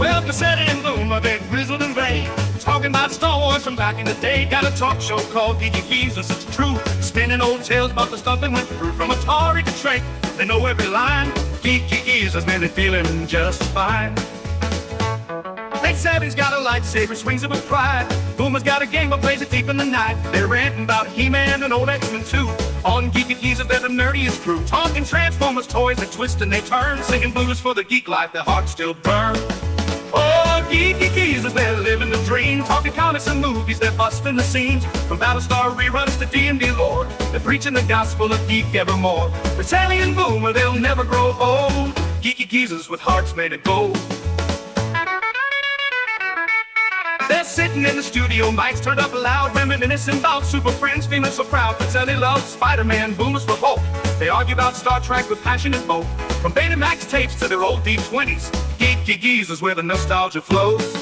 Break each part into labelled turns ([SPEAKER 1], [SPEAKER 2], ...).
[SPEAKER 1] Well, Pacelli and Boomer, they're grizzled and gray, talking about Star Wars from back in the day. Got a talk show called Geeky, and it's true, spinning old tales about the stuff that went through. From Atari to Trek, they know every line. Geeky, man, they're feeling just fine. Pacelli's got a lightsaber, swings it with pride. Boomer's got a game but plays it deep in the night. They're ranting about He-Man and old X-Men too. On Geeky, they're the nerdiest crew, talking Transformers, toys that twist and they turn, singing blues for the geek life, their hearts still burn. Oh, Geeky, they're living the dream, talking comics and movies, they're busting the seams. From Battlestar reruns to D&D lore, they're preaching the gospel of geek evermore. Pacelli and Boomer, they'll never grow old. Geeky geezers with hearts made of gold. They're sitting in the studio, mics turned up loud, reminiscing about Super Friends, feeling so proud. Pacelli loves Spider-Man, Boomer's for Hulk. They argue about Star Trek with passion and both. From Betamax tapes to their old D20s, Geeky is where the nostalgia flows.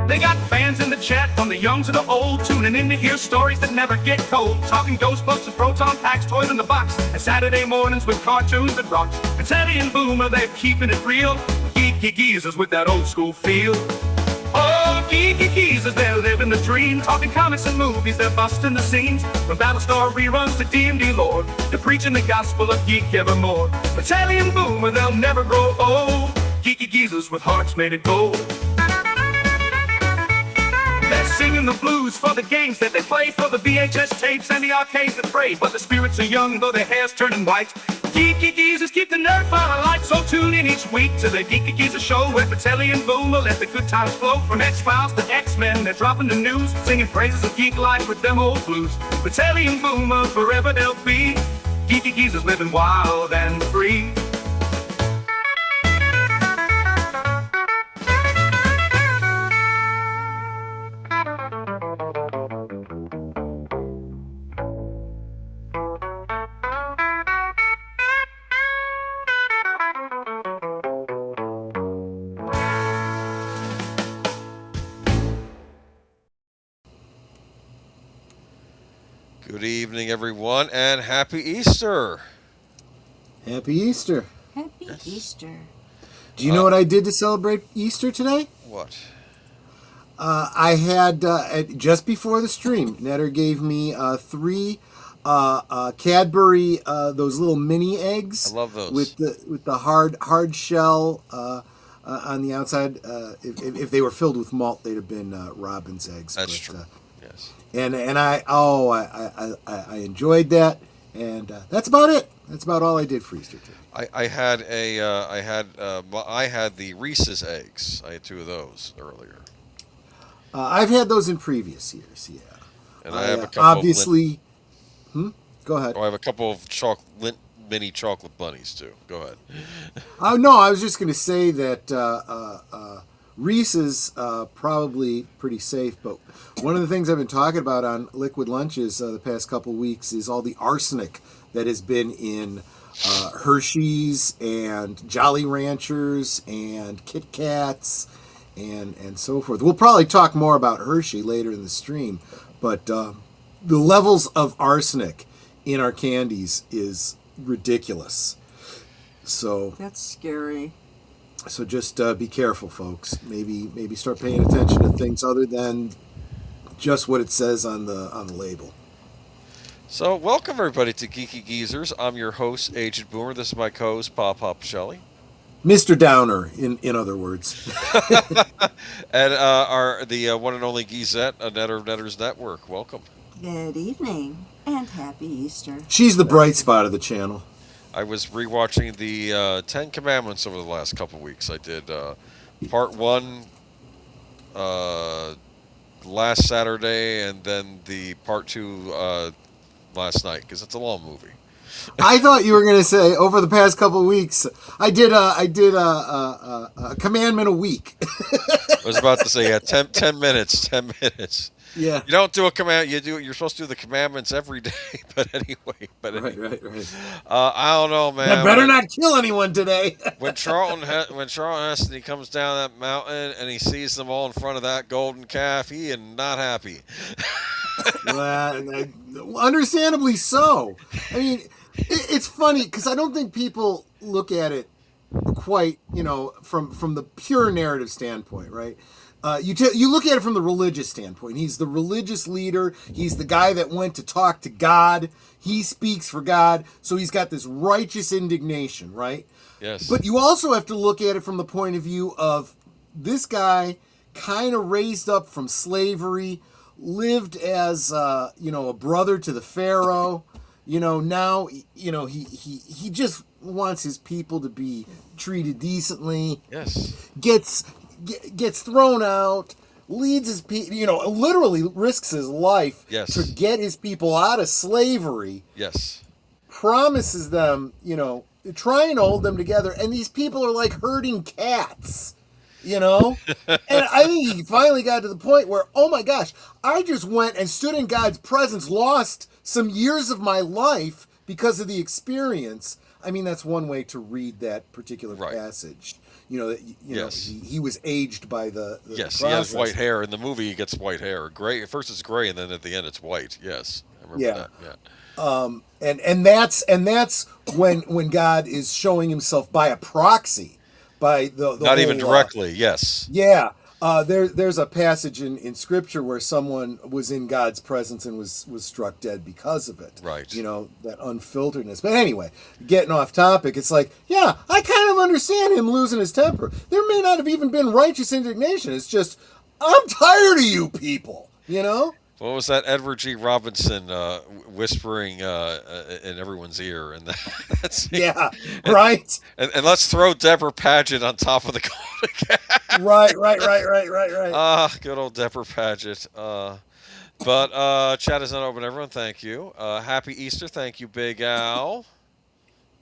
[SPEAKER 1] They got fans in the chat, from the young to the old, tuning in to hear stories that never get cold. Talking Ghostbusters, proton packs, toys in the box, and Saturday mornings with cartoons that rocks. Pacelli and Boomer, they're keeping it real. Geeky is with that old school feel. Oh, Geeky, they're living the dream, talking comics and movies, they're busting the scenes. From Battlestar reruns to D&D lore, they're preaching the gospel of geek evermore. Pacelli and Boomer, they'll never grow old. Geeky with hearts made of gold. They're singing the blues for the games that they play, for the VHS tapes and the arcades that pray. But the spirits are young, though their hair's turning white. Geeky keep the nerd fire alight. So tune in each week to the Geeky Geezer show, where Pacelli and Boomer let the good times flow. From X-Files to X-Men, they're dropping the news, singing praises of geek life with them old blues. Pacelli and Boomer, forever they'll be. Geeky Geezer's living wild and free.
[SPEAKER 2] Good evening, everyone, and happy Easter.
[SPEAKER 3] Happy Easter.
[SPEAKER 4] Happy Easter.
[SPEAKER 3] Do you know what I did to celebrate Easter today?
[SPEAKER 2] What?
[SPEAKER 3] I had, just before the stream, Netter gave me 3 Cadbury, those little mini eggs.
[SPEAKER 2] I love those.
[SPEAKER 3] With the hard shell on the outside. If they were filled with malt, they'd have been Robin's eggs.
[SPEAKER 2] That's true. Yes.
[SPEAKER 3] And I enjoyed that, and that's about it. That's about all I did for Easter today.
[SPEAKER 2] I had the Reese's eggs. I had 2 of those earlier.
[SPEAKER 3] I've had those in previous years, yeah.
[SPEAKER 2] And I have a couple.
[SPEAKER 3] Obviously. Go ahead.
[SPEAKER 2] I have a couple of mini chocolate bunnies too. Go ahead.
[SPEAKER 3] Oh no, I was just going to say that Reese's probably pretty safe, but one of the things I've been talking about on Liquid Lunches the past couple weeks is all the arsenic that has been in Hershey's and Jolly Ranchers and Kit Kats and so forth. We'll probably talk more about Hershey later in the stream, but the levels of arsenic in our candies is ridiculous. So
[SPEAKER 4] that's scary.
[SPEAKER 3] So just be careful, folks. Maybe start paying attention to things other than just what it says on the label.
[SPEAKER 2] So welcome everybody to Geeky Geezers. I'm your host, Agent Boomer. This is my co-host, Pacelli.
[SPEAKER 3] Mr. Downer, in other words.
[SPEAKER 2] And the one and only Geezette, a Netter's Network. Welcome.
[SPEAKER 4] Good evening and happy Easter.
[SPEAKER 3] She's the bright spot of the channel.
[SPEAKER 2] I was rewatching the 10 Commandments over the last couple of weeks. I did part 1 last Saturday, and then the part 2 last night, because it's a long movie.
[SPEAKER 3] I thought you were going to say over the past couple of weeks. I did a commandment a week.
[SPEAKER 2] I was about to say 10 minutes.
[SPEAKER 3] Yeah.
[SPEAKER 2] You don't do a command. You're supposed to do the commandments every day. But anyway.
[SPEAKER 3] Right.
[SPEAKER 2] I don't know, man.
[SPEAKER 3] I better not kill anyone today.
[SPEAKER 2] when Charlton Heston, he comes down that mountain and he sees them all in front of that golden calf, he is not happy.
[SPEAKER 3] Well, understandably so. I mean, it's funny because I don't think people look at it quite, from the pure narrative standpoint, right? You look at it from the religious standpoint. He's the religious leader. He's the guy that went to talk to God. He speaks for God. So he's got this righteous indignation, right?
[SPEAKER 2] Yes.
[SPEAKER 3] But you also have to look at it from the point of view of this guy kind of raised up from slavery, lived as, a brother to the Pharaoh. Now, he just wants his people to be treated decently.
[SPEAKER 2] Yes.
[SPEAKER 3] Gets thrown out, leads his people, literally risks his life
[SPEAKER 2] Yes.
[SPEAKER 3] to get his people out of slavery.
[SPEAKER 2] Yes.
[SPEAKER 3] Promises them, trying to hold them together, and these people are like herding cats. And I think he finally got to the point where, oh my gosh, I just went and stood in God's presence, lost some years of my life because of the experience. I mean, that's one way to read that particular passage.
[SPEAKER 2] Yes.
[SPEAKER 3] He was aged by the
[SPEAKER 2] Yes,
[SPEAKER 3] process.
[SPEAKER 2] he has white hair. In the movie, he gets white hair. Gray. At first it's gray, and then at the end it's white. Yes, I remember that. Yeah.
[SPEAKER 3] And that's when God is showing himself by a proxy, by the
[SPEAKER 2] Not
[SPEAKER 3] whole,
[SPEAKER 2] even directly. Yes.
[SPEAKER 3] Yeah. There's a passage in Scripture where someone was in God's presence and was struck dead because of it.
[SPEAKER 2] Right.
[SPEAKER 3] That unfilteredness. But anyway, getting off topic, it's like, yeah, I kind of understand him losing his temper. There may not have even been righteous indignation. It's just, I'm tired of you people,
[SPEAKER 2] What was that Edward G. Robinson whispering in everyone's ear? And that's
[SPEAKER 3] Yeah, right.
[SPEAKER 2] And let's throw Deborah Paget on top of the Golden Calf.
[SPEAKER 3] Right.
[SPEAKER 2] Good old Deborah Paget. But chat is not open, everyone. Thank you. Happy Easter. Thank you, Big Al.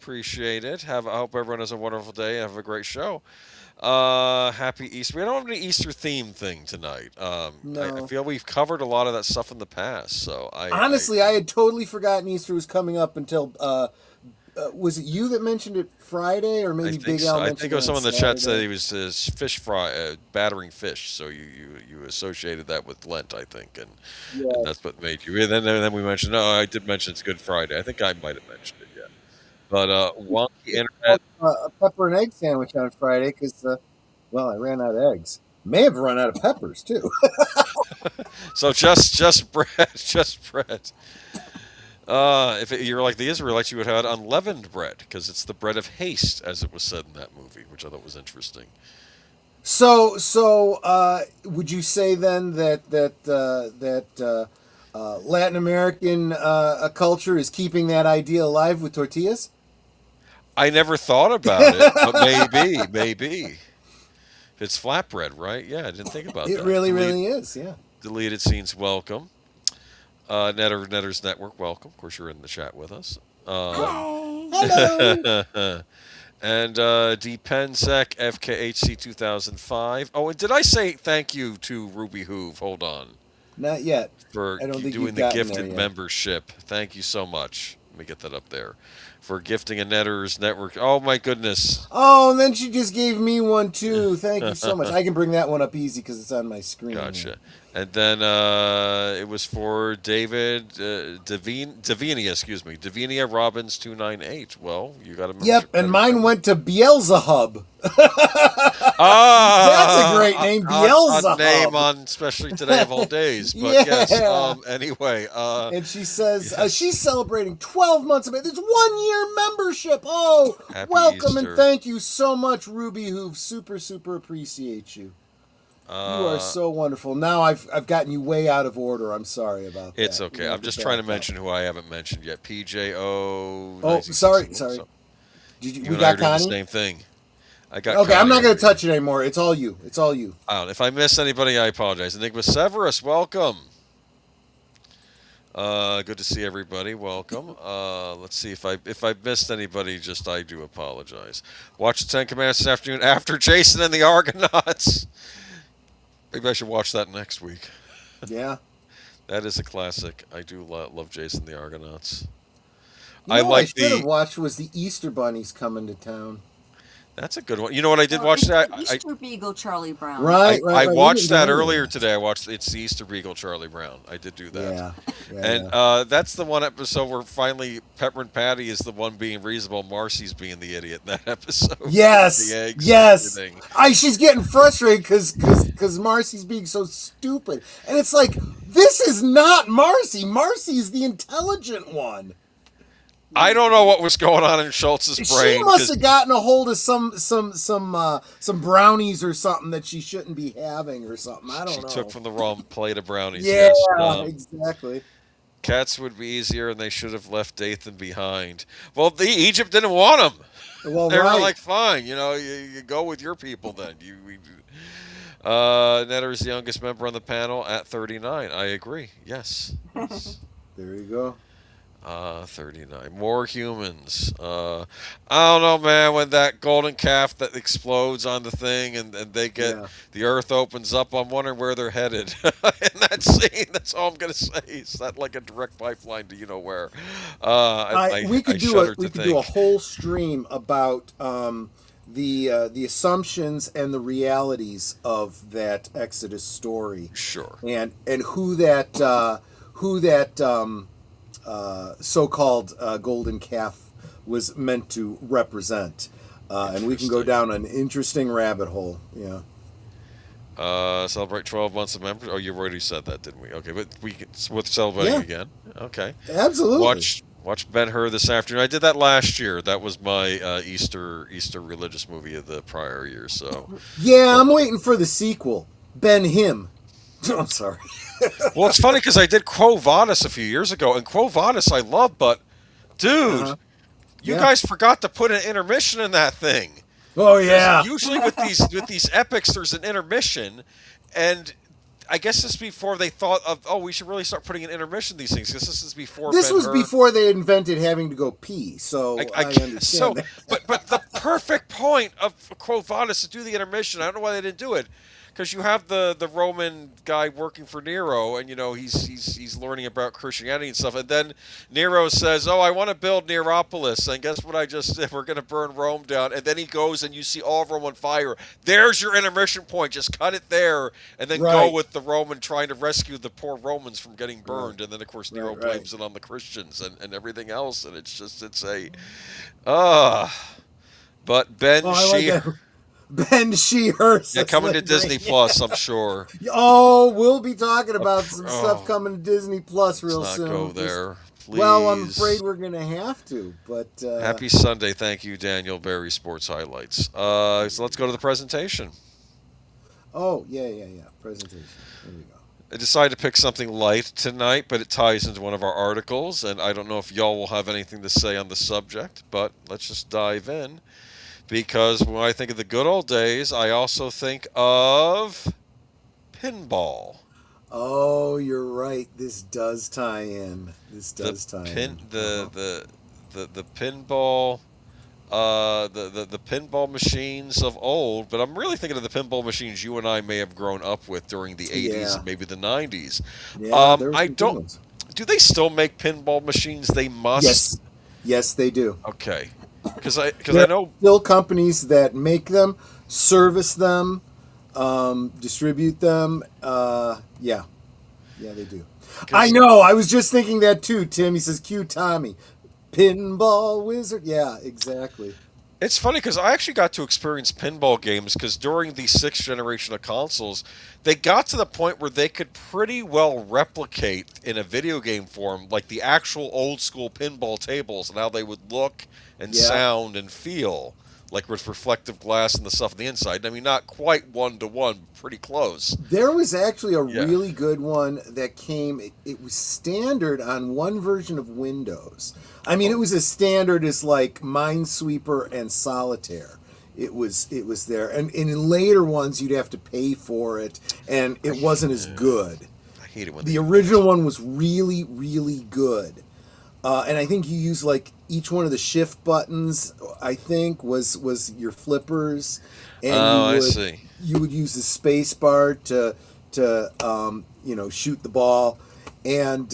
[SPEAKER 2] Appreciate it. I hope everyone has a wonderful day and have a great show. Happy Easter. We don't have any Easter theme thing tonight.
[SPEAKER 3] No.
[SPEAKER 2] I feel we've covered a lot of that stuff in the past. So
[SPEAKER 3] I had totally forgotten Easter was coming up until was it you that mentioned it Friday, or maybe Big Al mentioned it?
[SPEAKER 2] I think it was someone in the chat said he was fish fry battering fish. So you associated that with Lent, I think, and that's what made you. And then we mentioned. No, I did mention it's Good Friday. I think I might have mentioned it. Yeah. But wonky internet.
[SPEAKER 3] A pepper and egg sandwich on Friday because, I ran out of eggs. May have run out of peppers too.
[SPEAKER 2] So just bread, just bread. If you're like the Israelites, you would have had unleavened bread because it's the bread of haste, as it was said in that movie, which I thought was interesting.
[SPEAKER 3] So, would you say then that Latin American culture is keeping that idea alive with tortillas?
[SPEAKER 2] I never thought about it, but maybe. If it's flatbread, right? Yeah, I didn't think about that.
[SPEAKER 3] It really is, yeah.
[SPEAKER 2] Deleted scenes, welcome. Netters Network, welcome. Of course, you're in the chat with us.
[SPEAKER 4] Hi.
[SPEAKER 3] Hello.
[SPEAKER 2] And Dpensec FKHC 2005. Oh, and did I say thank you to Ruby Hoove? Hold on.
[SPEAKER 3] Not yet.
[SPEAKER 2] For
[SPEAKER 3] I don't think
[SPEAKER 2] doing
[SPEAKER 3] you've
[SPEAKER 2] the
[SPEAKER 3] gotten
[SPEAKER 2] gifted
[SPEAKER 3] there yet.
[SPEAKER 2] membership. Thank you so much. Let me get that up there. For gifting a Netters Network. Oh, my goodness.
[SPEAKER 3] Oh, and then she just gave me one too. Thank you so much. I can bring that one up easy because it's on my screen.
[SPEAKER 2] Gotcha. And then it was for David Davinia Robbins 298. Well, you got a
[SPEAKER 3] Yep, and mine went to Beelzehub.
[SPEAKER 2] Ah,
[SPEAKER 3] That's a great name, Beelzehub.
[SPEAKER 2] A name on especially today of all days. But yes. Anyway.
[SPEAKER 3] And she says she's celebrating 12 months of it. It's 1 year membership. Oh,
[SPEAKER 2] Happy
[SPEAKER 3] welcome
[SPEAKER 2] Easter.
[SPEAKER 3] and thank you so much, Ruby, who super appreciate you. You are so wonderful. Now I've gotten you way out of order. I'm sorry about that.
[SPEAKER 2] It's okay. I'm just trying to mention who I haven't mentioned yet. PJO.
[SPEAKER 3] Oh, sorry.
[SPEAKER 2] Did
[SPEAKER 3] We got Connie?
[SPEAKER 2] The same thing. I got.
[SPEAKER 3] Okay,
[SPEAKER 2] Connie
[SPEAKER 3] I'm not going
[SPEAKER 2] already.
[SPEAKER 3] to touch it anymore. It's all you. It's all you.
[SPEAKER 2] If I miss anybody, I apologize. Enigma Severus, welcome. Good to see everybody. Welcome. Let's see if I missed anybody. I do apologize. Watch the Ten Commandments this afternoon after Jason and the Argonauts. Maybe I should watch that next week.
[SPEAKER 3] Yeah.
[SPEAKER 2] That is a classic. I do love Jason and the Argonauts.
[SPEAKER 3] I should have watched was the Easter Bunnies coming to town.
[SPEAKER 2] That's a good one. You know what? I did
[SPEAKER 4] Well,
[SPEAKER 2] watch
[SPEAKER 4] it's
[SPEAKER 2] that.
[SPEAKER 4] the Easter Beagle Charlie Brown.
[SPEAKER 3] Right, right,
[SPEAKER 2] I
[SPEAKER 3] right. We
[SPEAKER 2] watched
[SPEAKER 3] didn't
[SPEAKER 2] that
[SPEAKER 3] know
[SPEAKER 2] earlier
[SPEAKER 3] that.
[SPEAKER 2] today. I watched It's the Easter Beagle Charlie Brown. I did do that.
[SPEAKER 3] Yeah, yeah,
[SPEAKER 2] And
[SPEAKER 3] yeah.
[SPEAKER 2] that's the one episode where finally Pepper and Patty is the one being reasonable. Marcy's being the idiot in that episode. The
[SPEAKER 3] Yes,
[SPEAKER 2] eggs and
[SPEAKER 3] yes.
[SPEAKER 2] everything.
[SPEAKER 3] She's getting frustrated because Marcy's being so stupid, and it's like this is not Marcy. Marcy is the intelligent one.
[SPEAKER 2] I don't know what was going on in Schultz's
[SPEAKER 3] She
[SPEAKER 2] brain.
[SPEAKER 3] must have gotten a hold of some brownies or something that she shouldn't be having or something. I don't
[SPEAKER 2] She
[SPEAKER 3] know.
[SPEAKER 2] took from the wrong plate of brownies.
[SPEAKER 3] Yeah,
[SPEAKER 2] Yes.
[SPEAKER 3] exactly.
[SPEAKER 2] Cats would be easier, and they should have left Dathan behind. Well, Egypt didn't want him.
[SPEAKER 3] Well,
[SPEAKER 2] They were
[SPEAKER 3] right.
[SPEAKER 2] like, fine, you go with your people then. Netter's the youngest member on the panel at 39. I agree. Yes.
[SPEAKER 3] There you go.
[SPEAKER 2] 39. More humans. I don't know, man. When that golden calf that explodes on the thing and they get the earth opens up, I'm wondering where they're headed in that scene. That's all I'm gonna say. Is that like a direct pipeline to you know where?
[SPEAKER 3] We could
[SPEAKER 2] I
[SPEAKER 3] do a whole stream about the assumptions and the realities of that Exodus story.
[SPEAKER 2] Sure.
[SPEAKER 3] And who that so-called golden calf was meant to represent, and we can go down an interesting rabbit hole. Yeah.
[SPEAKER 2] Celebrate 12 months of membership. Oh, you already said that, didn't we? Okay, but we're celebrating again. Okay.
[SPEAKER 3] Absolutely.
[SPEAKER 2] Watch Ben-Hur this afternoon. I did that last year. That was my Easter religious movie of the prior year. So.
[SPEAKER 3] Yeah, I'm waiting for the sequel. Ben-Him. I'm sorry.
[SPEAKER 2] Well, it's funny because I did Quo Vadis a few years ago, and Quo Vadis I love, but dude, you guys forgot to put an intermission in that thing.
[SPEAKER 3] Oh yeah.
[SPEAKER 2] Usually with these epics, there's an intermission, and I guess this is before they thought of we should really start putting an intermission in these things because this is before.
[SPEAKER 3] This was before they invented having to go pee, so I understand.
[SPEAKER 2] So,
[SPEAKER 3] that.
[SPEAKER 2] but the perfect point of Quo Vadis to do the intermission. I don't know why they didn't do it. Because you have the Roman guy working for Nero, and he's learning about Christianity and stuff, and then Nero says, "Oh, I want to build Neropolis," and guess what I just did? We're going to burn Rome down, and then he goes and you see all of Rome on fire. There's your intermission point. Just cut it there, and then go with the Roman trying to rescue the poor Romans from getting burned, and then of course Nero blames it on the Christians and everything else, and it's but Ben
[SPEAKER 3] Ben She-Her.
[SPEAKER 2] Yeah, coming to Disney Plus, I'm sure.
[SPEAKER 3] Oh, we'll be talking about some stuff coming to Disney Plus real soon.
[SPEAKER 2] Go there, please.
[SPEAKER 3] Well, I'm afraid we're gonna have to. But
[SPEAKER 2] happy Sunday, thank you, Daniel Barry Sports Highlights. So let's go to the presentation.
[SPEAKER 3] Oh yeah, presentation. There we go.
[SPEAKER 2] I decided to pick something light tonight, but it ties into one of our articles, and I don't know if y'all will have anything to say on the subject, but let's just dive in. Because when I think of the good old days, I also think of pinball.
[SPEAKER 3] Oh, you're right. This does tie in. The
[SPEAKER 2] pinball, the pinball machines of old. But I'm really thinking of the pinball machines you and I may have grown up with during the 80s and maybe the 90s.
[SPEAKER 3] Yeah,
[SPEAKER 2] I don't. Do they still make pinball machines? They must.
[SPEAKER 3] Yes, they do.
[SPEAKER 2] Okay. Because I know
[SPEAKER 3] still companies that make them, service them, distribute them. Yeah, they do. I know. I was just thinking that too. Tim, he says, "Cue Tommy, pinball wizard." Yeah, exactly.
[SPEAKER 2] It's funny because I actually got to experience pinball games because during the 6th generation of consoles, they got to the point where they could pretty well replicate in a video game form like the actual old school pinball tables and how they would look and sound and feel, like with reflective glass and the stuff on the inside. I mean, not quite 1-to-1, but pretty close.
[SPEAKER 3] There was actually a really good one that came. It was standard on one version of Windows. I mean, it was as standard as like Minesweeper and Solitaire. It was there, and in later ones you'd have to pay for it, and it wasn't as good.
[SPEAKER 2] I hate it when
[SPEAKER 3] the original one was really, really good, and I think you use like each one of the shift buttons. I think was your flippers, and
[SPEAKER 2] I see.
[SPEAKER 3] You would use the space bar to shoot the ball, and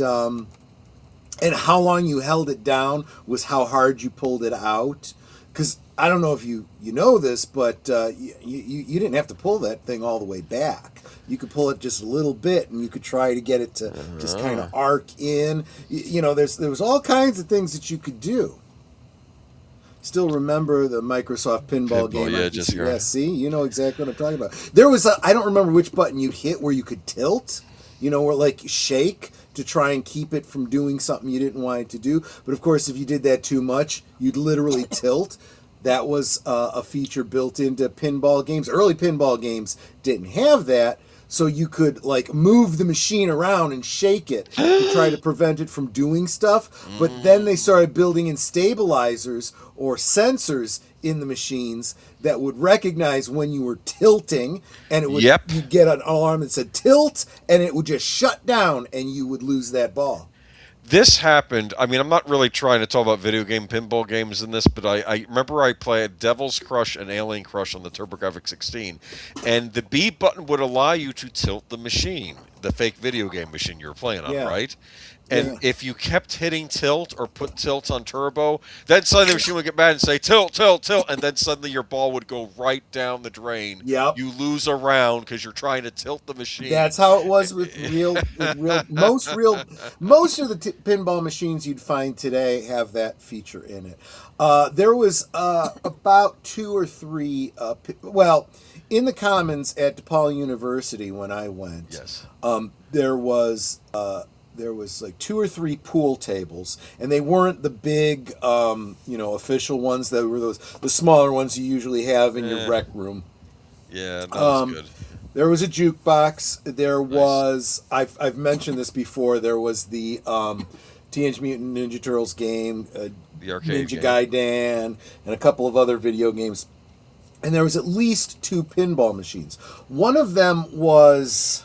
[SPEAKER 3] how long you held it down was how hard you pulled it out. Because I don't know if you know this, but you didn't have to pull that thing all the way back. You could pull it just a little bit, and you could try to get it to just kind of arc in. There was all kinds of things that you could do. Still remember the Microsoft pinball game?
[SPEAKER 2] Yeah, just
[SPEAKER 3] yeah. See, you know exactly what I'm talking about. There was I don't remember which button you'd hit where you could tilt. Or like shake to try and keep it from doing something you didn't want it to do. But of course, if you did that too much, you'd literally tilt. That was a feature built into pinball games. Early pinball games didn't have that, so you could like move the machine around and shake it to try to prevent it from doing stuff. But then they started building in stabilizers or sensors in the machines that would recognize when you were tilting, and it would you'd get an alarm that said tilt, and it would just shut down, and you would lose that ball.
[SPEAKER 2] This happened. I mean, I'm not really trying to talk about video game pinball games in this, but I remember I played Devil's Crush and Alien Crush on the TurboGrafx 16, and the B button would allow you to tilt the machine, the fake video game machine you were playing on, right? And if you kept hitting tilt or put tilt on turbo, then suddenly the machine would get mad and say tilt, tilt, tilt, and then suddenly your ball would go right down the drain.
[SPEAKER 3] Yep.
[SPEAKER 2] You lose a round because you're trying to tilt the machine.
[SPEAKER 3] That's how it was with most of the pinball machines you'd find today have that feature in it. There was about 2 or 3. In the Commons at DePaul University when I went, there was like 2 or 3 pool tables, and they weren't the big, official ones. That were the smaller ones you usually have in your rec room.
[SPEAKER 2] Yeah, that was good.
[SPEAKER 3] There was a jukebox. There was I've mentioned this before. There was the Teenage Mutant Ninja Turtles game,
[SPEAKER 2] the arcade
[SPEAKER 3] Ninja
[SPEAKER 2] game.
[SPEAKER 3] Gaiden, and a couple of other video games. And there was at least 2 pinball machines. One of them was,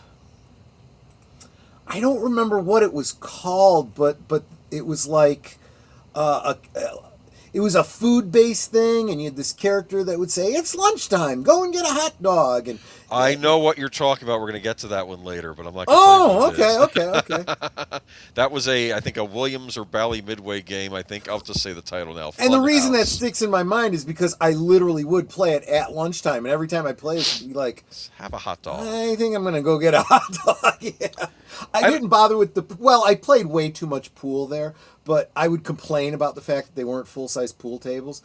[SPEAKER 3] I don't remember what it was called, but it was like it was a food-based thing, and you had this character that would say, "It's lunchtime. Go and get a hot dog." And
[SPEAKER 2] I know what you're talking about. We're going to get to that one later, but I'm not going to
[SPEAKER 3] okay.
[SPEAKER 2] That was I think a Williams or Bally Midway game. I think I'll just say the title now.
[SPEAKER 3] And the reason that sticks in my mind is because I literally would play it at lunchtime, and every time I play it, it'd be like,
[SPEAKER 2] have a hot dog.
[SPEAKER 3] I think I'm going to go get a hot dog. Yeah. I didn't bother with I played way too much pool there, but I would complain about the fact that they weren't full-size pool tables.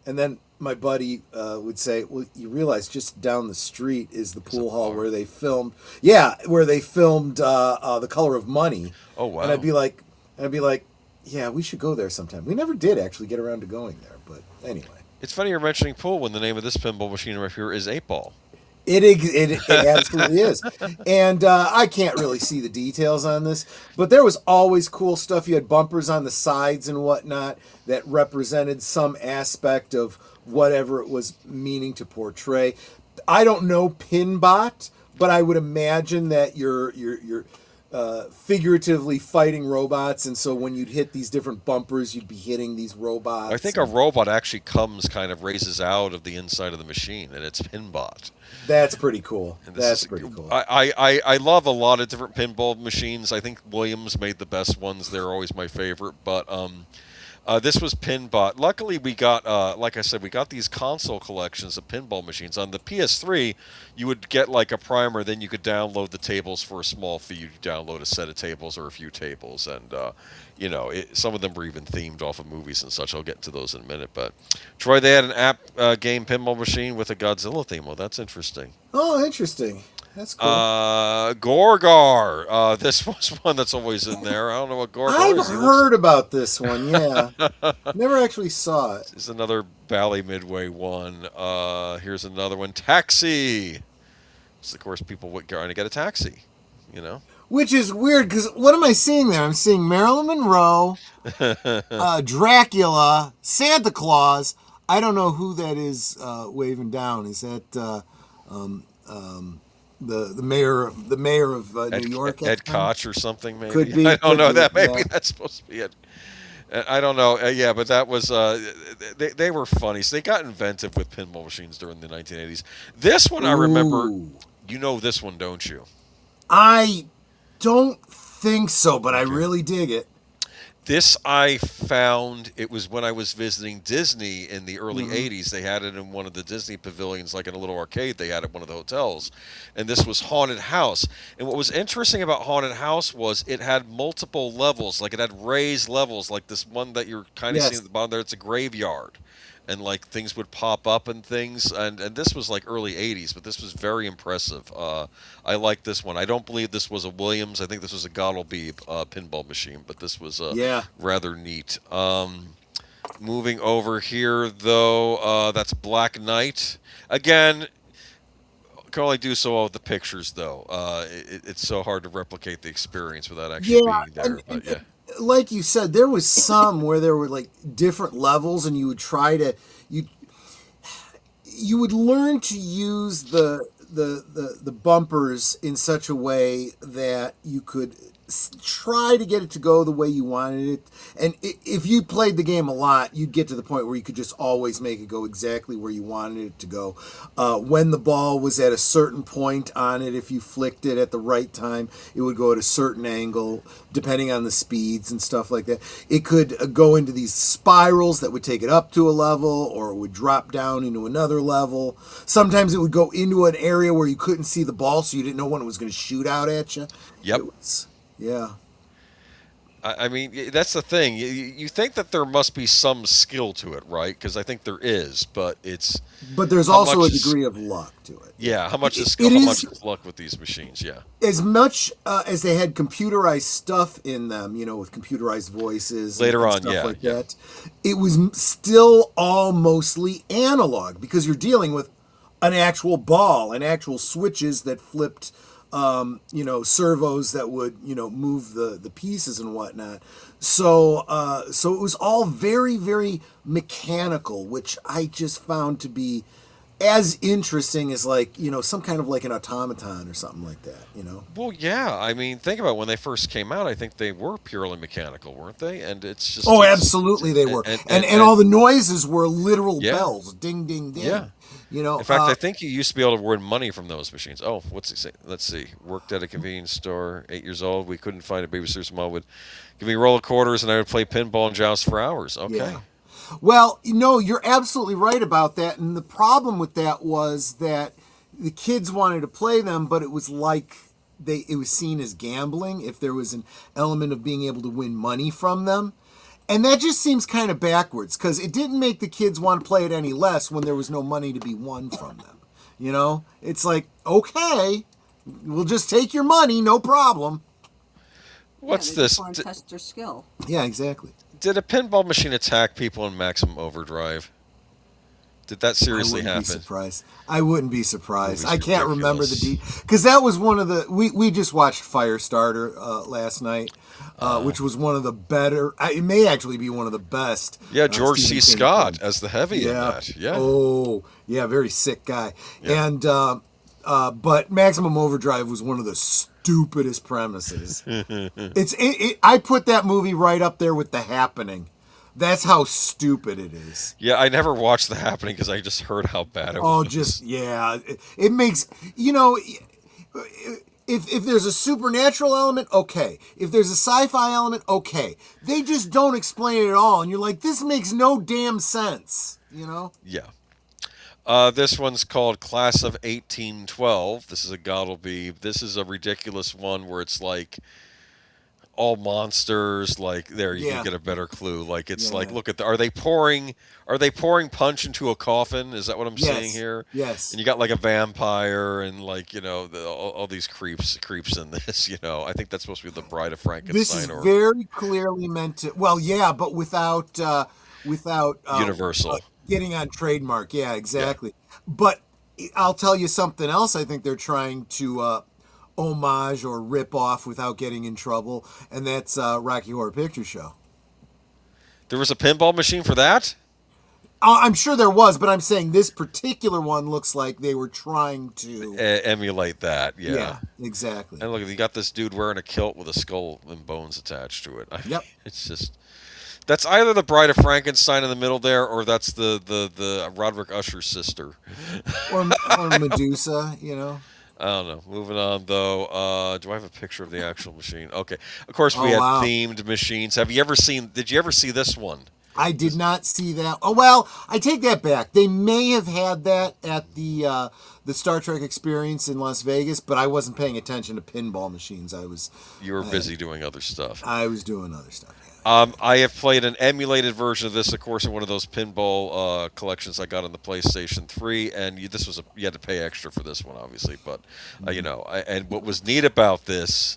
[SPEAKER 3] And then my buddy would say, "Well, you realize just down the street is the pool hall where they filmed." Yeah, where they filmed The Color of Money.
[SPEAKER 2] Oh wow!
[SPEAKER 3] And I'd be like, "Yeah, we should go there sometime." We never did actually get around to going there, but anyway.
[SPEAKER 2] It's funny you're mentioning pool when the name of this pinball machine right here is 8-Ball.
[SPEAKER 3] It absolutely is. And I can't really see the details on this, but there was always cool stuff. You had bumpers on the sides and whatnot that represented some aspect of whatever it was meaning to portray. I don't know Pinbot, but I would imagine that you're figuratively fighting robots, and so when you'd hit these different bumpers, you'd be hitting these robots.
[SPEAKER 2] I think a robot actually raises out of the inside of the machine, and it's Pinbot.
[SPEAKER 3] That's pretty cool. That's pretty cool.
[SPEAKER 2] I love a lot of different pinball machines. I think Williams made the best ones. They're always my favorite. But this was Pinbot. Luckily, we got, like I said, we got these console collections of pinball machines. On the PS3, you would get like a primer, then you could download the tables for a small fee. You'd download a set of tables or a few tables. And, some of them were even themed off of movies and such. I'll get to those in a minute. But, Troy, they had an app game pinball machine with a Godzilla theme. Well, that's interesting.
[SPEAKER 3] Oh, interesting. That's cool.
[SPEAKER 2] Gorgar. This was one that's always in there. I don't know what Gorgar is.
[SPEAKER 3] I've heard about this one, yeah. Never actually saw it.
[SPEAKER 2] This is another Bally Midway one. Here's another one. Taxi. So, of course, people would trying to get a taxi,
[SPEAKER 3] Which is weird, because what am I seeing there? I'm seeing Marilyn Monroe, Dracula, Santa Claus. I don't know who that is waving down. Is that the mayor of New York?
[SPEAKER 2] Ed Koch or something, maybe?
[SPEAKER 3] Could be.
[SPEAKER 2] I don't know that. Maybe
[SPEAKER 3] yeah.
[SPEAKER 2] that's supposed to be it. I don't know. Yeah, but that was they were funny. So they got inventive with pinball machines during the 1980s. This one I remember. You know this one, don't you?
[SPEAKER 3] I don't think so, but I really dig it.
[SPEAKER 2] This I found, it was when I was visiting Disney in the early 80s. They had it in one of the Disney pavilions, like in a little arcade they had at one of the hotels. And this was Haunted House. And what was interesting about Haunted House was it had multiple levels. Like it had raised levels, like this one that you're kind of seeing at the bottom there. It's a graveyard. And like things would pop up and things, and this was like early 80s, but this was very impressive. I like this one. I don't believe this was a Williams. I think this was a Gottleby pinball machine, but this was rather neat. Moving over here, though, that's Black Knight. Again, can only do so well with the pictures, though. It's so hard to replicate the experience without actually being there. But yeah.
[SPEAKER 3] Like you said, there was some where there were like different levels, and you would try to you would learn to use the bumpers in such a way that you could try to get it to go the way you wanted it. And if you played the game a lot, you'd get to the point where you could just always make it go exactly where you wanted it to go. When the ball was at a certain point on it, if you flicked it at the right time, it would go at a certain angle, depending on the speeds and stuff like that. It could go into these spirals that would take it up to a level, or it would drop down into another level. Sometimes it would go into an area where you couldn't see the ball, so you didn't know when it was going to shoot out at you.
[SPEAKER 2] Yep.
[SPEAKER 3] Yeah.
[SPEAKER 2] I mean, that's the thing. You think that there must be some skill to it, right? Because I think there is, but it's...
[SPEAKER 3] But there's also a degree of luck to it.
[SPEAKER 2] Yeah, how much is skill, how much is luck with these machines, yeah.
[SPEAKER 3] As much as they had computerized stuff in them, with computerized voices
[SPEAKER 2] later
[SPEAKER 3] and
[SPEAKER 2] on,
[SPEAKER 3] stuff like that, it was still all mostly analog, because you're dealing with an actual ball and actual switches that flipped... servos that would, move the pieces and whatnot. So it was all very, very mechanical, which I just found to be as interesting as some kind of like an automaton or something like that,
[SPEAKER 2] Well, yeah. I mean, think about it. When they first came out, I think they were purely mechanical, weren't they? And it's just...
[SPEAKER 3] Oh, absolutely they were. And all the noises were literal bells. Ding, ding, ding.
[SPEAKER 2] Yeah. In fact, I think you used to be able to win money from those machines. Oh, what's it say? Let's see. Worked at a convenience store, 8 years old. We couldn't find a babysitter's mom would give me a roll of quarters, and I would play pinball and joust for hours. Okay.
[SPEAKER 3] Yeah. Well, you're absolutely right about that. And the problem with that was that the kids wanted to play them, but it was like it was seen as gambling if there was an element of being able to win money from them. And that just seems kind of backwards, because it didn't make the kids want to play it any less when there was no money to be won from them. It's like, okay, we'll just take your money, no problem.
[SPEAKER 2] What's this?
[SPEAKER 4] Want to test their skill.
[SPEAKER 3] Yeah, exactly.
[SPEAKER 2] Did a pinball machine attack people in Maximum Overdrive? Did that seriously happen?
[SPEAKER 3] I wouldn't be surprised. I can't remember because that was one of the... We just watched Firestarter last night, which was one of the better... It may actually be one of the best.
[SPEAKER 2] Yeah, George C. Scott as the heavy in that. Yeah.
[SPEAKER 3] Oh, yeah, very sick guy.
[SPEAKER 2] Yeah.
[SPEAKER 3] And but Maximum Overdrive was one of the stupidest premises. I put that movie right up there with The Happening. That's how stupid it is.
[SPEAKER 2] Yeah, I never watched The Happening because I just heard how bad it was.
[SPEAKER 3] It makes, if there's a supernatural element, okay. If there's a sci-fi element, okay. They just don't explain it at all, and you're like, this makes no damn sense,
[SPEAKER 2] Yeah. This one's called Class of 1812. This is a Gottleby. This is a ridiculous one where it's like all monsters. Like there, you can get a better clue. Like it's like, look at are they pouring punch into a coffin? Is that what I'm seeing here?
[SPEAKER 3] Yes.
[SPEAKER 2] And you got like a vampire and like all these creeps in this. I think that's supposed to be the Bride of Frankenstein.
[SPEAKER 3] This is very clearly meant to. Well, yeah, but without
[SPEAKER 2] Universal.
[SPEAKER 3] Getting on trademark, yeah, exactly. Yeah. But I'll tell you something else I think they're trying to homage or rip off without getting in trouble, and that's Rocky Horror Picture Show.
[SPEAKER 2] There was a pinball machine for that?
[SPEAKER 3] I'm sure there was, but I'm saying this particular one looks like they were trying to...
[SPEAKER 2] emulate that, yeah.
[SPEAKER 3] Yeah, exactly.
[SPEAKER 2] And look, you got this dude wearing a kilt with a skull and bones attached to it.
[SPEAKER 3] Yep.
[SPEAKER 2] It's just... That's either the Bride of Frankenstein in the middle there, or that's the Roderick Usher's sister.
[SPEAKER 3] Or Medusa,
[SPEAKER 2] I don't know. Moving on though. Do I have a picture of the actual machine? Okay. Of course, we
[SPEAKER 3] Oh
[SPEAKER 2] had
[SPEAKER 3] wow.
[SPEAKER 2] themed machines. Have you ever seen? Did you ever see this one?
[SPEAKER 3] I did not see that. Oh well, I take that back. They may have had that at the Star Trek Experience in Las Vegas, but I wasn't paying attention to pinball machines.
[SPEAKER 2] You were busy doing other stuff.
[SPEAKER 3] I was doing other stuff. Yeah.
[SPEAKER 2] I have played an emulated version of this, of course, in one of those pinball collections I got on the PlayStation 3, and this was you had to pay extra for this one, obviously. But you know, and what was neat about this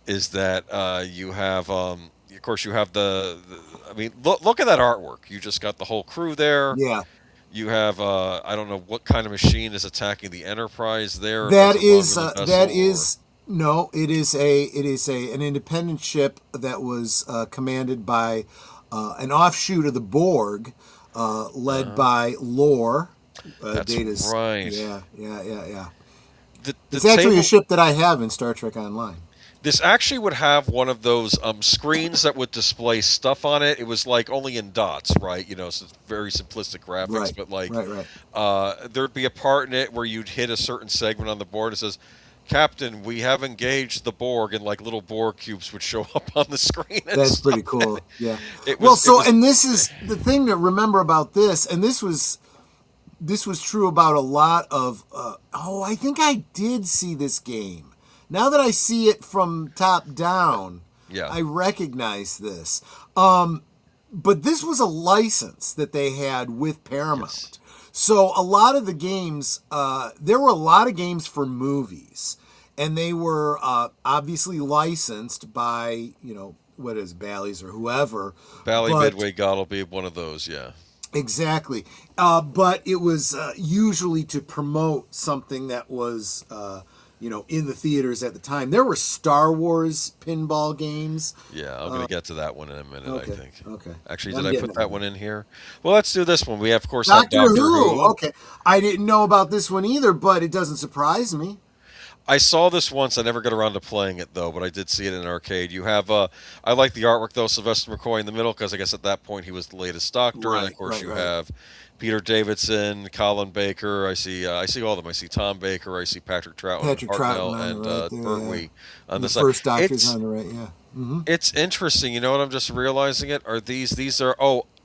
[SPEAKER 2] is that you have, of course, you have I mean, look at that artwork. You just got the whole crew there.
[SPEAKER 3] Yeah.
[SPEAKER 2] You have I don't know what kind of machine is attacking the Enterprise there. if
[SPEAKER 3] That
[SPEAKER 2] that's
[SPEAKER 3] is
[SPEAKER 2] above the
[SPEAKER 3] that
[SPEAKER 2] vessel,
[SPEAKER 3] is no. It is an independent ship that was commanded by an offshoot of the Borg, led by Lore.
[SPEAKER 2] That's
[SPEAKER 3] Data's,
[SPEAKER 2] right.
[SPEAKER 3] Yeah.
[SPEAKER 2] The
[SPEAKER 3] It's actually
[SPEAKER 2] table-
[SPEAKER 3] a ship that I have in Star Trek Online.
[SPEAKER 2] This actually would have one of those screens that would display stuff on it. It was like only in dots, right? You know, so it's very simplistic graphics,
[SPEAKER 3] Right.
[SPEAKER 2] but like
[SPEAKER 3] Right.
[SPEAKER 2] there'd be a part in it where you'd hit a certain segment on the board. It says, "Captain, we have engaged the Borg," and like little Borg cubes would show up on the screen. And
[SPEAKER 3] That's
[SPEAKER 2] stuff.
[SPEAKER 3] pretty cool. Yeah.
[SPEAKER 2] It
[SPEAKER 3] Well,
[SPEAKER 2] was- it
[SPEAKER 3] so
[SPEAKER 2] was-
[SPEAKER 3] and this is the thing to remember about this, and this was true about a lot of. I think I did see this game. Now that I see it from top down,
[SPEAKER 2] Yeah.
[SPEAKER 3] I recognize this. But this was a license that they had with Paramount.
[SPEAKER 2] Yes.
[SPEAKER 3] So a lot of the games, there were a lot of games for movies, and they were obviously licensed by, what is Bally's or whoever.
[SPEAKER 2] Bally
[SPEAKER 3] but-
[SPEAKER 2] Midway God will be one of those, yeah.
[SPEAKER 3] Exactly. But it was usually to promote something that was, in the theaters at the time. There were Star Wars pinball games.
[SPEAKER 2] Yeah, I'm going to get to that one in a minute,
[SPEAKER 3] Okay,
[SPEAKER 2] I think.
[SPEAKER 3] okay.
[SPEAKER 2] Actually,
[SPEAKER 3] I'm
[SPEAKER 2] did I
[SPEAKER 3] getting
[SPEAKER 2] put
[SPEAKER 3] it.
[SPEAKER 2] that one in here? Well, let's do this one. We, of course, have
[SPEAKER 3] Doctor Who. Okay. I didn't know about this one either, but it doesn't surprise me.
[SPEAKER 2] I saw this once. I never got around to playing it, though, but I did see it in an arcade. You have, I like the artwork, though, Sylvester McCoy in the middle, because I guess at that point he was the latest Doctor. And, of course, you have Peter Davidson, Colin Baker. I see all of them. I see Tom Baker. I see Patrick Troutman,
[SPEAKER 3] Patrick
[SPEAKER 2] Hartnell,
[SPEAKER 3] Troutman
[SPEAKER 2] and
[SPEAKER 3] right there,
[SPEAKER 2] Pertwee on
[SPEAKER 3] The
[SPEAKER 2] the side.
[SPEAKER 3] first Doctor's
[SPEAKER 2] It's-
[SPEAKER 3] on the right, yeah. Mm-hmm.
[SPEAKER 2] It's interesting. You know what? I'm just realizing it. Are these are,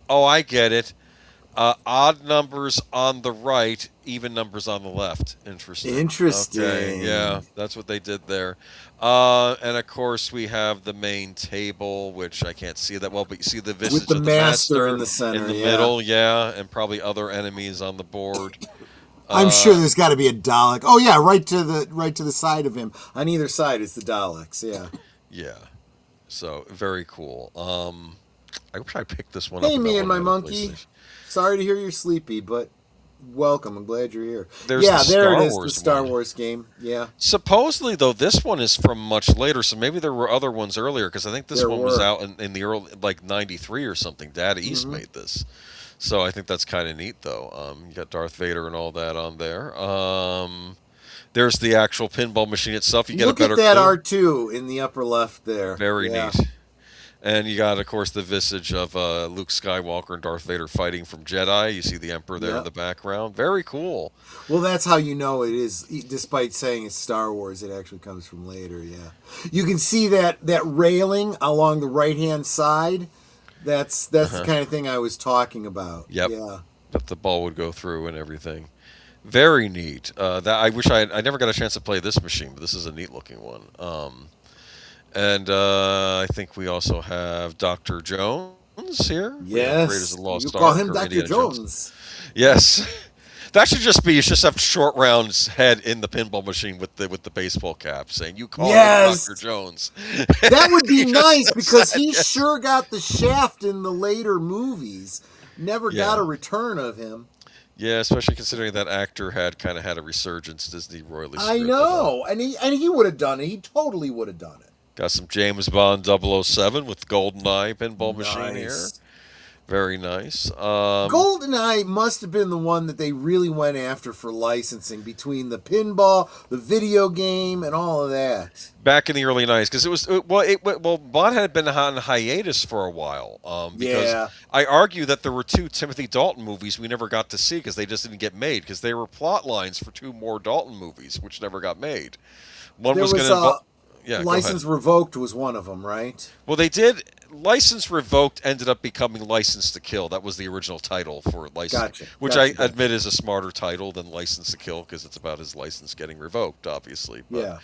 [SPEAKER 2] I get it. Odd numbers on the right, even numbers on the left. Interesting.
[SPEAKER 3] Interesting.
[SPEAKER 2] Okay, yeah, that's what they did there. And of course, we have the main table, which I can't see that well, but you see the visage
[SPEAKER 3] With the
[SPEAKER 2] of the
[SPEAKER 3] master in the center,
[SPEAKER 2] in the
[SPEAKER 3] yeah.
[SPEAKER 2] middle, yeah, and probably other enemies on the board.
[SPEAKER 3] I'm sure there's got to be a Dalek. Oh yeah, right to the side of him. On either side is the Daleks. Yeah.
[SPEAKER 2] Yeah. So very cool. I wish I picked this one up.
[SPEAKER 3] Hey,
[SPEAKER 2] and that
[SPEAKER 3] me and
[SPEAKER 2] one
[SPEAKER 3] my
[SPEAKER 2] on the
[SPEAKER 3] monkey.
[SPEAKER 2] PlayStation.
[SPEAKER 3] Sorry to hear you're sleepy, but welcome. I'm glad you're here.
[SPEAKER 2] There's
[SPEAKER 3] yeah,
[SPEAKER 2] the
[SPEAKER 3] there
[SPEAKER 2] Star
[SPEAKER 3] it is.
[SPEAKER 2] Wars
[SPEAKER 3] The Star
[SPEAKER 2] one.
[SPEAKER 3] Wars game. Yeah.
[SPEAKER 2] Supposedly, though, this one is from much later, so maybe there were other ones earlier, because I think this
[SPEAKER 3] There
[SPEAKER 2] one was
[SPEAKER 3] were.
[SPEAKER 2] out in the early, like, 93 or something. Data
[SPEAKER 3] Mm-hmm.
[SPEAKER 2] East made this. So I think that's kind of neat, though. You got Darth Vader and all that on there. There's the actual pinball machine itself. You get
[SPEAKER 3] Look
[SPEAKER 2] a better
[SPEAKER 3] at that
[SPEAKER 2] clue.
[SPEAKER 3] R2 in the upper left there.
[SPEAKER 2] Very
[SPEAKER 3] Yeah.
[SPEAKER 2] neat. And you got, of course, the visage of Luke Skywalker and Darth Vader fighting from Jedi. You see the Emperor there in
[SPEAKER 3] Yep.
[SPEAKER 2] the background. Very cool.
[SPEAKER 3] Well, that's how you know it is. Despite saying it's Star Wars, it actually comes from later. Yeah, you can see that railing along the right hand side. That's the kind of thing I was talking about.
[SPEAKER 2] Yep.
[SPEAKER 3] Yeah.
[SPEAKER 2] That the ball would go through and everything. Very neat. That I wish I never got a chance to play this machine, but this is a neat looking one. And I think we also have Dr. Jones here.
[SPEAKER 3] Yes.
[SPEAKER 2] Raiders of the Lost
[SPEAKER 3] You call
[SPEAKER 2] Ark
[SPEAKER 3] him
[SPEAKER 2] or
[SPEAKER 3] Dr.
[SPEAKER 2] Indiana
[SPEAKER 3] Jones.
[SPEAKER 2] Yes. That should just be, you just have Short Round's head in the pinball machine with the baseball cap saying, "You call him
[SPEAKER 3] Yes.
[SPEAKER 2] Dr. Jones."
[SPEAKER 3] That would be nice because he
[SPEAKER 2] Yes.
[SPEAKER 3] sure got the shaft in the later movies. Never got a return of him.
[SPEAKER 2] Yeah, especially considering that actor had a resurgence. Disney royally
[SPEAKER 3] I
[SPEAKER 2] screwed it up.
[SPEAKER 3] know, and he would have done it. He totally would have done it.
[SPEAKER 2] Got some James Bond 007 with GoldenEye pinball machine here.
[SPEAKER 3] Nice.
[SPEAKER 2] Very nice.
[SPEAKER 3] GoldenEye must have been the one that they really went after for licensing between the pinball, the video game, and all of that.
[SPEAKER 2] Back in the early '90s, because Bond had been on hiatus for a while. Because
[SPEAKER 3] Yeah.
[SPEAKER 2] I argue that there were 2 Timothy Dalton movies we never got to see because they just didn't get made because they were plot lines for 2 more Dalton movies which never got made. One
[SPEAKER 3] There
[SPEAKER 2] was
[SPEAKER 3] was
[SPEAKER 2] going to yeah, go ahead.
[SPEAKER 3] License Revoked was one of them, right?
[SPEAKER 2] Well, they did. License Revoked ended up becoming License to Kill. That was the original title for License,
[SPEAKER 3] Gotcha.
[SPEAKER 2] which
[SPEAKER 3] Gotcha.
[SPEAKER 2] I admit is a smarter title than License to Kill because it's about his license getting revoked, obviously. But,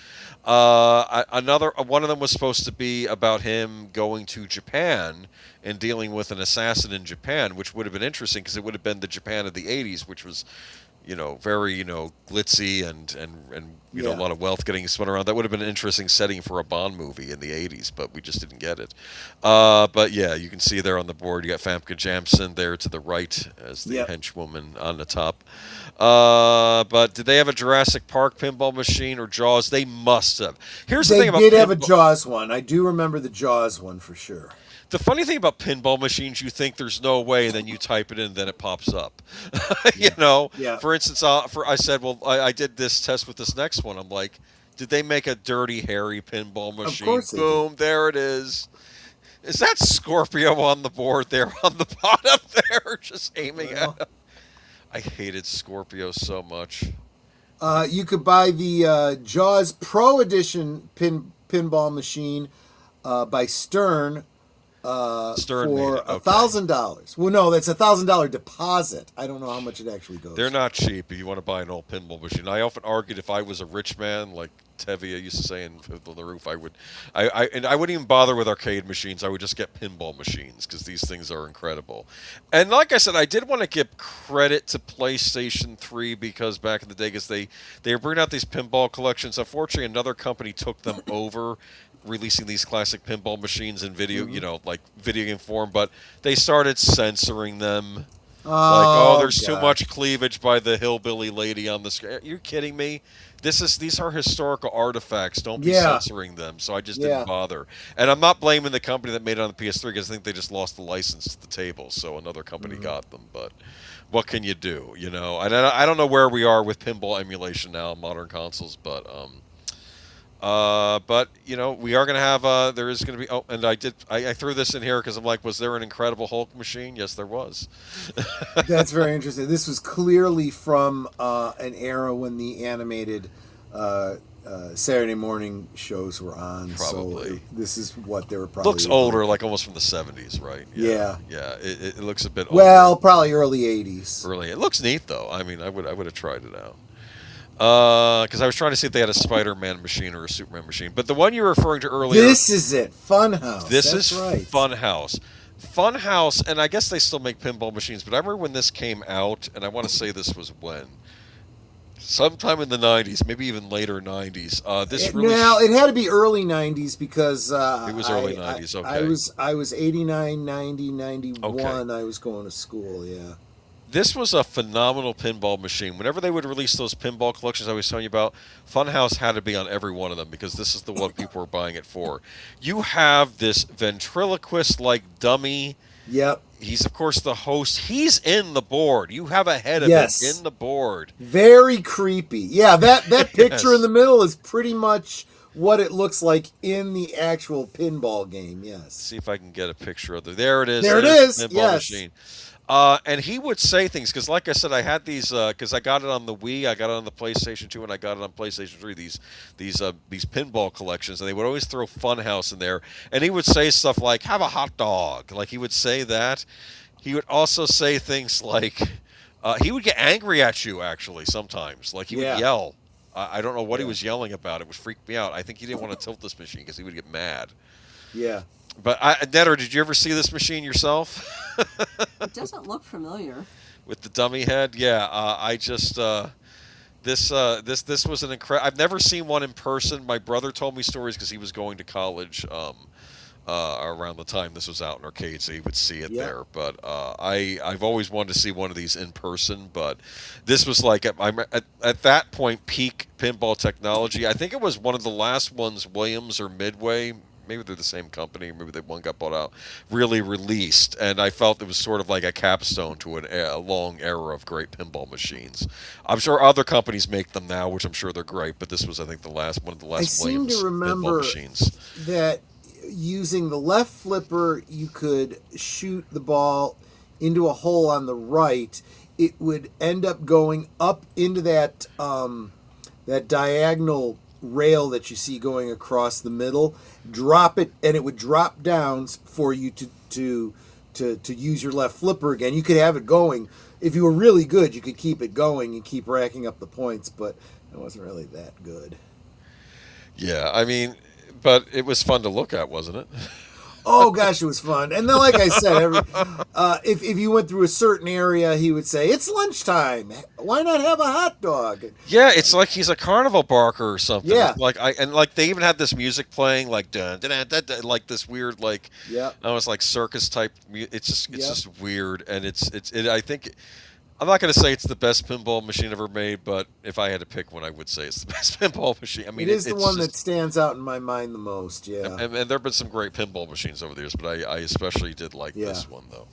[SPEAKER 3] Yeah.
[SPEAKER 2] another one of them was supposed to be about him going to Japan and dealing with an assassin in Japan, which would have been interesting because it would have been the Japan of the '80s, which was, very, glitzy and a
[SPEAKER 3] Yeah.
[SPEAKER 2] lot of wealth getting spun around. That would have been an interesting setting for a Bond movie in the '80s, but we just didn't get it. But yeah, you can see there on the board, you got Famke Janssen there to the right as the henchwoman on the top. But did they have a Jurassic Park pinball machine or Jaws? They must have. Here's the
[SPEAKER 3] They
[SPEAKER 2] thing about
[SPEAKER 3] did have a
[SPEAKER 2] pinball.
[SPEAKER 3] Jaws one. I do remember the Jaws one for sure.
[SPEAKER 2] The funny thing about pinball machines, you think there's no way, then you type it in, then it pops up.
[SPEAKER 3] Yeah.
[SPEAKER 2] For instance, I said, well, I did this test with this next one. I'm like, did they make a Dirty Harry pinball machine?
[SPEAKER 3] course they did.
[SPEAKER 2] Boom, there it is. Is that Scorpio on the board there on the bottom there, just aiming at him? I hated Scorpio so much.
[SPEAKER 3] You could buy the Jaws Pro Edition pinball machine by Stern.
[SPEAKER 2] Stern
[SPEAKER 3] for
[SPEAKER 2] made it. Okay.
[SPEAKER 3] $1,000. Well, no, that's $1,000 deposit. I don't know how much it actually goes.
[SPEAKER 2] They're not cheap if you want to buy an old pinball machine. I often argued if I was a rich man, like Tevye used to say in Fiddler on the Roof, I wouldn't even bother with arcade machines. I would just get pinball machines because these things are incredible. And like I said, I did want to give credit to PlayStation 3 because back in the day, because they were bringing out these pinball collections. Unfortunately, another company took them over, releasing these classic pinball machines in video, like video game form, but they started censoring them. There's too much cleavage by the hillbilly lady on the screen. Are you kidding me? These are historical artifacts. Don't be censoring them. So I just didn't bother. And I'm not blaming the company that made it on the PS3 because I think they just lost the license to the table. So another company got them. But what can you do? And I don't know where we are with pinball emulation now on modern consoles, but we are going to have, there is going to be, and I threw this in here because I'm like, was there an Incredible Hulk machine? Yes, there was.
[SPEAKER 3] That's very interesting. This was clearly from an era when the animated Saturday morning shows were on.
[SPEAKER 2] Probably.
[SPEAKER 3] So this is what they were probably.
[SPEAKER 2] Looks older, like almost from the 70s, right?
[SPEAKER 3] Yeah.
[SPEAKER 2] Yeah, it looks a bit older.
[SPEAKER 3] Well, probably early 80s.
[SPEAKER 2] It looks neat, though. I mean, I would have tried it out. Because I was trying to see if they had a Spider-Man machine or a Superman machine. But the one you were referring to earlier...
[SPEAKER 3] This is it. Funhouse.
[SPEAKER 2] This
[SPEAKER 3] That's
[SPEAKER 2] is
[SPEAKER 3] right.
[SPEAKER 2] Funhouse. Funhouse, and I guess they still make pinball machines, but I remember when this came out, and I want to say this was when? Sometime in the 90s, maybe even later 90s.
[SPEAKER 3] Now, it had to be early 90s because...
[SPEAKER 2] it was early 90s, okay.
[SPEAKER 3] I was 89, 90, 91.
[SPEAKER 2] Okay.
[SPEAKER 3] I was going to school, yeah.
[SPEAKER 2] This was a phenomenal pinball machine. Whenever they would release those pinball collections I was telling you about, Funhouse had to be on every one of them because this is the one people were buying it for. You have this ventriloquist-like dummy.
[SPEAKER 3] Yep.
[SPEAKER 2] He's, of course, the host. He's in the board. You have a head of it in the board.
[SPEAKER 3] Very creepy. Yeah, that picture
[SPEAKER 2] Yes.
[SPEAKER 3] in the middle is pretty much what it looks like in the actual pinball game, yes.
[SPEAKER 2] See if I can get a picture of it. There it is.
[SPEAKER 3] There it
[SPEAKER 2] There's
[SPEAKER 3] is,
[SPEAKER 2] the pinball
[SPEAKER 3] yes.
[SPEAKER 2] machine. And he would say things, because like I said, I had these, because I got it on the Wii, I got it on the PlayStation 2, and I got it on PlayStation 3, these pinball collections, and they would always throw Funhouse in there, and he would say stuff like, have a hot dog, like he would say that. He would also say things like, he would get angry at you, actually, sometimes, like he would yell. I don't know what he was yelling about, it would freak me out. I think he didn't want to tilt this machine, because he would get mad.
[SPEAKER 3] Yeah.
[SPEAKER 2] But Netter, did you ever see this machine yourself?
[SPEAKER 4] It doesn't look familiar.
[SPEAKER 2] With the dummy head, yeah. I just this was an incredible. I've never seen one in person. My brother told me stories because he was going to college around the time this was out in arcades, so he would see it there. But I've always wanted to see one of these in person. But this was like at that point peak pinball technology. I think it was one of the last ones Williams or Midway maybe they're the same company, maybe one got bought out, really released, and I felt it was sort of like a capstone to a long era of great pinball machines. I'm sure other companies make them now, which I'm sure they're great, but this was, I think, one of the
[SPEAKER 3] I
[SPEAKER 2] last
[SPEAKER 3] seem
[SPEAKER 2] Williams
[SPEAKER 3] to
[SPEAKER 2] pinball
[SPEAKER 3] remember
[SPEAKER 2] machines.
[SPEAKER 3] that using the left flipper, you could shoot the ball into a hole on the right. It would end up going up into that that diagonal rail that you see going across the middle. Drop it, and it would drop down for you to use your left flipper again. You could have it going. If you were really good, you could keep it going and keep racking up the points, but it wasn't really that good.
[SPEAKER 2] Yeah, I mean, but it was fun to look at, wasn't it?
[SPEAKER 3] Oh gosh, it was fun. And then, like I said, if you went through a certain area, he would say, "It's lunchtime. Why not have a hot dog?"
[SPEAKER 2] Yeah, it's like he's a carnival barker or something.
[SPEAKER 3] Yeah.
[SPEAKER 2] Like they even had this music playing, like dun, dun, dun, dun, dun, like this weird, like
[SPEAKER 3] Yeah.
[SPEAKER 2] I was like circus type. It's
[SPEAKER 3] Yep.
[SPEAKER 2] just weird, and I think I'm not going to say it's the best pinball machine ever made, but if I had to pick one, I would say it's the best pinball machine. I mean,
[SPEAKER 3] It is the
[SPEAKER 2] it's
[SPEAKER 3] one
[SPEAKER 2] just,
[SPEAKER 3] that stands out in my mind the most. Yeah.
[SPEAKER 2] and there have been some great pinball machines over the years, but I especially did like
[SPEAKER 3] Yeah.
[SPEAKER 2] this one though.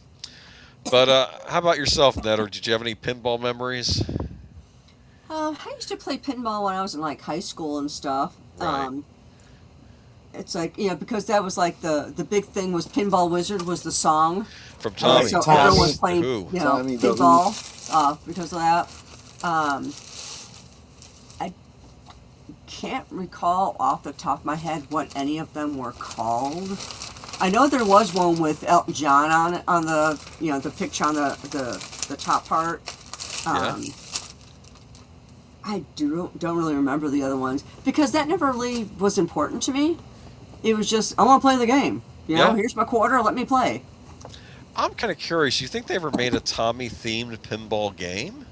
[SPEAKER 2] But how about yourself, Ned? Or did you have any pinball memories?
[SPEAKER 4] I used to play pinball when I was in like high school and stuff.
[SPEAKER 2] Right.
[SPEAKER 4] It's like, because that was like the big thing was Pinball Wizard was the song.
[SPEAKER 2] From Tommy.
[SPEAKER 4] So
[SPEAKER 3] Tommy.
[SPEAKER 4] everyone was playing,
[SPEAKER 2] Who?
[SPEAKER 3] Tommy the Who.
[SPEAKER 4] pinball because of that. I can't recall off the top of my head what any of them were called. I know there was one with Elton John on the the picture on the top part.
[SPEAKER 2] Yeah.
[SPEAKER 4] I don't really remember the other ones because that never really was important to me. It was just I want to play the game.
[SPEAKER 2] Yeah.
[SPEAKER 4] Here's my quarter. Let me play.
[SPEAKER 2] I'm kind of curious. You think they ever made a Tommy-themed pinball game?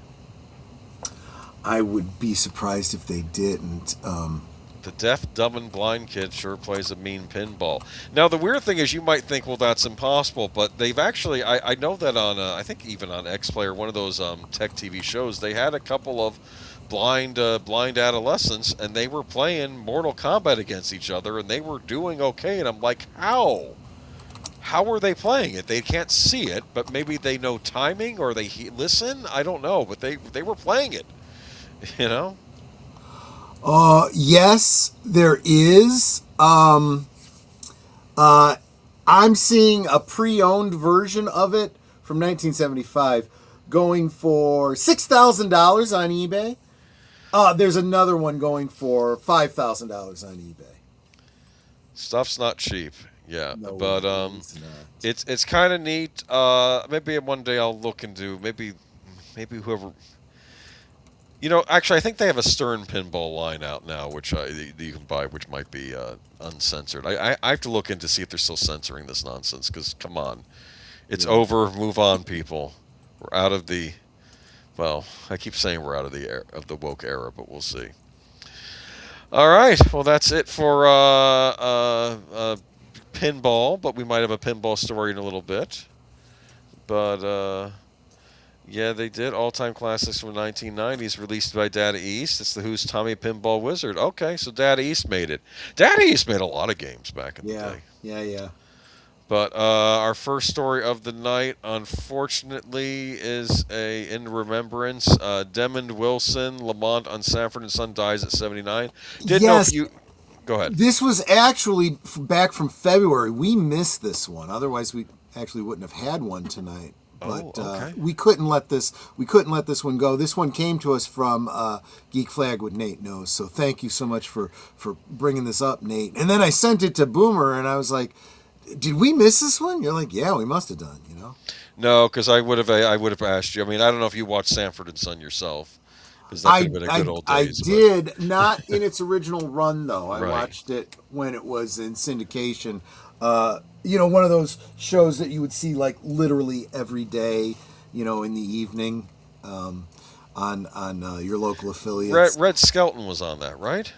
[SPEAKER 3] I would be surprised if they didn't.
[SPEAKER 2] The deaf, dumb, and blind kid sure plays a mean pinball. Now, the weird thing is you might think, well, that's impossible, but they've actually, I know that on, I think even on X-Play or one of those tech TV shows, they had a couple of blind adolescents, and they were playing Mortal Kombat against each other, and they were doing okay, and I'm like, how? How were they playing it? They can't see it, but maybe they know timing, or they listen? I don't know, but they were playing it,
[SPEAKER 3] Yes, there is. I'm seeing a pre-owned version of it from 1975 going for $6,000 on eBay. There's another one going for $5,000 on eBay.
[SPEAKER 2] Stuff's not cheap. Yeah,
[SPEAKER 3] No,
[SPEAKER 2] but
[SPEAKER 3] it's not.
[SPEAKER 2] it's kind of neat. Maybe one day I'll look into maybe whoever. Actually, I think they have a Stern pinball line out now, which you can buy, which might be uncensored. I have to look in to see if they're still censoring this nonsense. Because come on, it's over. Move on, people. We're out of the. Well, I keep saying we're out of the woke era, but we'll see. All right. Well, that's it for pinball, but we might have a pinball story in a little bit. But yeah, they did all-time classics from the 1990s, released by Data East. It's the Who's Tommy Pinball Wizard. Okay, so Data East made it. Data East made a lot of games back in the day.
[SPEAKER 3] Yeah.
[SPEAKER 2] But our first story of the night, unfortunately, is in Remembrance. Demond Wilson, Lamont on Sanford & Son, dies at 79. Didn't know if you... Go ahead.
[SPEAKER 3] This was actually back from February. We missed this one. Otherwise, we actually wouldn't have had one tonight. But
[SPEAKER 2] okay.
[SPEAKER 3] we couldn't let this one go. This one came to us from Geek Flag with Nate Knows. So thank you so much for bringing this up, Nate. And then I sent it to Boomer, and I was like, "Did we miss this one?" You're like, "Yeah, we must have done."
[SPEAKER 2] No, because I would have asked you. I mean, I don't know if you watched Sanford & Son yourself, because that could have been a good old days.
[SPEAKER 3] I did not in its original run though. I
[SPEAKER 2] Right.
[SPEAKER 3] watched it when it was in syndication. One of those shows that you would see like literally every day, in the evening, on your local affiliates.
[SPEAKER 2] Red Skelton was on that, right?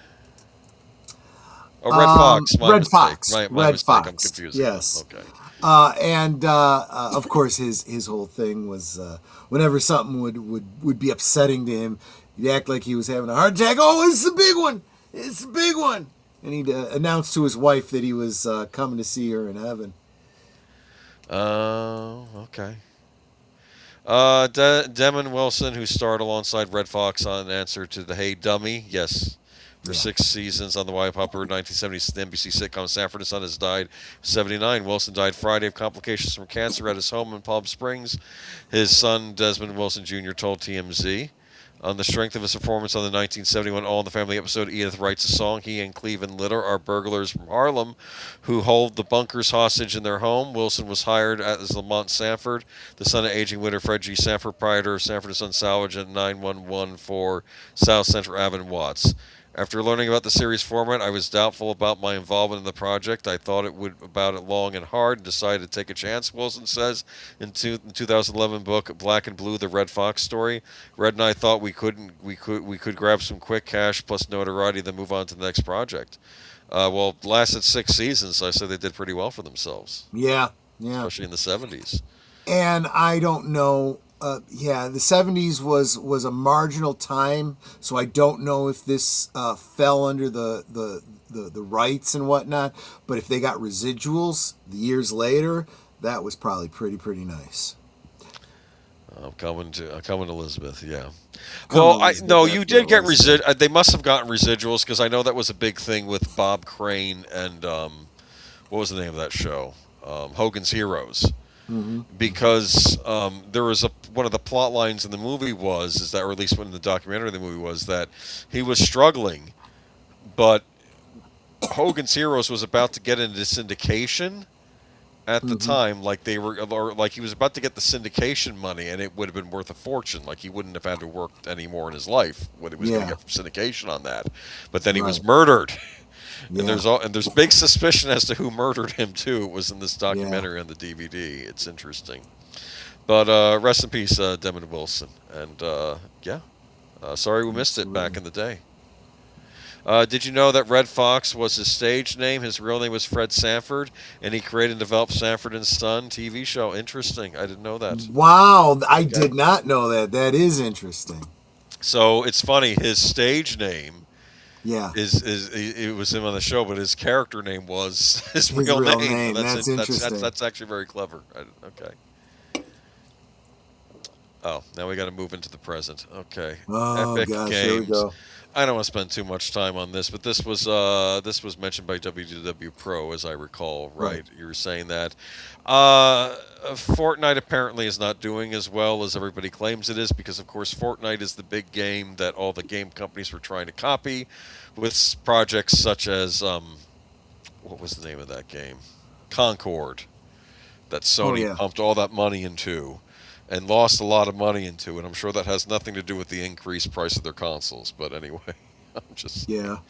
[SPEAKER 2] Oh, Red Fox. My
[SPEAKER 3] Red
[SPEAKER 2] mistake.
[SPEAKER 3] Fox.
[SPEAKER 2] My
[SPEAKER 3] Red
[SPEAKER 2] mistake.
[SPEAKER 3] Fox.
[SPEAKER 2] I'm confused.
[SPEAKER 3] Yes.
[SPEAKER 2] Okay.
[SPEAKER 3] And of course, his whole thing was whenever something would be upsetting to him, he'd act like he was having a heart attack. Oh, it's a big one! It's a big one! and he announced to his wife that he was coming to see her in heaven.
[SPEAKER 2] Oh, okay. Demon Wilson, who starred alongside Red Fox on Answer to the Hey Dummy, yes, for 6 seasons on the popular 1970s NBC sitcom Sanford and Son, has died 79. Wilson died Friday of complications from cancer at his home in Palm Springs. His son, Desmond Wilson Jr., told TMZ. On the strength of his performance on the 1971 All in the Family episode Edith Writes a Song, he and Cleveland Litter are burglars from Harlem who hold the bunkers hostage in their home. Wilson was hired as Lamont Sanford, the son of aging widow Fred G. Sanford, proprietor of Sanford & Son Salvage at 911 South Central Ave in Watts. After learning about the series format, I was doubtful about my involvement in the project. I thought about it long and hard and decided to take a chance, Wilson says in 2011 book Black and Blue: The Red Fox Story. Red and I thought we could grab some quick cash plus notoriety, then move on to the next project. Well, it lasted 6 seasons, so I said they did pretty well for themselves.
[SPEAKER 3] Yeah.
[SPEAKER 2] Especially in the 70s.
[SPEAKER 3] And I don't know. The 70s was a marginal time, so I don't know if this fell under the rights and whatnot. But if they got residuals the years later, that was probably pretty nice.
[SPEAKER 2] I'm coming to Elizabeth. Yeah. Well, you did get they must have gotten residuals, because I know that was a big thing with Bob Crane and what was the name of that show? Hogan's Heroes. Mm-hmm. Because there was one of the plot lines in the movie is that, or at least in the documentary of the movie, was that he was struggling, but Hogan's Heroes was about to get into syndication at the time. Like he was about to get the syndication money, and it would have been worth a fortune. Like he wouldn't have had to work anymore in his life when he was going to get from syndication on that. But then he was murdered. Yeah. And there's big suspicion as to who murdered him too. It was in this documentary on the DVD. It's interesting. But rest in peace, Demon Wilson. And sorry we missed it back in the day. Did you know that Red Fox was his stage name? His real name was Fred Sanford, and he created and developed Sanford and Son TV show. Interesting. I didn't know that.
[SPEAKER 3] Wow, I did not know that. That is interesting.
[SPEAKER 2] So it's funny. His stage name.
[SPEAKER 3] Yeah,
[SPEAKER 2] it was him on the show, but his character name was his real name. So
[SPEAKER 3] that's interesting.
[SPEAKER 2] That's actually very clever. Okay. Oh, now we got to move into the present. Okay.
[SPEAKER 3] Oh,
[SPEAKER 2] Epic
[SPEAKER 3] gosh,
[SPEAKER 2] Games.
[SPEAKER 3] here we go.
[SPEAKER 2] I don't want to spend too much time on this, but this was mentioned by WW Pro, as I recall. Right? You were saying that Fortnite apparently is not doing as well as everybody claims it is, because of course Fortnite is the big game that all the game companies were trying to copy, with projects such as what was the name of that game? Concord, that Sony pumped all that money into. And lost a lot of money into it. I'm sure that has nothing to do with the increased price of their consoles. But anyway, I'm just the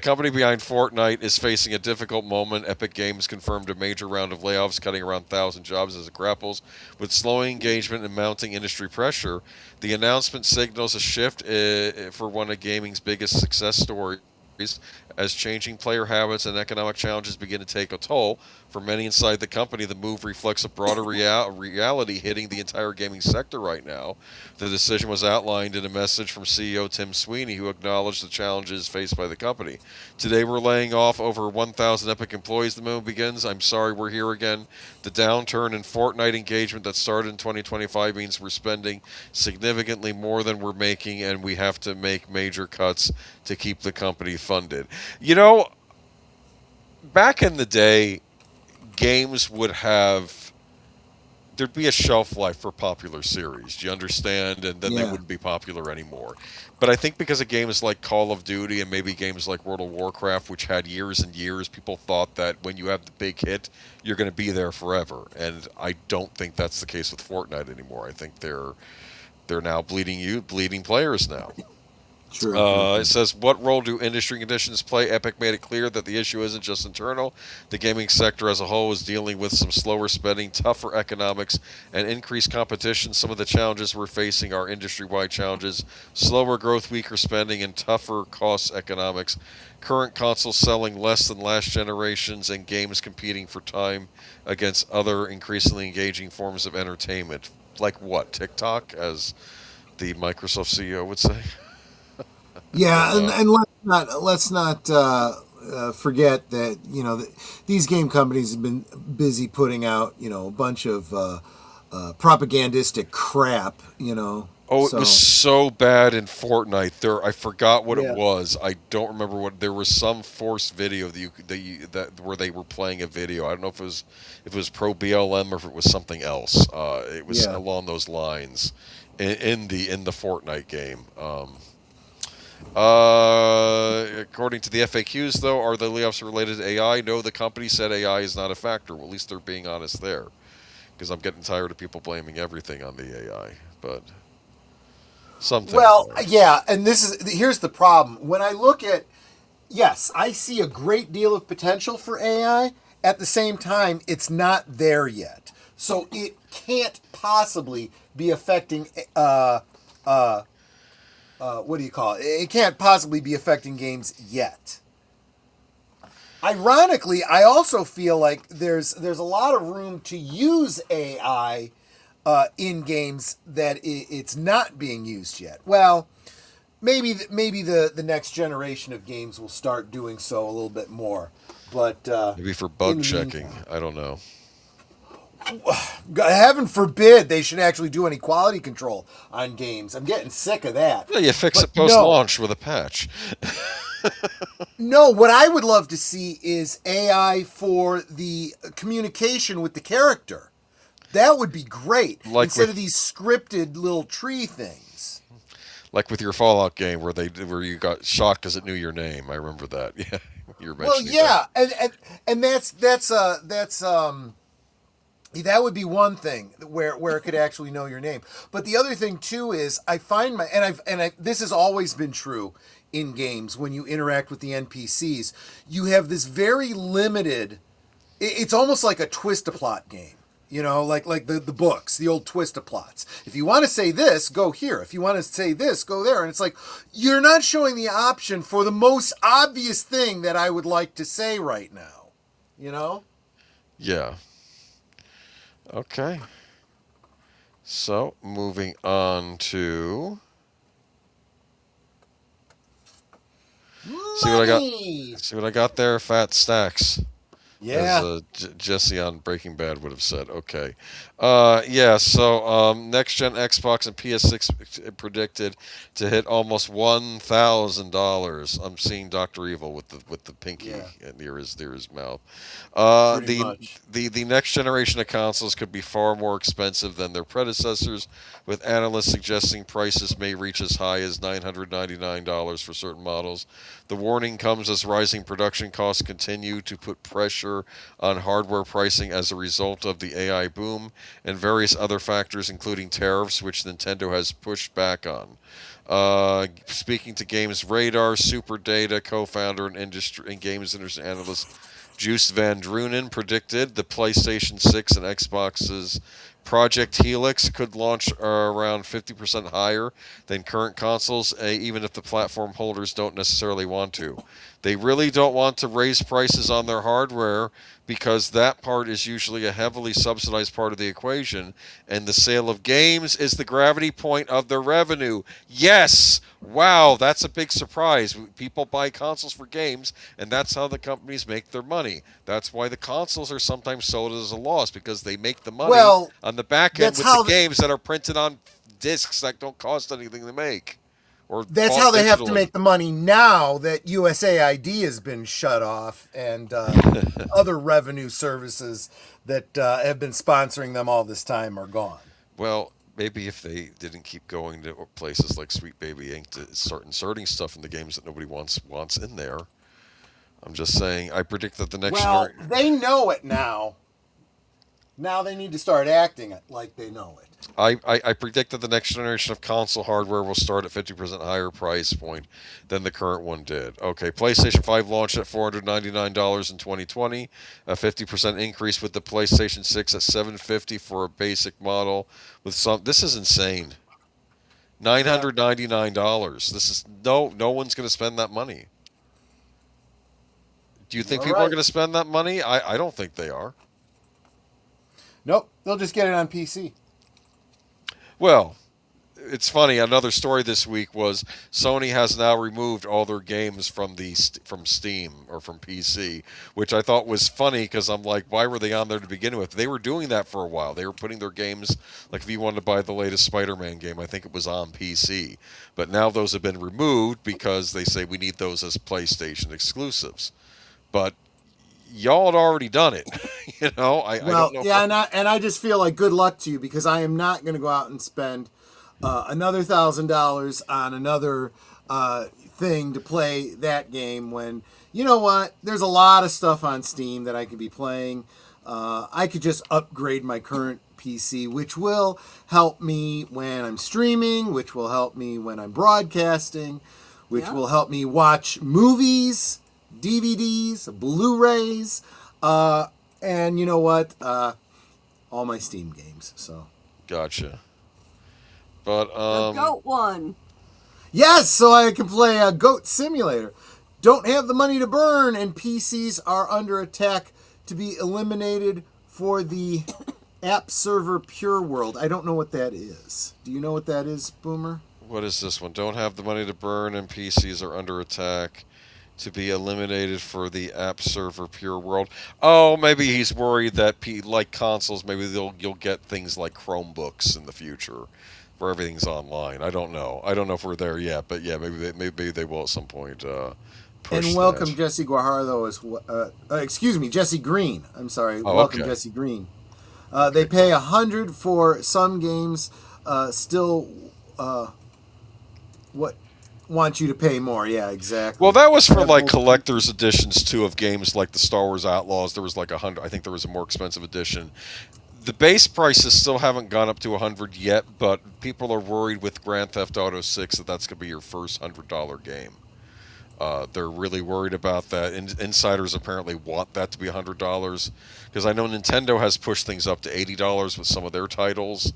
[SPEAKER 2] company behind Fortnite is facing a difficult moment. Epic Games confirmed a major round of layoffs, cutting around 1,000 jobs as it grapples with slowing engagement and mounting industry pressure. The announcement signals a shift for one of gaming's biggest success stories, as changing player habits and economic challenges begin to take a toll. For many inside the company, the move reflects a broader reality hitting the entire gaming sector right now. The decision was outlined in a message from CEO Tim Sweeney, who acknowledged the challenges faced by the company. Today we're laying off over 1,000 Epic employees. The move begins. I'm sorry we're here again. The downturn in Fortnite engagement that started in 2025 means we're spending significantly more than we're making, and we have to make major cuts to keep the company funded. You know, back in the day, games would there'd be a shelf life for popular series, do you understand? And then they wouldn't be popular anymore. But I think because of games like Call of Duty and maybe games like World of Warcraft, which had years and years, people thought that when you have the big hit, you're going to be there forever. And I don't think that's the case with Fortnite anymore. I think they're now bleeding players now.
[SPEAKER 3] True.
[SPEAKER 2] It says, what role do industry conditions play? Epic made it clear that the issue isn't just internal. The gaming sector as a whole is dealing with some slower spending, tougher economics, and increased competition. Some of the challenges we're facing are industry-wide challenges: slower growth, weaker spending, and tougher cost economics. Current consoles selling less than last generations, and games competing for time against other increasingly engaging forms of entertainment. Like what? TikTok, as the Microsoft CEO would say?
[SPEAKER 3] Yeah, and let's not forget that these game companies have been busy putting out a bunch of propagandistic crap.
[SPEAKER 2] Oh,
[SPEAKER 3] so.
[SPEAKER 2] it was so bad in Fortnite. I forgot what it
[SPEAKER 3] Yeah.
[SPEAKER 2] was. I don't remember what. There was some forced video where they were playing a video. I don't know if it was pro BLM or if it was something else. It was along those lines in the Fortnite game. According to the FAQs, though, are the layoffs related to AI? No, the company said AI is not a factor. Well, at least they're being honest there, because I'm getting tired of people blaming everything on the AI. But something.
[SPEAKER 3] Well, yeah, and here's the problem. When I look at, yes, I see a great deal of potential for AI. At the same time, it's not there yet, so it can't possibly be affecting. What do you call it? It can't possibly be affecting games yet. Ironically, I also feel like there's a lot of room to use AI in games that it's not being used yet. Well, maybe the next generation of games will start doing so a little bit more. But
[SPEAKER 2] maybe for bug checking, I don't know.
[SPEAKER 3] Heaven forbid they should actually do any quality control on games. I'm getting sick of that.
[SPEAKER 2] Yeah, you fix it post-launch with a patch.
[SPEAKER 3] No, what I would love to see is AI for the communication with the character. That would be great. Instead of these scripted little tree things.
[SPEAKER 2] Like with your Fallout game where you got shot because it knew your name. I remember that. Yeah, you're mentioning
[SPEAKER 3] that. And that would be one thing where it could actually know your name. But the other thing too is I find this has always been true in games when you interact with the NPCs. You have this very limited. It's almost like a twist-a-plot game. Like the books, the old twist-a-plots. If you want to say this, go here. If you want to say this, go there. And it's like, you're not showing the option for the most obvious thing that I would like to say right now.
[SPEAKER 2] Yeah. Okay. So, moving on to... See what I got there? Fat stacks.
[SPEAKER 3] Yeah.
[SPEAKER 2] As Jesse on Breaking Bad would have said. Okay. So next gen Xbox and PS6 predicted to hit almost $1,000. I'm seeing Dr. Evil with the pinky near his mouth. The next generation of consoles could be far more expensive than their predecessors, with analysts suggesting prices may reach as high as $999 for certain models. The warning comes as rising production costs continue to put pressure on hardware pricing as a result of the AI boom and various other factors, including tariffs, which Nintendo has pushed back on. Speaking to Games Radar, Super Data co-founder and games industry analyst Juice Van Drunen predicted the PlayStation 6 and Xbox's Project Helix could launch around 50% higher than current consoles, even if the platform holders don't necessarily want to. They really don't want to raise prices on their hardware because that part is usually a heavily subsidized part of the equation, and the sale of games is the gravity point of their revenue. Yes! Wow, that's a big surprise. People buy consoles for games, and that's how the companies make their money. That's why the consoles are sometimes sold as a loss, because they make the money on the back end with the games that are printed on discs that don't cost anything to make.
[SPEAKER 3] That's how they have to make the money now that USAID has been shut off and other revenue services that have been sponsoring them all this time are gone.
[SPEAKER 2] Well, maybe if they didn't keep going to places like Sweet Baby Inc. to start inserting stuff in the games that nobody wants in there. I'm just saying, I predict that the next...
[SPEAKER 3] Well, they know it now. Now they need to start acting it like they know it.
[SPEAKER 2] I predict that the next generation of console hardware will start at 50% higher price point than the current one did. Okay, PlayStation 5 launched at $499 in 2020, a 50% increase with the PlayStation 6 at $750 for a basic model. This is insane. $999. This is no one's going to spend that money. Do you think people are going to spend that money? I don't think they are.
[SPEAKER 3] Nope, they'll just get it on PC.
[SPEAKER 2] Well, it's funny. Another story this week was Sony has now removed all their games from from Steam or from PC, which I thought was funny because I'm like, why were they on there to begin with? They were doing that for a while. They were putting their games, like if you wanted to buy the latest Spider-Man game, I think it was on PC, but now those have been removed because they say we need those as PlayStation exclusives. But y'all had already done it, I don't know.
[SPEAKER 3] Yeah, and I just feel like good luck to you because I am not going to go out and spend another $1,000 on another thing to play that game when, you know what, there's a lot of stuff on Steam that I could be playing. I could just upgrade my current PC, which will help me when I'm streaming, which will help me when I'm broadcasting, which will help me watch movies, DVDs, Blu-rays, and you know what, all my Steam games. So
[SPEAKER 2] Gotcha. But
[SPEAKER 4] The goat one.
[SPEAKER 3] yes, so I can play a Goat Simulator. Don't have the money to burn, and PCs are under attack to be eliminated for the app server Pure World. I don't know what that is. Do you know what that is, Boomer?
[SPEAKER 2] what is this one? Don't have the money to burn, and PCs are under attack to be eliminated for the app server Pure World. Oh, maybe he's worried that like consoles, maybe you'll get things like Chromebooks in the future, where everything's online. I don't know. I don't know if we're there yet, but yeah, maybe they will at some point. Push
[SPEAKER 3] And welcome
[SPEAKER 2] that.
[SPEAKER 3] Jesse Guajardo excuse me, Jesse Green. I'm sorry.
[SPEAKER 2] Oh,
[SPEAKER 3] welcome
[SPEAKER 2] okay.
[SPEAKER 3] Jesse Green. They pay $100 for some games. Still, what want you to pay more? Yeah, exactly.
[SPEAKER 2] Well, that was for like collector's editions too of games like the Star Wars Outlaws. There was like 100. I think there was a more expensive edition. The base prices still haven't gone up to 100 yet, but people are worried with Grand Theft Auto 6 that that's going to be your first $100 game. They're really worried about that. Insiders apparently want that to be $100 because I know Nintendo has pushed things up to $80 with some of their titles.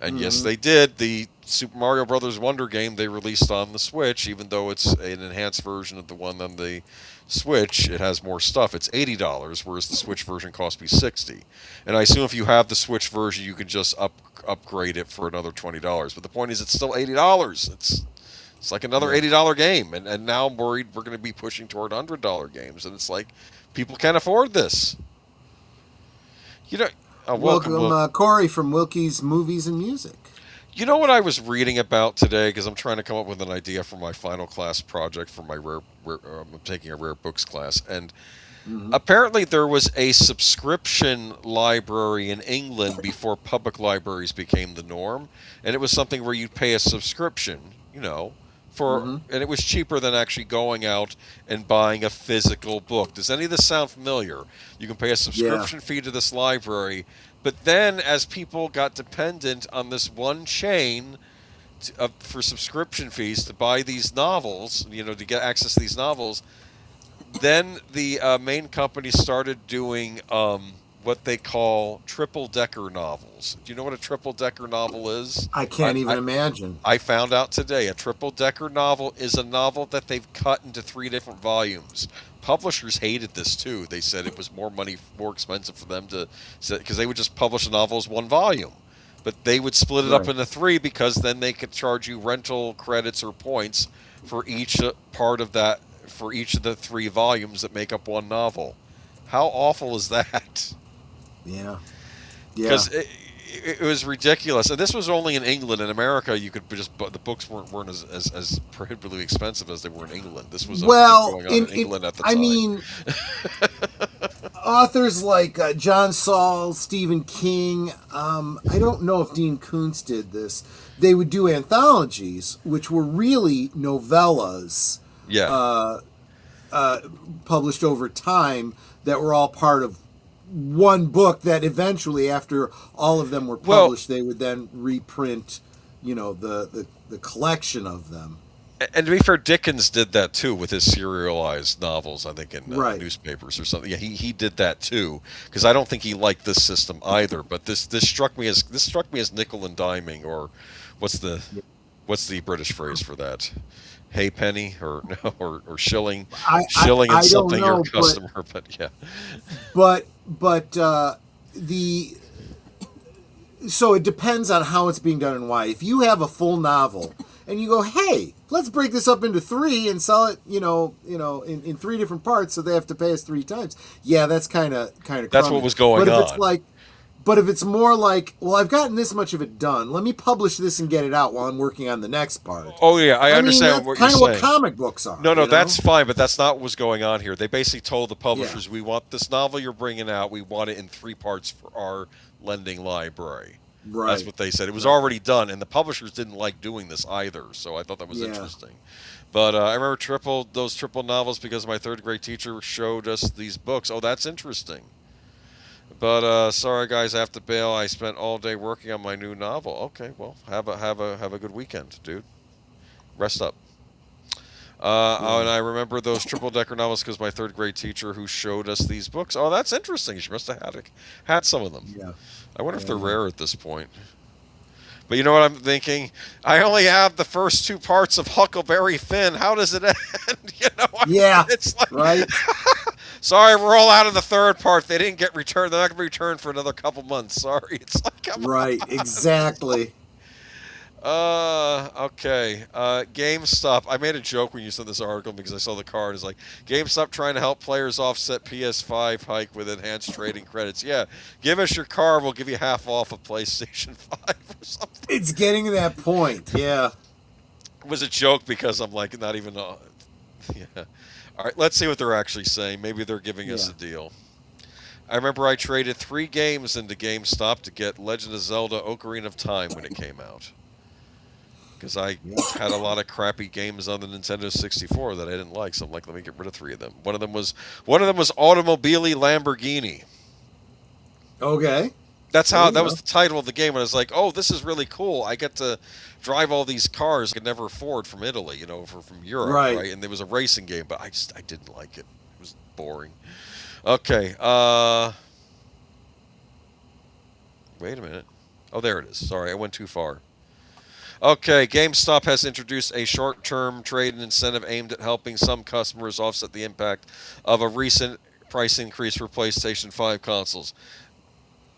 [SPEAKER 2] And yes, they did. The Super Mario Brothers Wonder game they released on the Switch, even though it's an enhanced version of the one on the Switch, it has more stuff. It's $80, whereas the Switch version cost me $60. And I assume if you have the Switch version, you can just upgrade it for another $20. But the point is, it's still $80. It's like another $80 game. And now I'm worried we're going to be pushing toward $100 games. And it's like, people can't afford this.
[SPEAKER 3] Welcome Corey from Wilkie's Movies and Music.
[SPEAKER 2] You know what I was reading about today? Because I'm trying to come up with an idea for my final class project for my I'm taking a rare books class. And apparently there was a subscription library in England before public libraries became the norm. And it was something where you'd pay a subscription, and it was cheaper than actually going out and buying a physical book. Does any of this sound familiar? You can pay a subscription fee to this library, but then as people got dependent on this one chain for subscription fees to buy these novels, to get access to these novels, then the main company started doing what they call triple-decker novels. Do you know what a triple-decker novel is?
[SPEAKER 3] I can't even imagine.
[SPEAKER 2] I found out today. A triple-decker novel is a novel that they've cut into 3 different volumes. Publishers hated this too. They said it was more expensive for them because they would just publish a novel as 1 volume. But they would split it up into 3 because then they could charge you rental credits or points for each part of that, for each of the 3 volumes that make up 1 novel. How awful is that?
[SPEAKER 3] Yeah.
[SPEAKER 2] Because it was ridiculous, and this was only in England. In America, you could the books weren't as prohibitively expensive as they were in England. This was going on in England at the time.
[SPEAKER 3] I mean, authors like John Saul, Stephen King. I don't know if Dean Koontz did this. They would do anthologies, which were really novellas.
[SPEAKER 2] Yeah.
[SPEAKER 3] Published over time that were all part of one book that eventually, after all of them were published, they would then reprint, the collection of them.
[SPEAKER 2] And to be fair, Dickens did that too with his serialized novels, I think, in newspapers or something. Yeah, he did that too, because I don't think he liked this system either. But this struck me as nickel and diming, or what's the British phrase for that? Halfpenny or shilling, shilling and something your customer, but yeah.
[SPEAKER 3] But So it depends on how it's being done and why. If you have a full novel and you go, hey, let's break this up into 3 and sell it, in 3 different parts, so they have to pay us 3 times. Yeah, that's kind of
[SPEAKER 2] That's what was going
[SPEAKER 3] on. But if it's more like, well, I've gotten this much of it done, let me publish this and get it out while I'm working on the next part.
[SPEAKER 2] Oh yeah, I understand what you're saying.
[SPEAKER 3] Kind of what comic books are.
[SPEAKER 2] No, that's fine, but that's not what was going on here. They basically told the publishers, we want this novel you're bringing out, we want it in 3 parts for our lending library. Right. That's what they said. It was already done, and the publishers didn't like doing this either, so I thought that was interesting. But I remember those triple novels because my 3rd grade teacher showed us these books. Oh, that's interesting. But sorry guys, I have to bail. I spent all day working on my new novel. Okay, well, have a good weekend, dude. Rest up. And I remember those triple-decker novels because my 3rd grade teacher who showed us these books. Oh, that's interesting. She must have had some of them. Yeah. I wonder if they're rare at this point. But you know what I'm thinking? I only have the first 2 parts of Huckleberry Finn. How does it end? It's like, right. Sorry, we're all out of the 3rd part. They didn't get returned. They're not going to be returned for another couple months. Sorry. It's like, come on.
[SPEAKER 3] Exactly.
[SPEAKER 2] Okay. GameStop. I made a joke when you sent this article because I saw the card. It's like, GameStop trying to help players offset PS5 hike with enhanced trading credits. Yeah, give us your card. We'll give you half off of PlayStation 5 or something.
[SPEAKER 3] It's getting to that point. Yeah.
[SPEAKER 2] It was a joke because I'm like, not even... yeah. All right, let's see what they're actually saying. Maybe they're giving us a deal. I remember I traded 3 games into GameStop to get Legend of Zelda Ocarina of Time when it came out. Because I had a lot of crappy games on the Nintendo 64 that I didn't like, so I'm like, let me get rid of 3 of them. One of them was Automobile Lamborghini.
[SPEAKER 3] Okay.
[SPEAKER 2] That was the title of the game, and I was like, oh, this is really cool. I get to drive all these cars I could never afford from Italy, from Europe, right? And there was a racing game, but I didn't like it. It was boring. Okay. Wait a minute. Oh, there it is. Sorry, I went too far. Okay, GameStop has introduced a short-term trade incentive aimed at helping some customers offset the impact of a recent price increase for PlayStation 5 consoles.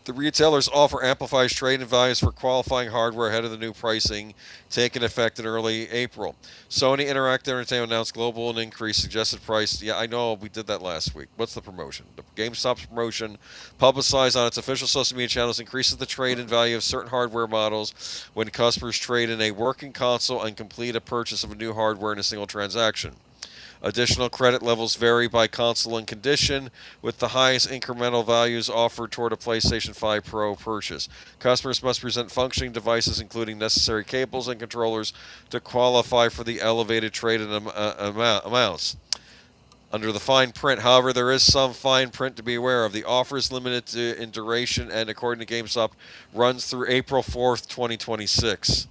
[SPEAKER 2] The retailers offer amplified trade-in values for qualifying hardware ahead of the new pricing taking effect in early April. Sony Interactive Entertainment announced global and increased suggested price. Yeah, I know, we did that last week. What's the promotion? The GameStop's promotion, publicized on its official social media channels, increases the trade-in value of certain hardware models when customers trade in a working console and complete a purchase of a new hardware in a single transaction. Additional credit levels vary by console and condition, with the highest incremental values offered toward a PlayStation 5 Pro purchase. Customers must present functioning devices, including necessary cables and controllers, to qualify for the elevated trade-in amounts. Under the fine print, however, there is some fine print to be aware of. The offer is limited in duration and, according to GameStop, runs through April 4th, 2026.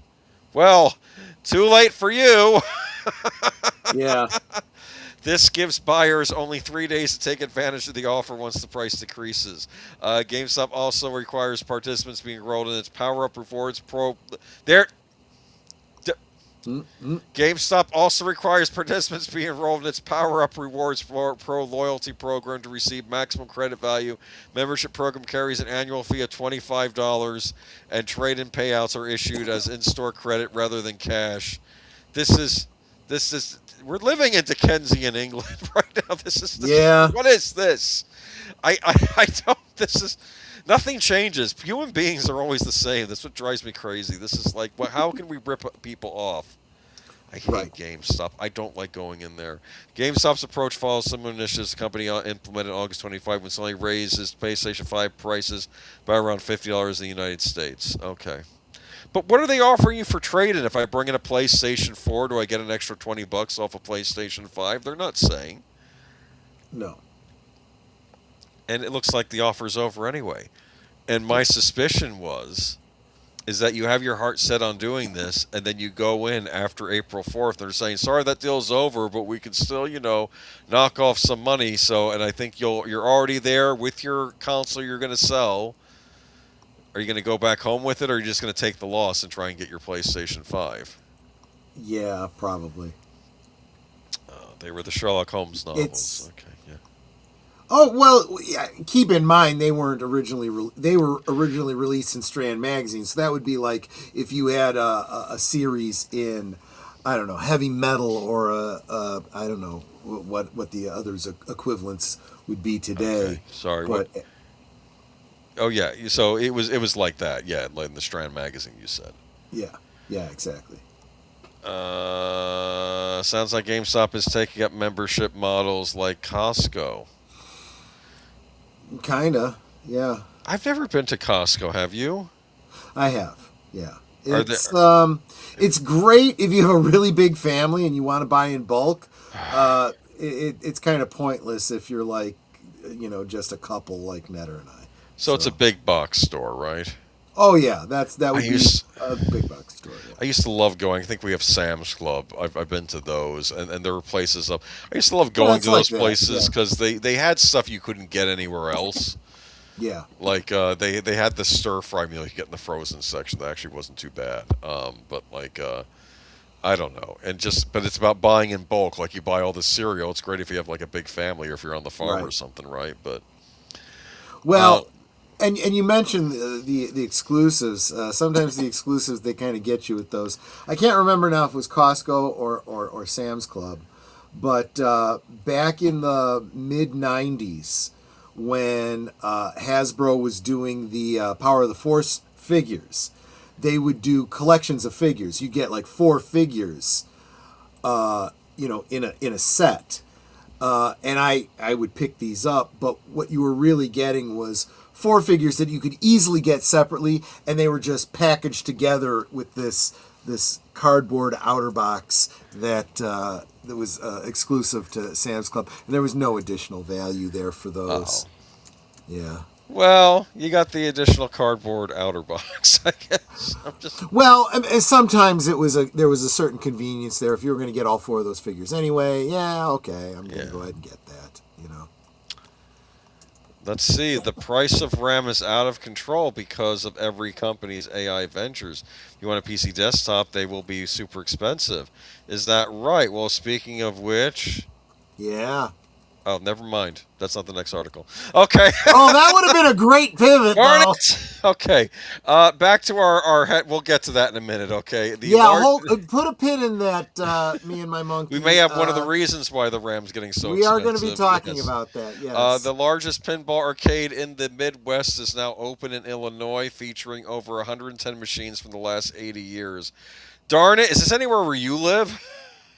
[SPEAKER 2] Well, too late for you.
[SPEAKER 3] Yeah.
[SPEAKER 2] This gives buyers only 3 days to take advantage of the offer once the price decreases. GameStop also requires participants be enrolled in its Power Up Rewards Pro. GameStop also requires participants be enrolled in its Power Up Rewards Pro loyalty program to receive maximum credit value. Membership program carries an annual fee of $25, and trade-in payouts are issued as in-store credit rather than cash. This is. We're living in Dickensian England right now. What is this? I don't. This is. Nothing changes. Human beings are always the same. That's what drives me crazy. This is like, how can we rip people off? I hate GameStop. I don't like going in there. GameStop's approach follows similar initiatives the company implemented August 25 when Sony raised its PlayStation 5 prices by around $50 in the United States. Okay. But what are they offering you for trade-in? If I bring in a PlayStation 4, do I get an extra $20 off a PlayStation 5? They're not saying.
[SPEAKER 3] No.
[SPEAKER 2] And it looks like the offer's over anyway. And my suspicion is that you have your heart set on doing this, and then you go in after April 4th. They're saying, sorry, that deal's over, but we can still, knock off some money. So, and I think you're already there with your console you're going to sell. Are you going to go back home with it, or are you just going to take the loss and try and get your PlayStation 5?
[SPEAKER 3] Yeah, probably.
[SPEAKER 2] They were the Sherlock Holmes novels. Okay, yeah.
[SPEAKER 3] Oh well, yeah, keep in mind they weren't originally they were originally released in Strand magazine, so that would be like if you had a series in, I don't know, heavy metal or I don't know what the others equivalents would be today.
[SPEAKER 2] Okay, sorry.
[SPEAKER 3] But
[SPEAKER 2] What? Oh yeah. So it was like that. Yeah, like in the Strand magazine, you said.
[SPEAKER 3] yeah, yeah, exactly.
[SPEAKER 2] Sounds like GameStop is taking up membership models like Costco.
[SPEAKER 3] Kinda, yeah.
[SPEAKER 2] I've never been to Costco. Have you?
[SPEAKER 3] I have, yeah.
[SPEAKER 2] Are there?
[SPEAKER 3] It's great if you have a really big family and you want to buy in bulk. It's kind of pointless if you're like, just a couple like Netter and I.
[SPEAKER 2] So it's a big box store, right?
[SPEAKER 3] Oh yeah, that
[SPEAKER 2] I
[SPEAKER 3] would be
[SPEAKER 2] used
[SPEAKER 3] a big box store. Yeah.
[SPEAKER 2] I used to love going. I think we have Sam's Club. I've been to those, and there were places up. I used to love going
[SPEAKER 3] it's
[SPEAKER 2] to
[SPEAKER 3] like
[SPEAKER 2] those
[SPEAKER 3] that,
[SPEAKER 2] places
[SPEAKER 3] yeah.
[SPEAKER 2] because they had stuff you couldn't get anywhere else.
[SPEAKER 3] Yeah.
[SPEAKER 2] Like they had the stir fry meal you get in the frozen section that actually wasn't too bad. But like I don't know, but it's about buying in bulk. Like you buy all the cereal. It's great if you have like a big family or if you're on the farm or
[SPEAKER 3] Right.
[SPEAKER 2] something, right? But
[SPEAKER 3] Well, and you mentioned the exclusives. Sometimes the exclusives they kind of get you with those. I can't remember now if it was Costco or Sam's Club, but back in the mid '90s when Hasbro was doing the Power of the Force figures, they would do collections of figures. You get like 4 figures, in a set. And I would pick these up, but what you were really getting was 4 figures that you could easily get separately, and they were just packaged together with this cardboard outer box that was exclusive to Sam's Club, and there was no additional value there for those. Yeah.
[SPEAKER 2] well, you got the additional cardboard outer box, I guess. I'm just
[SPEAKER 3] Well, and sometimes there was a certain convenience there. If you were going to get all 4 of those figures anyway, yeah, okay, I'm going to go ahead and get that.
[SPEAKER 2] Let's see. The price of RAM is out of control because of every company's AI ventures. If you want a PC desktop, they will be super expensive. Is that right? Well, speaking of which,
[SPEAKER 3] Yeah.
[SPEAKER 2] oh, never mind. That's not the next article. Okay.
[SPEAKER 3] Oh, that would have been a great pivot,
[SPEAKER 2] Darn
[SPEAKER 3] though.
[SPEAKER 2] it. Okay. Back to our head. We'll get to that in a minute. Okay.
[SPEAKER 3] Put a pin in that. Me and my monkey.
[SPEAKER 2] We may have one of the reasons why the RAM's getting so
[SPEAKER 3] We
[SPEAKER 2] expensive.
[SPEAKER 3] are going to be talking
[SPEAKER 2] yes.
[SPEAKER 3] about that. Yes.
[SPEAKER 2] The largest pinball arcade in the Midwest is now open in Illinois, featuring over 110 machines from the last 80 years. Darn it. Is this anywhere where you live?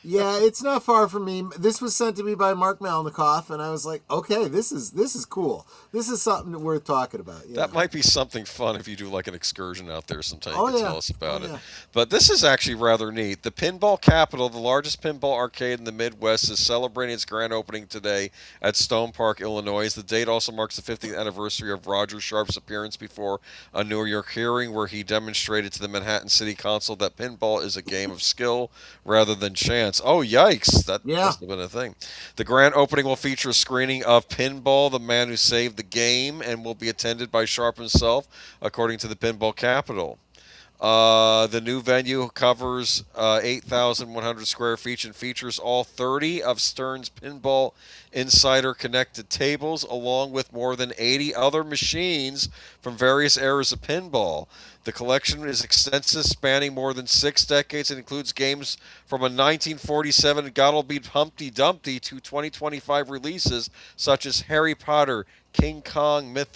[SPEAKER 3] Yeah, it's not far from me. This was sent to me by Marc Malnekoff, and I was like, okay, this is cool. This is something worth talking about. Yeah.
[SPEAKER 2] That might be something fun if you do like an excursion out there sometime. You
[SPEAKER 3] Oh,
[SPEAKER 2] can
[SPEAKER 3] yeah.
[SPEAKER 2] tell us about
[SPEAKER 3] Oh,
[SPEAKER 2] it.
[SPEAKER 3] yeah.
[SPEAKER 2] But this is actually rather neat. The Pinball Capital, the largest pinball arcade in the Midwest, is celebrating its grand opening today at Stone Park, Illinois. The date also marks the 50th anniversary of Roger Sharp's appearance before a New York hearing where he demonstrated to the Manhattan City Council that pinball is a game of skill rather than chance. Oh, yikes. That must have been a thing. The grand opening will feature a screening of Pinball, the Man Who Saved the Game, and will be attended by Sharp himself, according to the Pinball Capital. The new venue covers 8,100 square feet and features all 30 of Stern's Pinball Insider connected tables, along with more than 80 other machines from various eras of pinball. The collection is extensive, spanning more than 6 decades, and includes games from a 1947 Gottlebeat Humpty Dumpty to 2025 releases such as Harry Potter, King Kong, Myth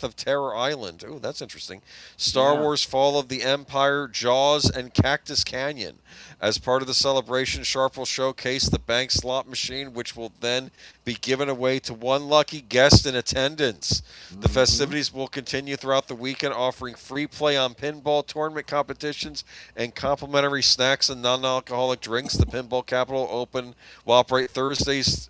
[SPEAKER 2] of Terror Island. Oh, that's interesting. Star Wars, Fall of the Empire, Jaws, and Cactus Canyon. As part of the celebration, Sharp will showcase the bank slot machine, which will then be given away to one lucky guest in attendance. The festivities will continue throughout the weekend, offering free play on pinball tournament competitions and complimentary snacks and non-alcoholic drinks. The Pinball Capital will operate Tuesdays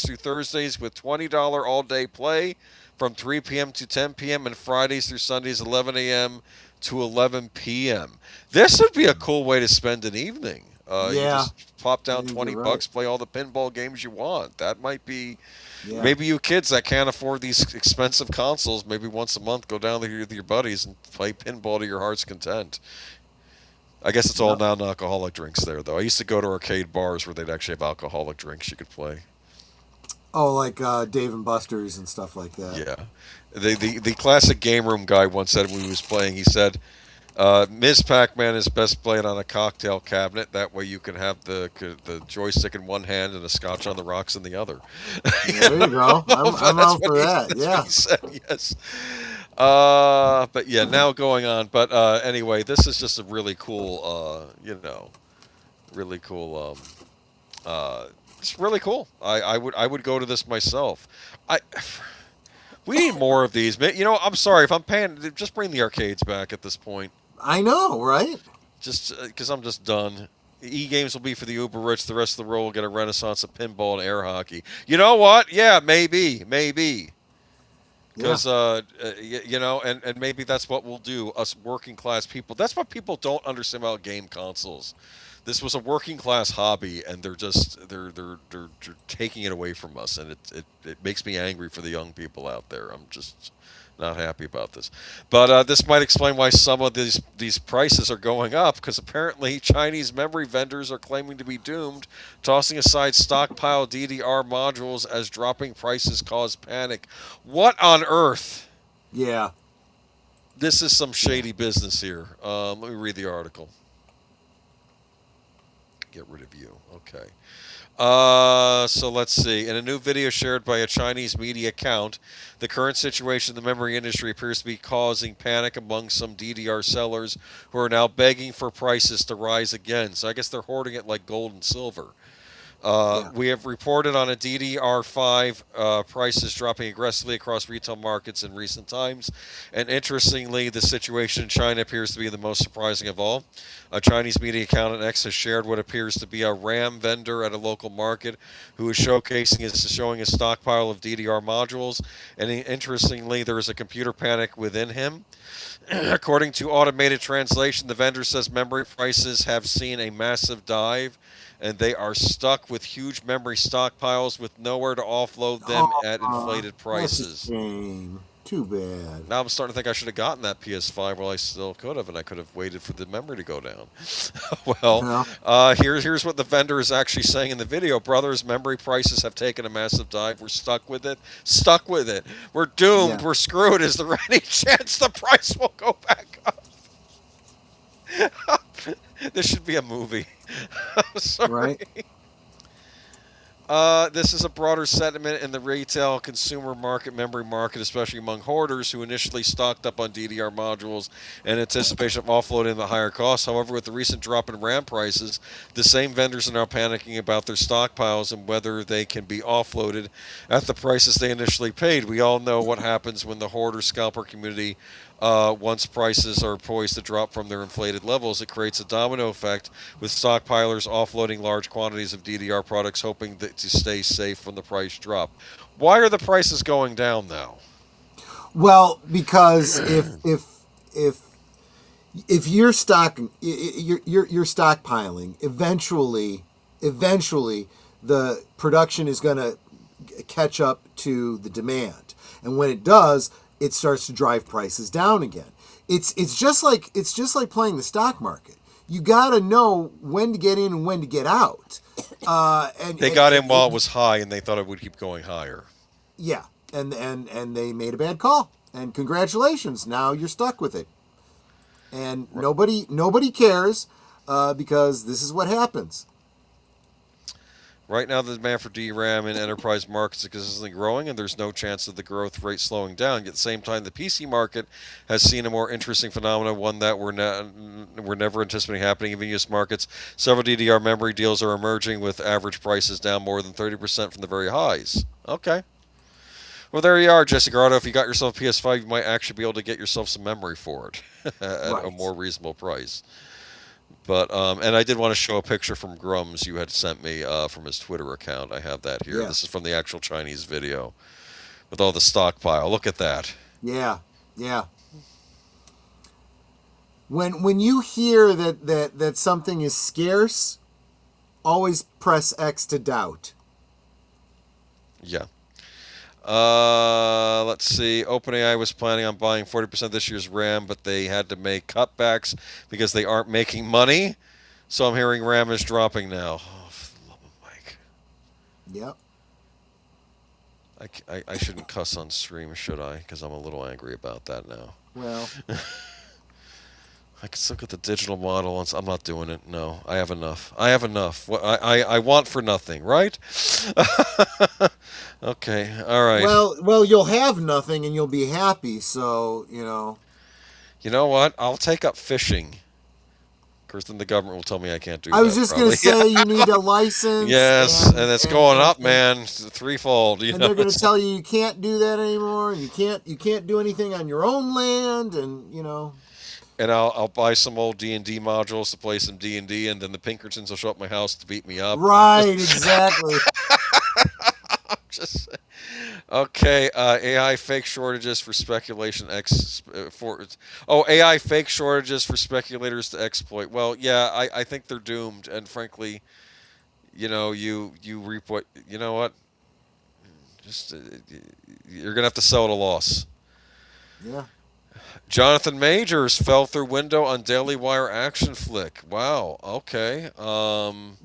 [SPEAKER 2] through Thursdays with $20 all-day play from 3 p.m. to 10 p.m. and Fridays through Sundays 11 a.m. to 11 p.m. This would be a cool way to spend an evening. You just pop down $20, play all the pinball games you want. That might be... Yeah. Maybe you kids that can't afford these expensive consoles, maybe once a month go down there with your buddies and play pinball to your heart's content. I guess it's all non-alcoholic drinks there, though. I used to go to arcade bars where they'd actually have alcoholic drinks you could play.
[SPEAKER 3] Oh, like Dave and Buster's and stuff like that.
[SPEAKER 2] Yeah. The classic game room guy once said when he was playing, he said, Ms. Pac-Man is best played on a cocktail cabinet. That way you can have the joystick in one hand and a scotch on the rocks in the other.
[SPEAKER 3] There you go. I'm out for that.
[SPEAKER 2] That's
[SPEAKER 3] Yeah.
[SPEAKER 2] what he said, yes. But yeah, now going on. But anyway, this is just a really cool, really cool. It's really cool. I would go to this myself. We need more of these. I'm sorry if I'm paying. Just bring the arcades back at this point.
[SPEAKER 3] I know, right?
[SPEAKER 2] Just because I'm just done. E-games will be for the uber rich. The rest of the world will get a renaissance of pinball and air hockey. You know what? Yeah, maybe. Because and maybe that's what we'll do. Us working class people. That's what people don't understand about game consoles. This was a working class hobby, and they're taking it away from us, and it makes me angry for the young people out there. I'm just not happy about this. But this might explain why some of these prices are going up, because apparently Chinese memory vendors are claiming to be doomed, tossing aside stockpile DDR modules as dropping prices cause panic. What on earth?
[SPEAKER 3] Yeah.
[SPEAKER 2] This is some shady business here. Let me read the article. Get rid of you. Okay. So let's see. In a new video shared by a Chinese media account, the current situation in the memory industry appears to be causing panic among some DDR sellers who are now begging for prices to rise again. So I guess they're hoarding it like gold and silver. We have reported on a DDR5 prices dropping aggressively across retail markets in recent times. And interestingly, the situation in China appears to be the most surprising of all. A Chinese media account on X has shared what appears to be a RAM vendor at a local market who is showing a stockpile of DDR modules. And interestingly, there is a computer panic within him. According to automated translation, the vendor says memory prices have seen a massive dive, and they are stuck with huge memory stockpiles with nowhere to offload them at inflated prices.
[SPEAKER 3] That's a shame. Too bad.
[SPEAKER 2] Now I'm starting to think I should have gotten that PS5 while I still could have, and I could have waited for the memory to go down. Well, here's what the vendor is actually saying in the video. Brothers, memory prices have taken a massive dive. We're stuck with it. Stuck with it. We're doomed. Yeah. We're screwed. Is there any chance the price will go back up? This should be a movie. I'm sorry.
[SPEAKER 3] Right.
[SPEAKER 2] This is a broader sentiment in the retail consumer market, memory market, especially among hoarders who initially stocked up on DDR modules in anticipation of offloading the higher costs. However, with the recent drop in RAM prices, the same vendors are now panicking about their stockpiles and whether they can be offloaded at the prices they initially paid. We all know what happens when the hoarder scalper community once prices are poised to drop from their inflated levels. It creates a domino effect with stockpilers offloading large quantities of DDR products, hoping to stay safe when the price drop. Why are the prices going down now?
[SPEAKER 3] Well, because if you're stockpiling, eventually the production is going to catch up to the demand, and when it does, it starts to drive prices down again. It's just like playing the stock market. You got to know when to get in and when to get out. They
[SPEAKER 2] got in while it was high, and they thought it would keep going higher.
[SPEAKER 3] Yeah, and they made a bad call. And congratulations, now you're stuck with it. And nobody cares because this is what happens.
[SPEAKER 2] Right now, the demand for DRAM in enterprise markets is consistently growing, and there's no chance of the growth rate slowing down. Yet at the same time, the PC market has seen a more interesting phenomenon, one that we're never anticipating happening in U.S. markets. Several DDR memory deals are emerging with average prices down more than 30% from the very highs. Okay. Well, there you are, Jesse Gardo. If you got yourself a PS5, you might actually be able to get yourself some memory for it at a more reasonable price. But and I did want to show a picture from Grums you had sent me from his Twitter account. I have that here. Yeah. This is from the actual Chinese video with all the stockpile. Look at that.
[SPEAKER 3] Yeah, yeah. When you hear that something is scarce, always press X to doubt.
[SPEAKER 2] Yeah. Let's see. OpenAI was planning on buying 40% of this year's RAM, but they had to make cutbacks because they aren't making money. So I'm hearing RAM is dropping now. Oh, for the love of Mike.
[SPEAKER 3] Yep.
[SPEAKER 2] I shouldn't cuss on stream, should I? Because I'm a little angry about that now.
[SPEAKER 3] Well,
[SPEAKER 2] I can still get the digital model. I'm not doing it. No, I have enough. I have enough. What I want for nothing, right? Okay, all right.
[SPEAKER 3] well, you'll have nothing and you'll be happy. So you know.
[SPEAKER 2] You know what? I'll take up fishing. Of course, then the government will tell me I can't do that.
[SPEAKER 3] I was just
[SPEAKER 2] probably.
[SPEAKER 3] gonna say you need a license.
[SPEAKER 2] Yes, and it's going up, man, threefold.
[SPEAKER 3] And they're gonna tell you can't do that anymore, and you can't do anything on your own land, and you know.
[SPEAKER 2] And I'll buy some old D&D modules to play some D&D, and then the Pinkertons will show up at my house to beat me up.
[SPEAKER 3] Right, exactly.
[SPEAKER 2] Just okay. AI fake shortages for speculation. AI fake shortages for speculators to exploit. Well, yeah, I think they're doomed. And frankly, you know, you reap what you know. What? Just you're gonna have to sell at a loss.
[SPEAKER 3] Yeah.
[SPEAKER 2] Jonathan Majors fell through window on Daily Wire action flick. Wow. Okay.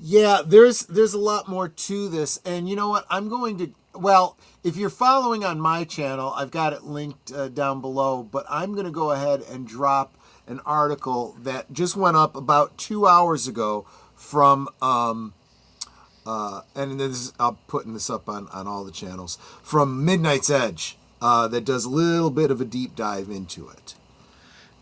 [SPEAKER 3] Yeah, there's a lot more to this, and you know what? I'm going to. Well, if you're following on my channel, I've got it linked down below. But I'm going to go ahead and drop an article that just went up about 2 hours ago from. And this I'm putting this up on all the channels from Midnight's Edge. That does a little bit of a deep dive into it.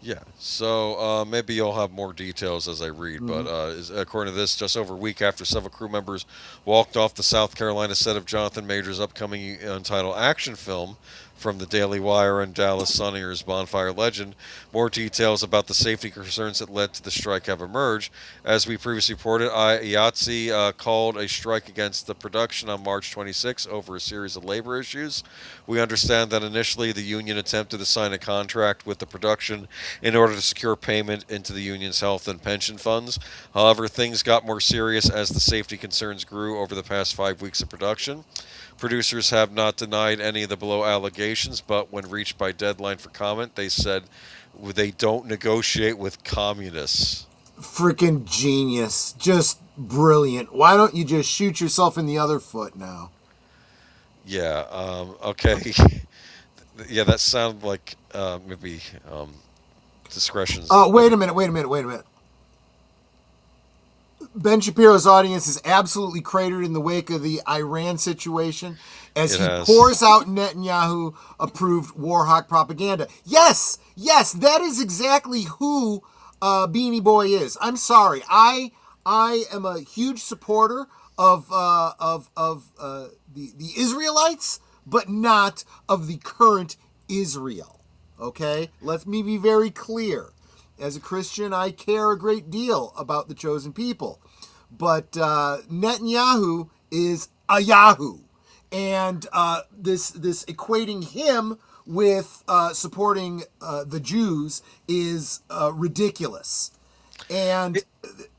[SPEAKER 2] Yeah, so maybe you'll have more details as I read, but according to this, just over a week after several crew members walked off the South Carolina set of Jonathan Majors' upcoming untitled action film from the Daily Wire and Dallas Sun-Ears Bonfire Legend, more details about the safety concerns that led to the strike have emerged. As we previously reported, IATSE called a strike against the production on March 26 over a series of labor issues. We understand that initially the union attempted to sign a contract with the production in order to secure payment into the union's health and pension funds. However, things got more serious as the safety concerns grew over the past 5 weeks of production. Producers have not denied any of the below allegations, but when reached by deadline for comment, they said they don't negotiate with communists.
[SPEAKER 3] Freaking genius. Just brilliant. Why don't you just shoot yourself in the other foot now?
[SPEAKER 2] Yeah, okay. Yeah, that sounded like maybe discretion's...
[SPEAKER 3] Wait a minute. Ben Shapiro's audience is absolutely cratered in the wake of the Iran situation as he pours out Netanyahu-approved war hawk propaganda. Yes, that is exactly who Beanie Boy is. I'm sorry. I am a huge supporter of the Israelites, but not of the current Israel. Okay? Let me be very clear. As a Christian, I care a great deal about the chosen people. But Netanyahu is a Yahoo. And this equating him with supporting the Jews is ridiculous. And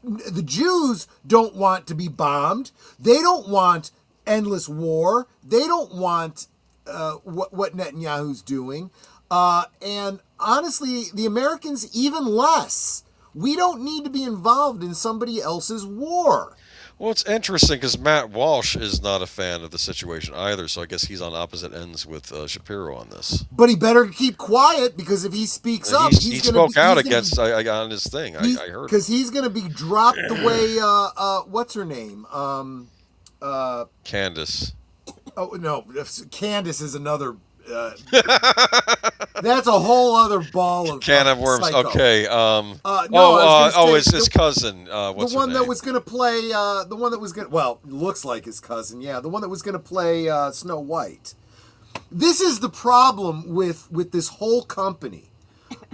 [SPEAKER 3] the Jews don't want to be bombed. They don't want endless war. They don't want what Netanyahu's doing. And honestly, the Americans even less. We don't need to be involved in somebody else's war.
[SPEAKER 2] Well, it's interesting because Matt Walsh is not a fan of the situation either, so I guess he's on opposite ends with Shapiro on this.
[SPEAKER 3] But he better keep quiet because if he speaks up,
[SPEAKER 2] he spoke out against on his thing. I heard
[SPEAKER 3] because he's going to be dropped the way what's her name?
[SPEAKER 2] Candace.
[SPEAKER 3] Oh no, Candace is another. That's a whole other ball of
[SPEAKER 2] can of worms.
[SPEAKER 3] psycho.
[SPEAKER 2] Okay. It's his cousin. What's
[SPEAKER 3] the one
[SPEAKER 2] her name?
[SPEAKER 3] that was going to play? The one that was going. Well, looks like his cousin. Yeah, the one that was going to play Snow White. This is the problem with this whole company.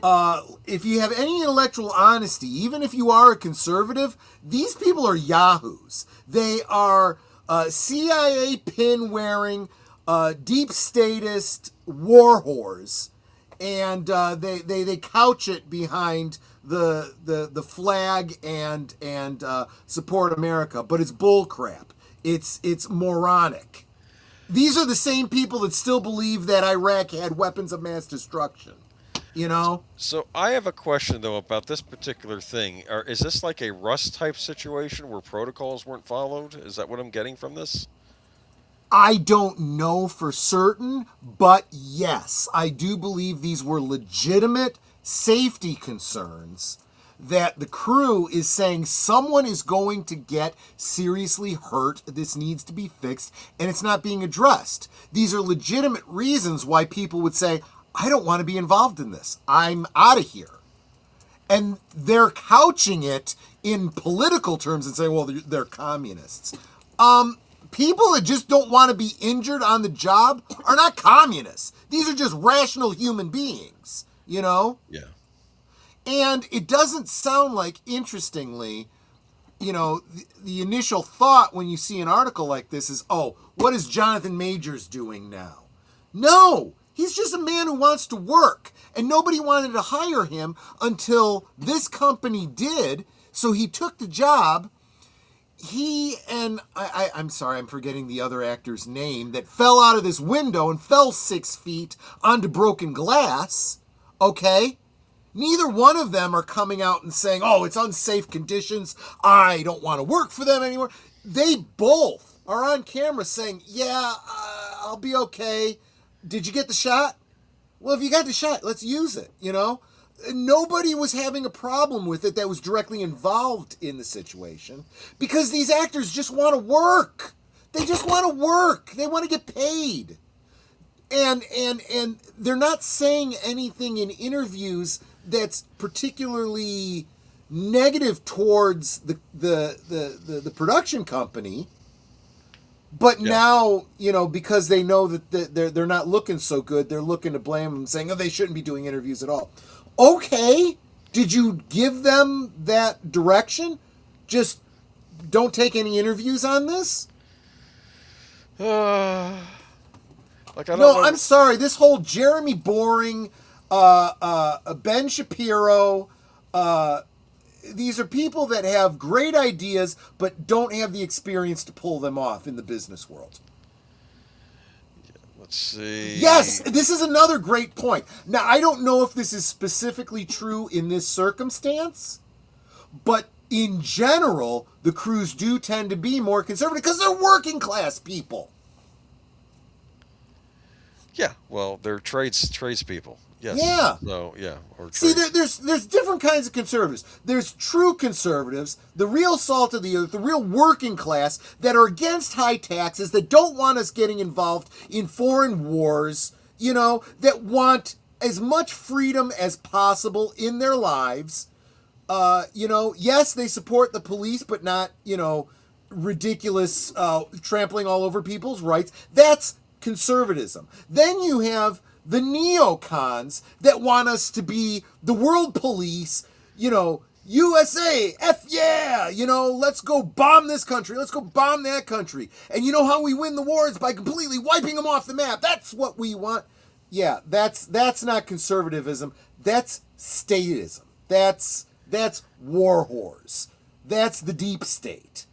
[SPEAKER 3] If you have any intellectual honesty, even if you are a conservative, these people are yahoos. They are CIA pin-wearing, deep statist war whores, and they couch it behind the flag and support America, but it's bullcrap. It's moronic. These are the same people that still believe that Iraq had weapons of mass destruction. You know?
[SPEAKER 2] So I have a question, though, about this particular thing. Is this like a Rust-type situation where protocols weren't followed? Is that what I'm getting from this?
[SPEAKER 3] I don't know for certain, but yes, I do believe these were legitimate safety concerns that the crew is saying someone is going to get seriously hurt, this needs to be fixed, and it's not being addressed. These are legitimate reasons why people would say, I don't want to be involved in this. I'm out of here. And they're couching it in political terms and saying, well, they're communists. People that just don't want to be injured on the job are not communists. These are just rational human beings, you know?
[SPEAKER 2] Yeah.
[SPEAKER 3] And it doesn't sound like, interestingly, you know, the initial thought when you see an article like this is, oh, what is Jonathan Majors doing now? No, he's just a man who wants to work. And nobody wanted to hire him until this company did. So he took the job. He and, I'm sorry, I'm forgetting the other actor's name, that fell out of this window and fell 6 feet onto broken glass, okay? Neither one of them are coming out and saying, oh, it's unsafe conditions, I don't want to work for them anymore. They both are on camera saying, yeah, I'll be okay. Did you get the shot? Well, if you got the shot, let's use it, you know? Nobody was having a problem with it that was directly involved in the situation because these actors just want to work. They just want to work. They want to get paid. And they're not saying anything in interviews that's particularly negative towards the production company. But now, you know, because they know that they're not looking so good, they're looking to blame them, saying, oh, they shouldn't be doing interviews at all. Okay, did you give them that direction? Just don't take any interviews on this?
[SPEAKER 2] I'm
[SPEAKER 3] sorry. This whole Jeremy Boring, Ben Shapiro, these are people that have great ideas but don't have the experience to pull them off in the business world.
[SPEAKER 2] Let's see.
[SPEAKER 3] Yes, this is another great point. Now, I don't know if this is specifically true in this circumstance, but in general, the crews do tend to be more conservative because they're working class people.
[SPEAKER 2] Yeah, well, they're tradespeople. Yes.
[SPEAKER 3] Yeah.
[SPEAKER 2] So, yeah. Or
[SPEAKER 3] see, there's different kinds of conservatives. There's true conservatives, the real salt of the earth, the real working class that are against high taxes, that don't want us getting involved in foreign wars, you know, that want as much freedom as possible in their lives. You know, yes, they support the police, but not, you know, ridiculous trampling all over people's rights. That's conservatism. Then you have the neocons that want us to be the world police, you know, USA, F yeah, you know, let's go bomb this country, let's go bomb that country. And you know how we win the wars? By completely wiping them off the map. That's what we want. Yeah, that's not conservatism. That's statism. That's war whores. That's the deep state.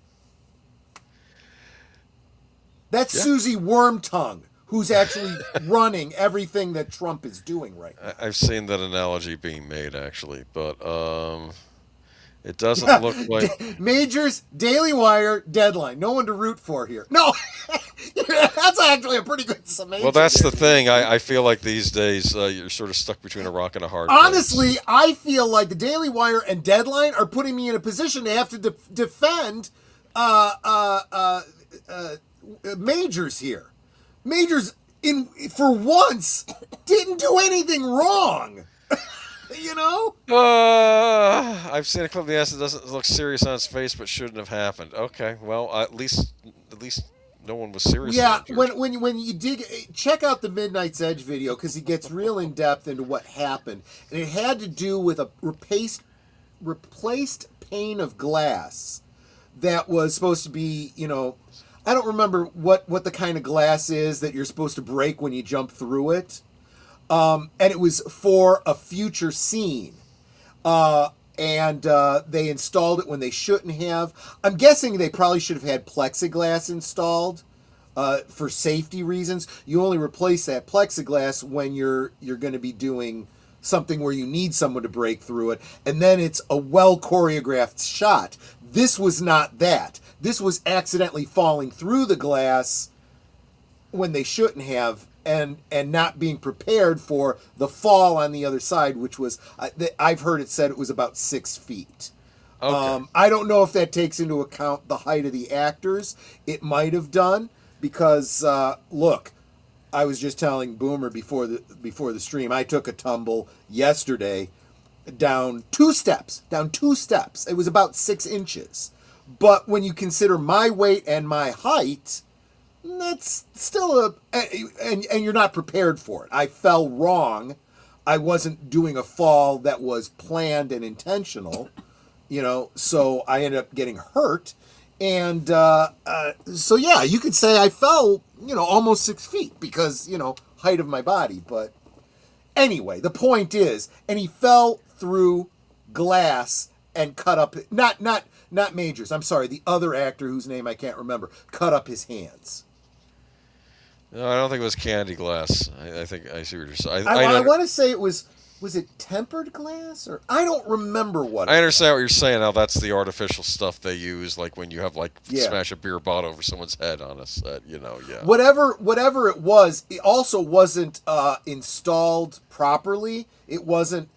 [SPEAKER 3] That's Susie Wormtongue, who's actually running everything that Trump is doing right now.
[SPEAKER 2] I've seen that analogy being made, actually, but it doesn't look like...
[SPEAKER 3] Majors, Daily Wire, Deadline. No one to root for here. No, that's actually a pretty good summation.
[SPEAKER 2] Well, that's the thing. I feel like these days you're sort of stuck between a rock and a hard place.
[SPEAKER 3] Honestly, I feel like the Daily Wire and Deadline are putting me in a position to have to defend Majors here. Majors, for once, didn't do anything wrong. You know?
[SPEAKER 2] I've seen a clip of the ass that doesn't look serious on its face, but shouldn't have happened. Okay, well, at least no one was serious.
[SPEAKER 3] Yeah, when you check out the Midnight's Edge video, because he gets real in depth into what happened, and it had to do with a replaced pane of glass that was supposed to be, you know, I don't remember what the kind of glass is that you're supposed to break when you jump through it. And it was for a future scene. And they installed it when they shouldn't have. I'm guessing they probably should have had plexiglass installed for safety reasons. You only replace that plexiglass when you're going to be doing something where you need someone to break through it. And then it's a well-choreographed shot. This was not that. This was accidentally falling through the glass when they shouldn't have, and not being prepared for the fall on the other side, which was I've heard it said it was about 6 feet.
[SPEAKER 2] Okay.
[SPEAKER 3] I don't know if that takes into account the height of the actors. It might have done, because look, I was just telling Boomer before the stream, I took a tumble yesterday down 2 steps. It was about 6 inches. But when you consider my weight and my height, that's still and you're not prepared for it. I fell wrong. I wasn't doing a fall that was planned and intentional, so I ended up getting hurt. And so yeah, you could say I fell, almost 6 feet because, height of my body. But anyway, the point is, and he fell through glass and cut up, not Majors, I'm sorry, the other actor whose name I can't remember, cut up his hands.
[SPEAKER 2] No, I don't think it was candy glass. I think I see what you're saying.
[SPEAKER 3] I want to say it was it tempered glass, or I don't remember what.
[SPEAKER 2] I understand what you're saying. Now that's the artificial stuff they use, like when you have smash a beer bottle over someone's head on a set. Yeah.
[SPEAKER 3] Whatever it was, it also wasn't installed properly. It wasn't.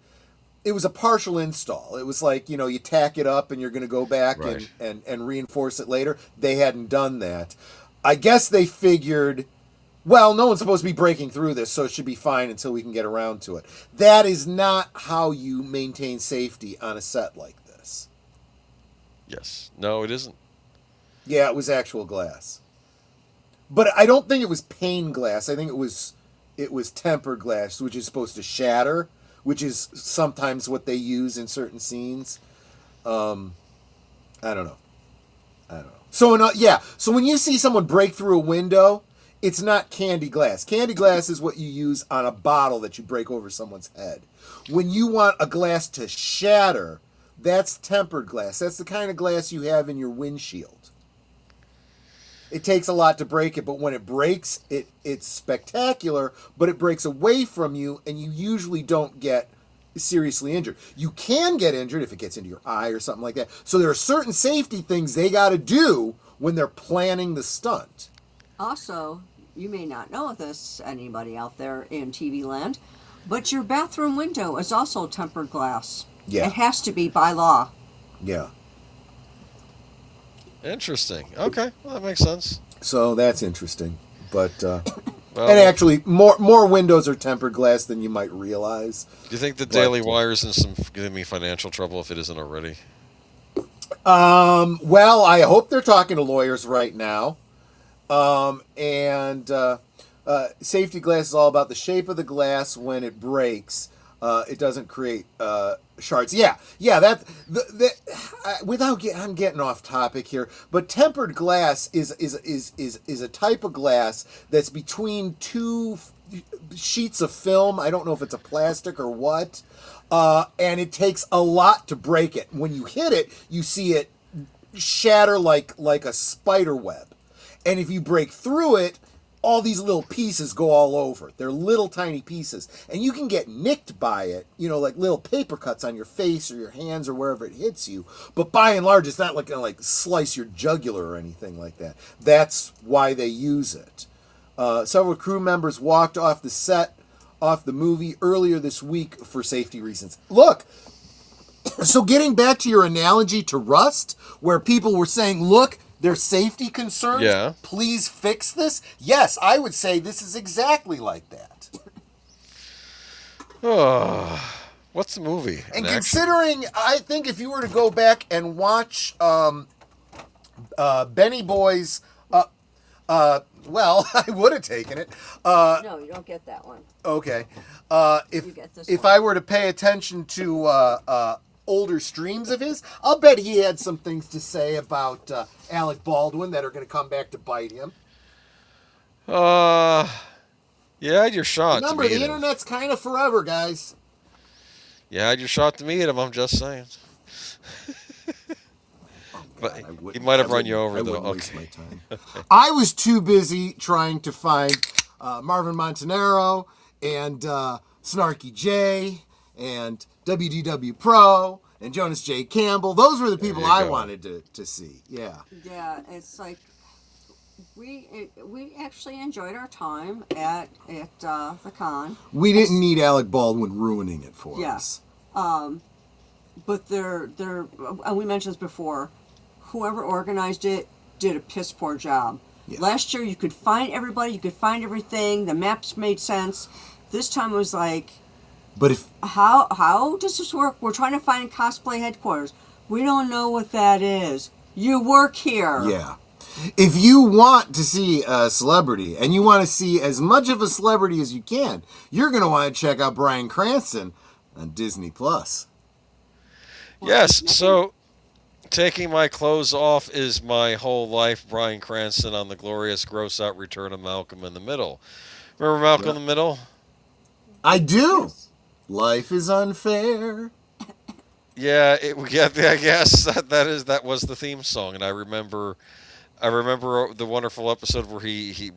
[SPEAKER 3] It was a partial install. It was like, you tack it up and you're going to go back
[SPEAKER 2] right.
[SPEAKER 3] and reinforce it later. They hadn't done that. I guess they figured, well, no one's supposed to be breaking through this, so it should be fine until we can get around to it. That is not how you maintain safety on a set like this.
[SPEAKER 2] Yes. No, it isn't.
[SPEAKER 3] Yeah, it was actual glass. But I don't think it was pane glass. I think it was tempered glass, which is supposed to shatter, which is sometimes what they use in certain scenes. I don't know. So, so when you see someone break through a window, it's not candy glass. Candy glass is what you use on a bottle that you break over someone's head. When you want a glass to shatter, that's tempered glass. That's the kind of glass you have in your windshield. It takes a lot to break it, but when it breaks, it's spectacular, but it breaks away from you, and you usually don't get seriously injured. You can get injured if it gets into your eye or something like that. So there are certain safety things they got to do when they're planning the stunt.
[SPEAKER 4] Also, you may not know this, anybody out there in TV land, but your bathroom window is also tempered glass.
[SPEAKER 3] Yeah.
[SPEAKER 4] It has to be by law.
[SPEAKER 3] Yeah.
[SPEAKER 2] Interesting. Okay, well, that makes sense.
[SPEAKER 3] So that's interesting. But and actually, more windows are tempered glass than you might realize.
[SPEAKER 2] Do you think the Daily Wire is in some giving me financial trouble if it isn't already?
[SPEAKER 3] Well, I hope they're talking to lawyers right now. Safety glass is all about the shape of the glass when it breaks. It doesn't create shards. Yeah. I'm getting off topic here, but tempered glass is a type of glass that's between 2 sheets of film. I don't know if it's a plastic or what, and it takes a lot to break it. When you hit it, you see it shatter like a spider web, and if you break through it, all these little pieces go all over. They're little tiny pieces. And you can get nicked by it, like little paper cuts on your face or your hands or wherever it hits you. But by and large, it's not going to slice your jugular or anything like that. That's why they use it. Several crew members walked off the set, off the movie earlier this week for safety reasons. Look, so getting back to your analogy to Rust, where people were saying, look, there's safety concerns.
[SPEAKER 2] Yeah.
[SPEAKER 3] Please fix this. Yes, I would say this is exactly like that.
[SPEAKER 2] What's the movie?
[SPEAKER 3] And considering, I think if you were to go back and watch Benny Boy's, well, I would have taken it.
[SPEAKER 4] No, you don't get that one.
[SPEAKER 3] Okay.
[SPEAKER 4] You get this
[SPEAKER 3] if
[SPEAKER 4] one.
[SPEAKER 3] I were to pay attention to older streams of his, I'll bet he had some things to say about Alec Baldwin that are going to come back to bite him.
[SPEAKER 2] Yeah, had your shot.
[SPEAKER 3] Remember, the internet's kind of forever, guys.
[SPEAKER 2] Yeah, had your shot to meet him. I'm just saying. But he might have run you over, though.
[SPEAKER 3] I waste my time. I was too busy trying to find Marvin Montanaro and Snarky J and WDW Pro and Jonas J. Campbell. Those were the people I wanted to see. Yeah.
[SPEAKER 4] Yeah, it's like We actually enjoyed our time at the con.
[SPEAKER 3] We didn't need Alec Baldwin ruining it for
[SPEAKER 4] Yeah.
[SPEAKER 3] us.
[SPEAKER 4] But and we mentioned this before, whoever organized it did a piss poor job.
[SPEAKER 3] Yeah.
[SPEAKER 4] Last year you could find everybody, you could find everything, the maps made sense. This time it was like,
[SPEAKER 3] But if
[SPEAKER 4] how does this work? We're trying to find cosplay headquarters. We don't know what that is. You work here.
[SPEAKER 3] yeah, if you want to see a celebrity and you want to see as much of a celebrity as you can, you're going to want to check out Bryan Cranston on Disney Plus.
[SPEAKER 2] Yes, so taking my clothes off is my whole life. Bryan Cranston on the glorious gross out return of Malcolm in the Middle. Remember Malcolm in the Middle?
[SPEAKER 3] I do. Life is unfair.
[SPEAKER 2] Yeah, I guess that was the theme song, and I remember the wonderful episode where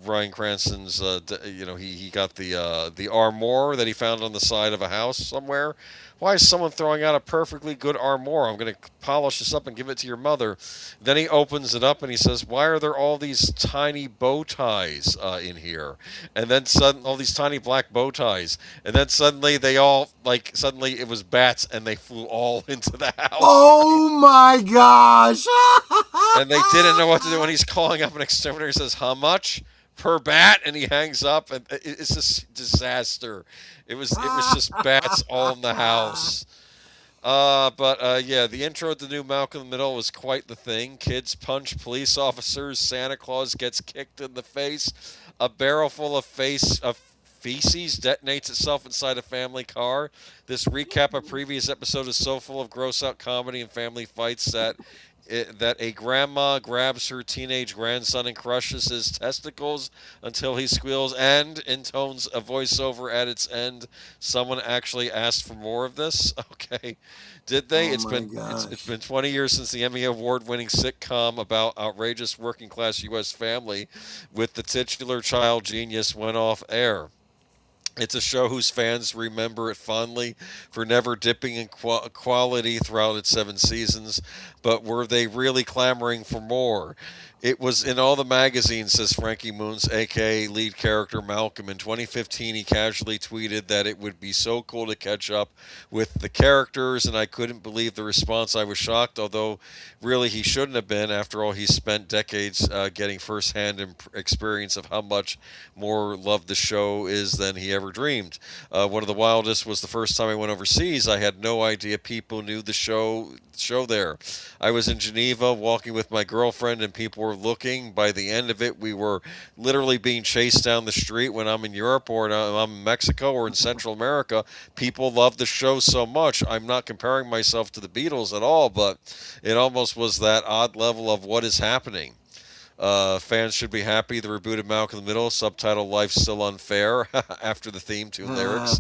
[SPEAKER 2] Bryan Cranston's he got the armoire that he found on the side of a house somewhere. Why is someone throwing out a perfectly good armoire? I'm going to polish this up and give it to your mother. Then he opens it up and he says, "Why are there all these tiny bow ties in here?" And then all these tiny black bow ties. And then suddenly it was bats and they flew all into the house.
[SPEAKER 3] Oh my gosh!
[SPEAKER 2] And they didn't know what to do. When he's calling up an exterminator, he says, "How much per bat?" And he hangs up, and it's just disaster. It was just bats all in the house. The intro to the new Malcolm in the Middle was quite the thing. Kids punch police officers. Santa Claus gets kicked in the face. A barrel full of feces detonates itself inside a family car. This recap of previous episode is so full of gross out comedy and family fights that a grandma grabs her teenage grandson and crushes his testicles until he squeals, and intones a voiceover at its end. Someone actually asked for more of this. Okay, did they? It's been 20 years since the Emmy Award-winning sitcom about outrageous working-class U.S. family with the titular child genius went off air. It's a show whose fans remember it fondly for never dipping in quality throughout its 7 seasons, but were they really clamoring for more? It was in all the magazines, says Frankie Moons, a.k.a. lead character Malcolm. In 2015, he casually tweeted that it would be so cool to catch up with the characters, and I couldn't believe the response. I was shocked, although really he shouldn't have been. After all, he spent decades getting first-hand experience of how much more loved the show is than he ever dreamed. One of the wildest was the first time I went overseas. I had no idea people knew the show there. I was in Geneva walking with my girlfriend and people were looking. By the end of it, we were literally being chased down the street. When I'm in Europe or I'm in Mexico or in Central America, people love the show so much. I'm not comparing myself to the Beatles at all, but it almost was that odd level of what is happening. Fans should be happy. The rebooted Malcolm in the Middle, subtitle Life's Still Unfair, after the theme tune lyrics,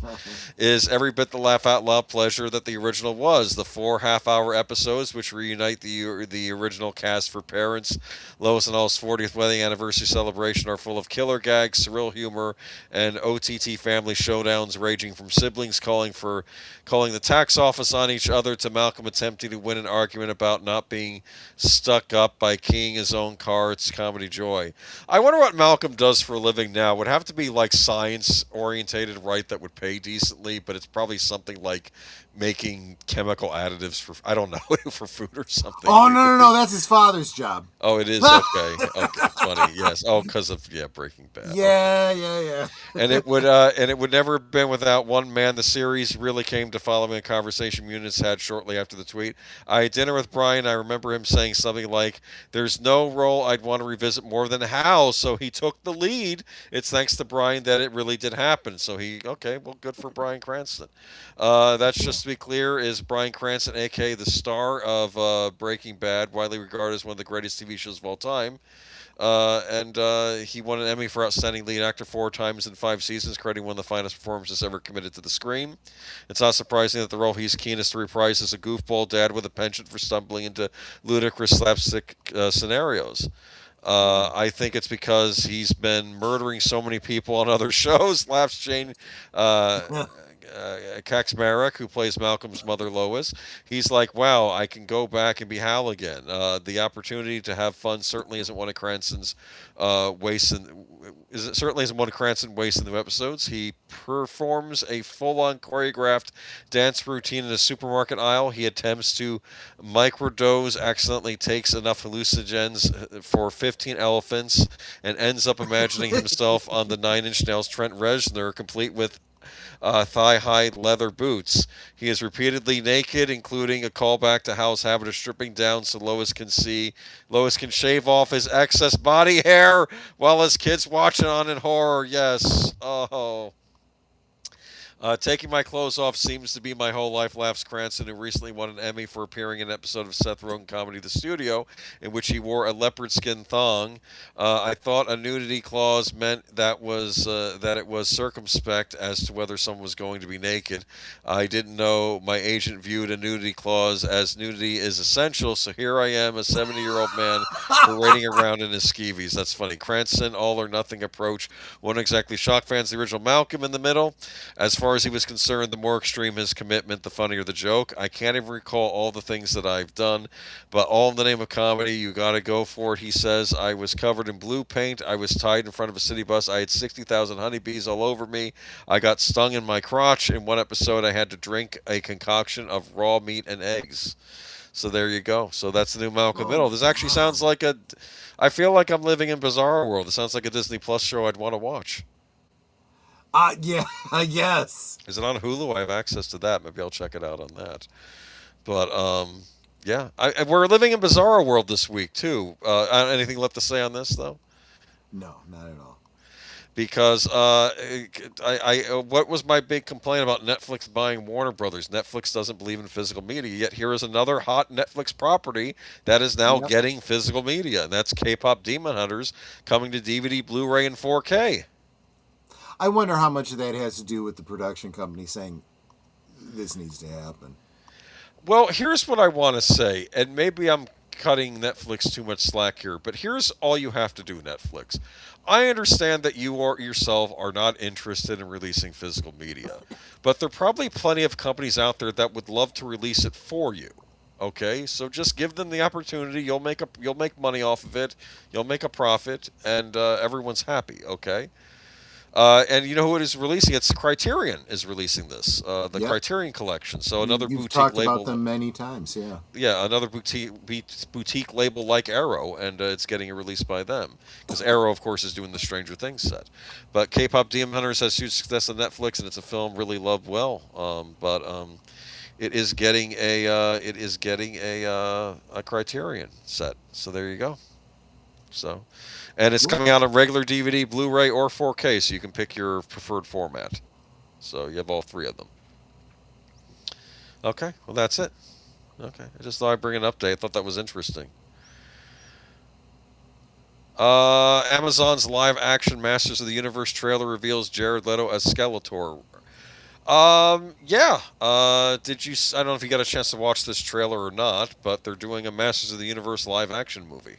[SPEAKER 2] is every bit the laugh out loud pleasure that the original was. The 4 half-hour episodes, which reunite the original cast for parents, Lois and All's 40th wedding anniversary celebration, are full of killer gags, surreal humor, and OTT family showdowns ranging from siblings calling the tax office on each other to Malcolm attempting to win an argument about not being stuck up by keying his own car. It's comedy joy. I wonder what Malcolm does for a living now. It would have to be like science orientated, right? That would pay decently, but it's probably something like making chemical additives for, I don't know, for food or something.
[SPEAKER 3] Oh, no, that's his father's job.
[SPEAKER 2] Oh, it is? Okay. Okay, funny, yes. Oh, because of, Breaking Bad.
[SPEAKER 3] Yeah.
[SPEAKER 2] And it would never have been without one man. The series really came to follow me, a conversation Muniz had shortly after the tweet. I had dinner with Bryan. I remember him saying something like, "There's no role I'd want to revisit more than Hal," so he took the lead. It's thanks to Bryan that it really did happen. So good for Bryan Cranston. That's just to be clear, is Bryan Cranston, a.k.a. the star of Breaking Bad, widely regarded as one of the greatest TV shows of all time. He won an Emmy for Outstanding Lead Actor 4 times in 5 seasons, crediting one of the finest performances ever committed to the screen. It's not surprising that the role he's keenest to reprise is a goofball dad with a penchant for stumbling into ludicrous slapstick scenarios. I think it's because he's been murdering so many people on other shows. Laughs Jane. Kaczmarek, who plays Malcolm's mother Lois, he's like, wow, I can go back and be Hal again. The opportunity to have fun certainly isn't one of Cranston's wastes. It certainly isn't one of Cranston wastes in the episodes. He performs a full-on choreographed dance routine in a supermarket aisle. He attempts to microdose, accidentally takes enough hallucinogens for 15 elephants, and ends up imagining himself on the Nine Inch Nails Trent Reznor, complete with thigh-high leather boots. He is repeatedly naked, including a callback to Hal's habit of stripping down so Lois can shave off his excess body hair while his kids watch it on in horror. Yes. Oh. Taking my clothes off seems to be my whole life, laughs Cranston, who recently won an Emmy for appearing in an episode of Seth Rogen comedy The Studio, in which he wore a leopard skin thong. I thought a nudity clause meant that it was circumspect as to whether someone was going to be naked. I didn't know my agent viewed a nudity clause as nudity is essential, so here I am, a 70-year-old man parading around in his skeevies. That's funny. Cranston, all or nothing approach. Won't exactly shock fans. The original Malcolm in the middle. As far as he was concerned, the more extreme his commitment, the funnier the joke. I can't even recall all the things that I've done, but all in the name of comedy, you gotta go for it, he says. I was covered in blue paint. I was tied in front of a city bus. I had 60,000 honeybees all over me. I got stung in my crotch. In one episode, I had to drink a concoction of raw meat and eggs. So there you go. So that's the new Malcolm Middle. This actually sounds like I feel like I'm living in Bizarro World. It sounds like a Disney Plus show I'd want to watch.
[SPEAKER 3] Yeah, yes.
[SPEAKER 2] Is it on Hulu? I have access to that. Maybe I'll check it out on that. But yeah, we're living in Bizarro World this week too. Anything left to say on this though?
[SPEAKER 3] No, not at all.
[SPEAKER 2] Because what was my big complaint about Netflix buying Warner Brothers? Netflix doesn't believe in physical media. Yet here is another hot Netflix property that is now getting physical media, and that's K-pop Demon Hunters coming to DVD, Blu-ray, and 4K.
[SPEAKER 3] I wonder how much of that has to do with the production company saying this needs to happen.
[SPEAKER 2] Well, here's what I want to say, and maybe I'm cutting Netflix too much slack here, but here's all you have to do, Netflix. I understand that you yourself are not interested in releasing physical media, but there are probably plenty of companies out there that would love to release it for you. Okay, so just give them the opportunity. You'll make money off of it. You'll make a profit, and everyone's happy. Okay. And you know who it is releasing? It's Criterion is releasing this, the Criterion Collection. So another
[SPEAKER 3] You've
[SPEAKER 2] boutique
[SPEAKER 3] talked
[SPEAKER 2] label.
[SPEAKER 3] about them many times, yeah.
[SPEAKER 2] Yeah, another boutique label like Arrow, and it's getting a release by them. Because Arrow, of course, is doing the Stranger Things set. But K-pop Demon Hunters has huge success on Netflix, and it's a film really loved well. But it is getting a Criterion set. So there you go. So. And it's coming out on regular DVD, Blu-ray, or 4K, so you can pick your preferred format. So you have all three of them. Okay, well, that's it. Okay, I just thought I'd bring an update. I thought that was interesting. Amazon's live-action Masters of the Universe trailer reveals Jared Leto as Skeletor. Yeah. I don't know if you got a chance to watch this trailer or not, but they're doing a Masters of the Universe live-action movie.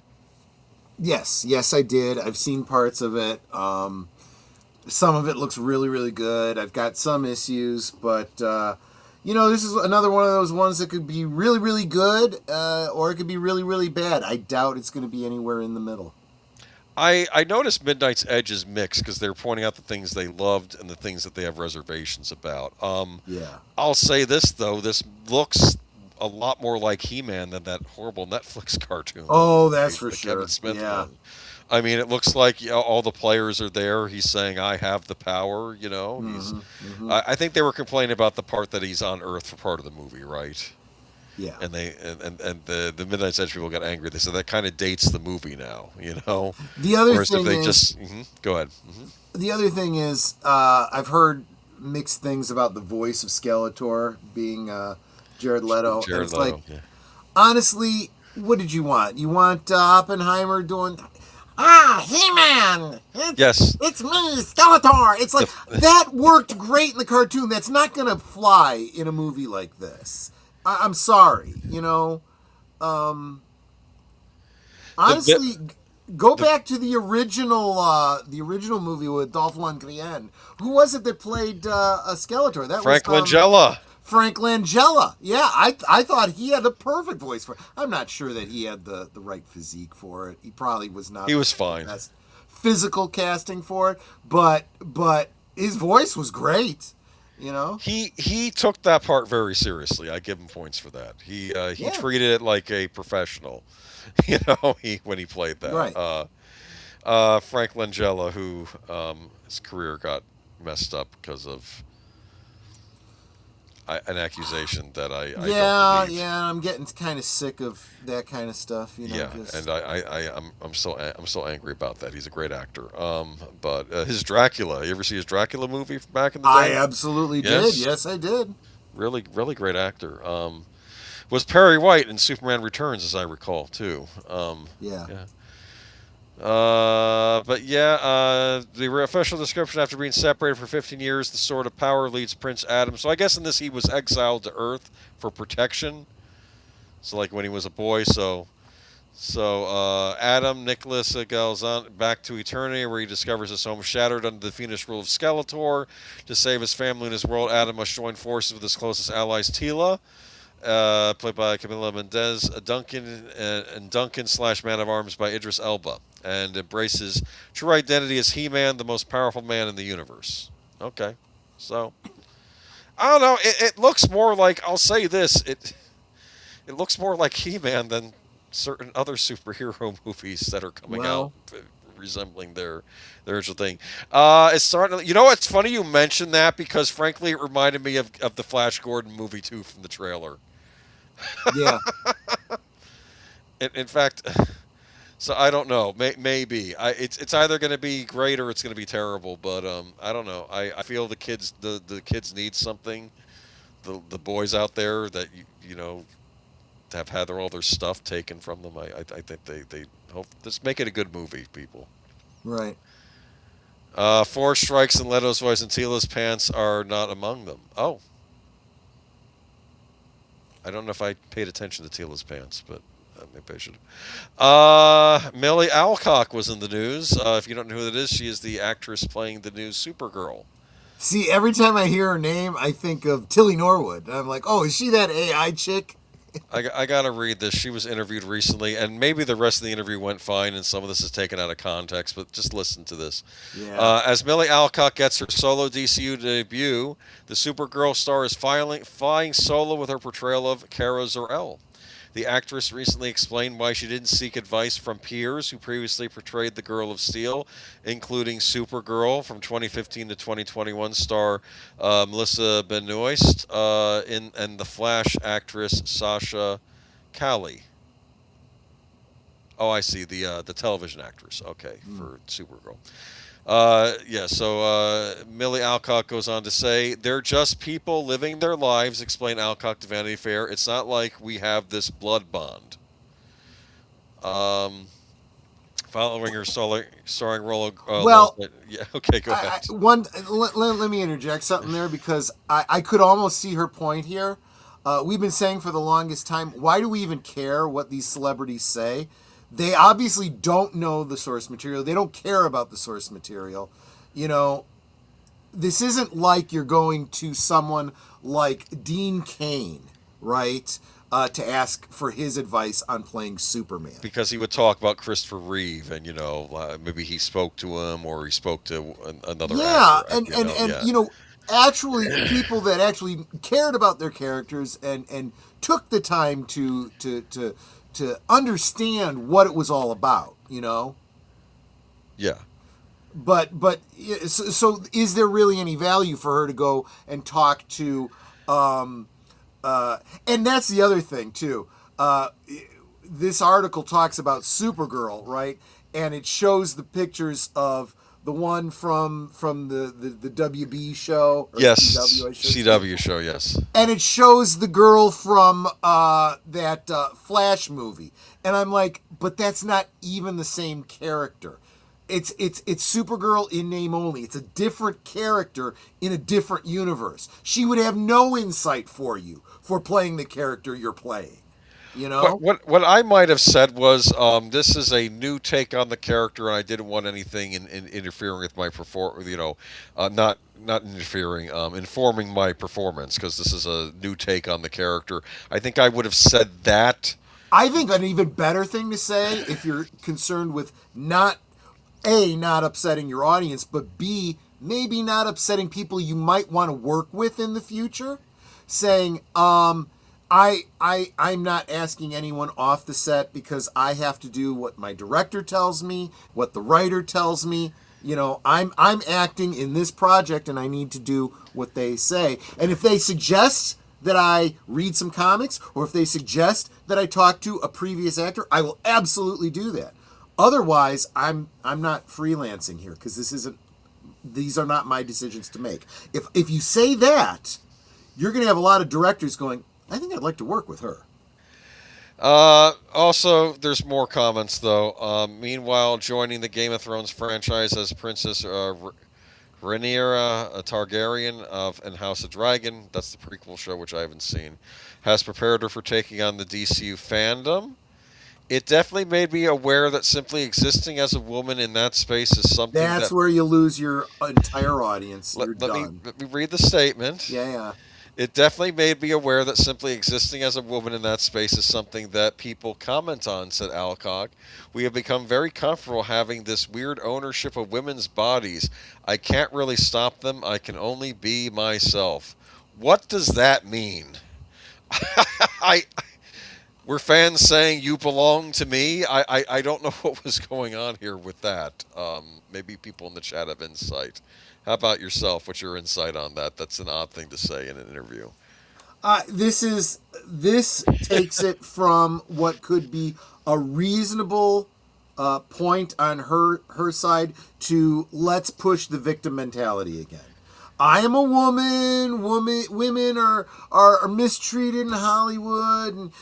[SPEAKER 3] Yes, I did. I've seen parts of it. Some of it looks really, really good. I've got some issues, but this is another one of those ones that could be really, really good, or it could be really, really bad. I doubt it's going to be anywhere in the middle.
[SPEAKER 2] I noticed Midnight's Edge is mixed because they're pointing out the things they loved and the things that they have reservations about.
[SPEAKER 3] Yeah.
[SPEAKER 2] I'll say this though: this looks a lot more like He-Man than that horrible Netflix cartoon.
[SPEAKER 3] Oh, that's for sure.
[SPEAKER 2] Kevin Smith
[SPEAKER 3] yeah.
[SPEAKER 2] one. I mean, it looks like all the players are there. He's saying, "I have the power." You know, I think they were complaining about the part that he's on Earth for part of the movie, right?
[SPEAKER 3] Yeah.
[SPEAKER 2] And the Midnight's Edge people got angry. They said that kind of dates the movie now. You know.
[SPEAKER 3] The other
[SPEAKER 2] Whereas
[SPEAKER 3] thing
[SPEAKER 2] if they
[SPEAKER 3] is,
[SPEAKER 2] just go ahead.
[SPEAKER 3] The other thing is, I've heard mixed things about the voice of Skeletor being Jared Leto.
[SPEAKER 2] Jared
[SPEAKER 3] Leto,
[SPEAKER 2] like, yeah.
[SPEAKER 3] Honestly, what did you want? You want Oppenheimer doing, He-Man! It's me, Skeletor! It's like, that worked great in the cartoon. That's not going to fly in a movie like this. I'm sorry, honestly, Go back to the original movie with Dolph Lundgren. Who was it that played a Skeletor? That
[SPEAKER 2] Frank
[SPEAKER 3] was
[SPEAKER 2] Langella.
[SPEAKER 3] Frank Langella. Yeah, I thought he had the perfect voice for it. I'm not sure that he had the right physique for it. He probably was not.
[SPEAKER 2] He was fine.
[SPEAKER 3] The best physical casting for it, but his voice was great. You know,
[SPEAKER 2] he took that part very seriously. I give him points for that. He treated it like a professional. You know, when he played that.
[SPEAKER 3] Right.
[SPEAKER 2] Frank Langella, who his career got messed up because of an accusation that I don't believe.
[SPEAKER 3] I'm getting kind of sick of that kind of stuff. You know,
[SPEAKER 2] Yeah, and I'm so angry about that. He's a great actor. But his Dracula. You ever see his Dracula movie from back in the day?
[SPEAKER 3] I absolutely did. Yes, I did.
[SPEAKER 2] Really, really great actor. Was Perry White in Superman Returns, as I recall, too.
[SPEAKER 3] Yeah.
[SPEAKER 2] But yeah, the official description: after being separated for 15 years, the Sword of Power leads Prince Adam. So I guess in this he was exiled to Earth for protection. So like when he was a boy, so Adam Nicholas goes on back to eternity, where he discovers his home shattered under the fiendish rule of Skeletor. To save his family and his world, Adam must join forces with his closest allies, Tila, played by Camila Mendez, Duncan / Man of Arms by Idris Elba, and embraces true identity as He-Man, the most powerful man in the universe. Okay, so I don't know. It looks more like, I'll say this, it looks more like He-Man than certain other superhero movies that are coming out resembling their original thing. It's starting to, you know, it's funny you mentioned that, because frankly it reminded me of the Flash Gordon movie too, from the trailer.
[SPEAKER 3] Yeah.
[SPEAKER 2] In fact, so I don't know. Maybe it's either going to be great or it's going to be terrible. But I don't know. I feel the kids need something. The boys out there that you know have had all their stuff taken from them. I think they hope just make it a good movie, people.
[SPEAKER 3] Right.
[SPEAKER 2] Four Strikes and Leto's voice and Tila's pants are not among them. Oh. I don't know if I paid attention to Tila's pants, but maybe I should. Millie Alcock was in the news. If you don't know who that is, she is the actress playing the new Supergirl.
[SPEAKER 3] See, every time I hear her name, I think of Tilly Norwood. I'm like, oh, is she that AI chick?
[SPEAKER 2] I got to read this. She was interviewed recently, and maybe the rest of the interview went fine, and some of this is taken out of context, but just listen to this.
[SPEAKER 3] Yeah.
[SPEAKER 2] As Millie Alcock gets her solo DCU debut, the Supergirl star is flying solo with her portrayal of Kara Zor-El. The actress recently explained why she didn't seek advice from peers who previously portrayed the Girl of Steel, including Supergirl from 2015 to 2021 star Melissa Benoist and the Flash actress Sasha Calle. Oh, I see, the television actress. Okay, for Supergirl. So Millie Alcock goes on to say, they're just people living their lives, explained Alcock to Vanity Fair. It's not like we have this blood bond. Following her starring role of... yeah, okay, go ahead.
[SPEAKER 3] Let me interject something there, because I could almost see her point here. We've been saying for the longest time, why do we even care what these celebrities say? They obviously don't know the source material. They don't care about the source material. You know, this isn't like you're going to someone like Dean Cain, right, to ask for his advice on playing Superman.
[SPEAKER 2] Because he would talk about Christopher Reeve, and, you know, maybe he spoke to him or he spoke to another actor.
[SPEAKER 3] And you know, actually, people that actually cared about their characters and took the time to understand what it was all about, you know?
[SPEAKER 2] Yeah.
[SPEAKER 3] But so is there really any value for her to go and talk to, and that's the other thing, too. This article talks about Supergirl, right? And it shows the pictures of the one from the WB show. Or
[SPEAKER 2] yes,
[SPEAKER 3] CW
[SPEAKER 2] show, yes.
[SPEAKER 3] And it shows the girl from that Flash movie. And I'm like, but that's not even the same character. It's Supergirl in name only. It's a different character in a different universe. She would have no insight for you for playing the character you're playing. You know?
[SPEAKER 2] What I might have said was this is a new take on the character, and I didn't want anything in interfering with my not interfering, informing my performance because this is a new take on the character. I think I would have said that.
[SPEAKER 3] I think an even better thing to say, if you're concerned with not upsetting your audience, but B, maybe not upsetting people you might want to work with in the future, saying, I'm not asking anyone off the set because I have to do what my director tells me, what the writer tells me. You know, I'm acting in this project and I need to do what they say. And if they suggest that I read some comics, or if they suggest that I talk to a previous actor, I will absolutely do that. Otherwise, I'm not freelancing here because these are not my decisions to make. If you say that, you're going to have a lot of directors going, I think I'd like to work with her.
[SPEAKER 2] Also, there's more comments though. Meanwhile, joining the Game of Thrones franchise as Princess Rhaenyra Targaryen in House of Dragon, that's the prequel show which I haven't seen, has prepared her for taking on the DCU fandom. It definitely made me aware that simply existing as a woman in that space is something
[SPEAKER 3] That's where you lose your entire audience.
[SPEAKER 2] Let me read the statement.
[SPEAKER 3] Yeah.
[SPEAKER 2] It definitely made me aware that simply existing as a woman in that space is something that people comment on, said Alcock. We have become very comfortable having this weird ownership of women's bodies. I can't really stop them. I can only be myself. What does that mean? Were fans saying you belong to me? I don't know what was going on here with that. Maybe people in the chat have insight. How about yourself? What's your insight on that? That's an odd thing to say in an interview.
[SPEAKER 3] This takes it from what could be a reasonable point on her side to let's push the victim mentality again. I am a woman. Women are mistreated in Hollywood, and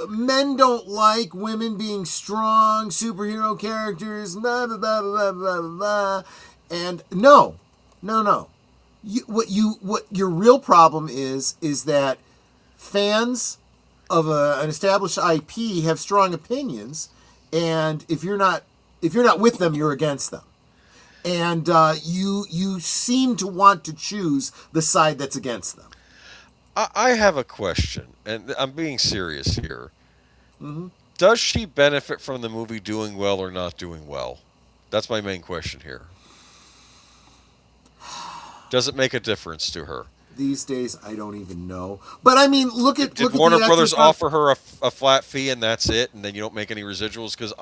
[SPEAKER 3] men don't like women being strong superhero characters. Blah blah blah blah blah blah. And no. What your real problem is that fans of an established IP have strong opinions, and if you're not with them, you're against them. And you seem to want to choose the side that's against them.
[SPEAKER 2] I have a question, and I'm being serious here.
[SPEAKER 3] Mm-hmm.
[SPEAKER 2] Does she benefit from the movie doing well or not doing well? That's my main question here. Does it make a difference to her?
[SPEAKER 3] These days, I don't even know. But I mean, look at
[SPEAKER 2] Warner Brothers offer her a flat fee and that's it, and then you don't make any residuals? Because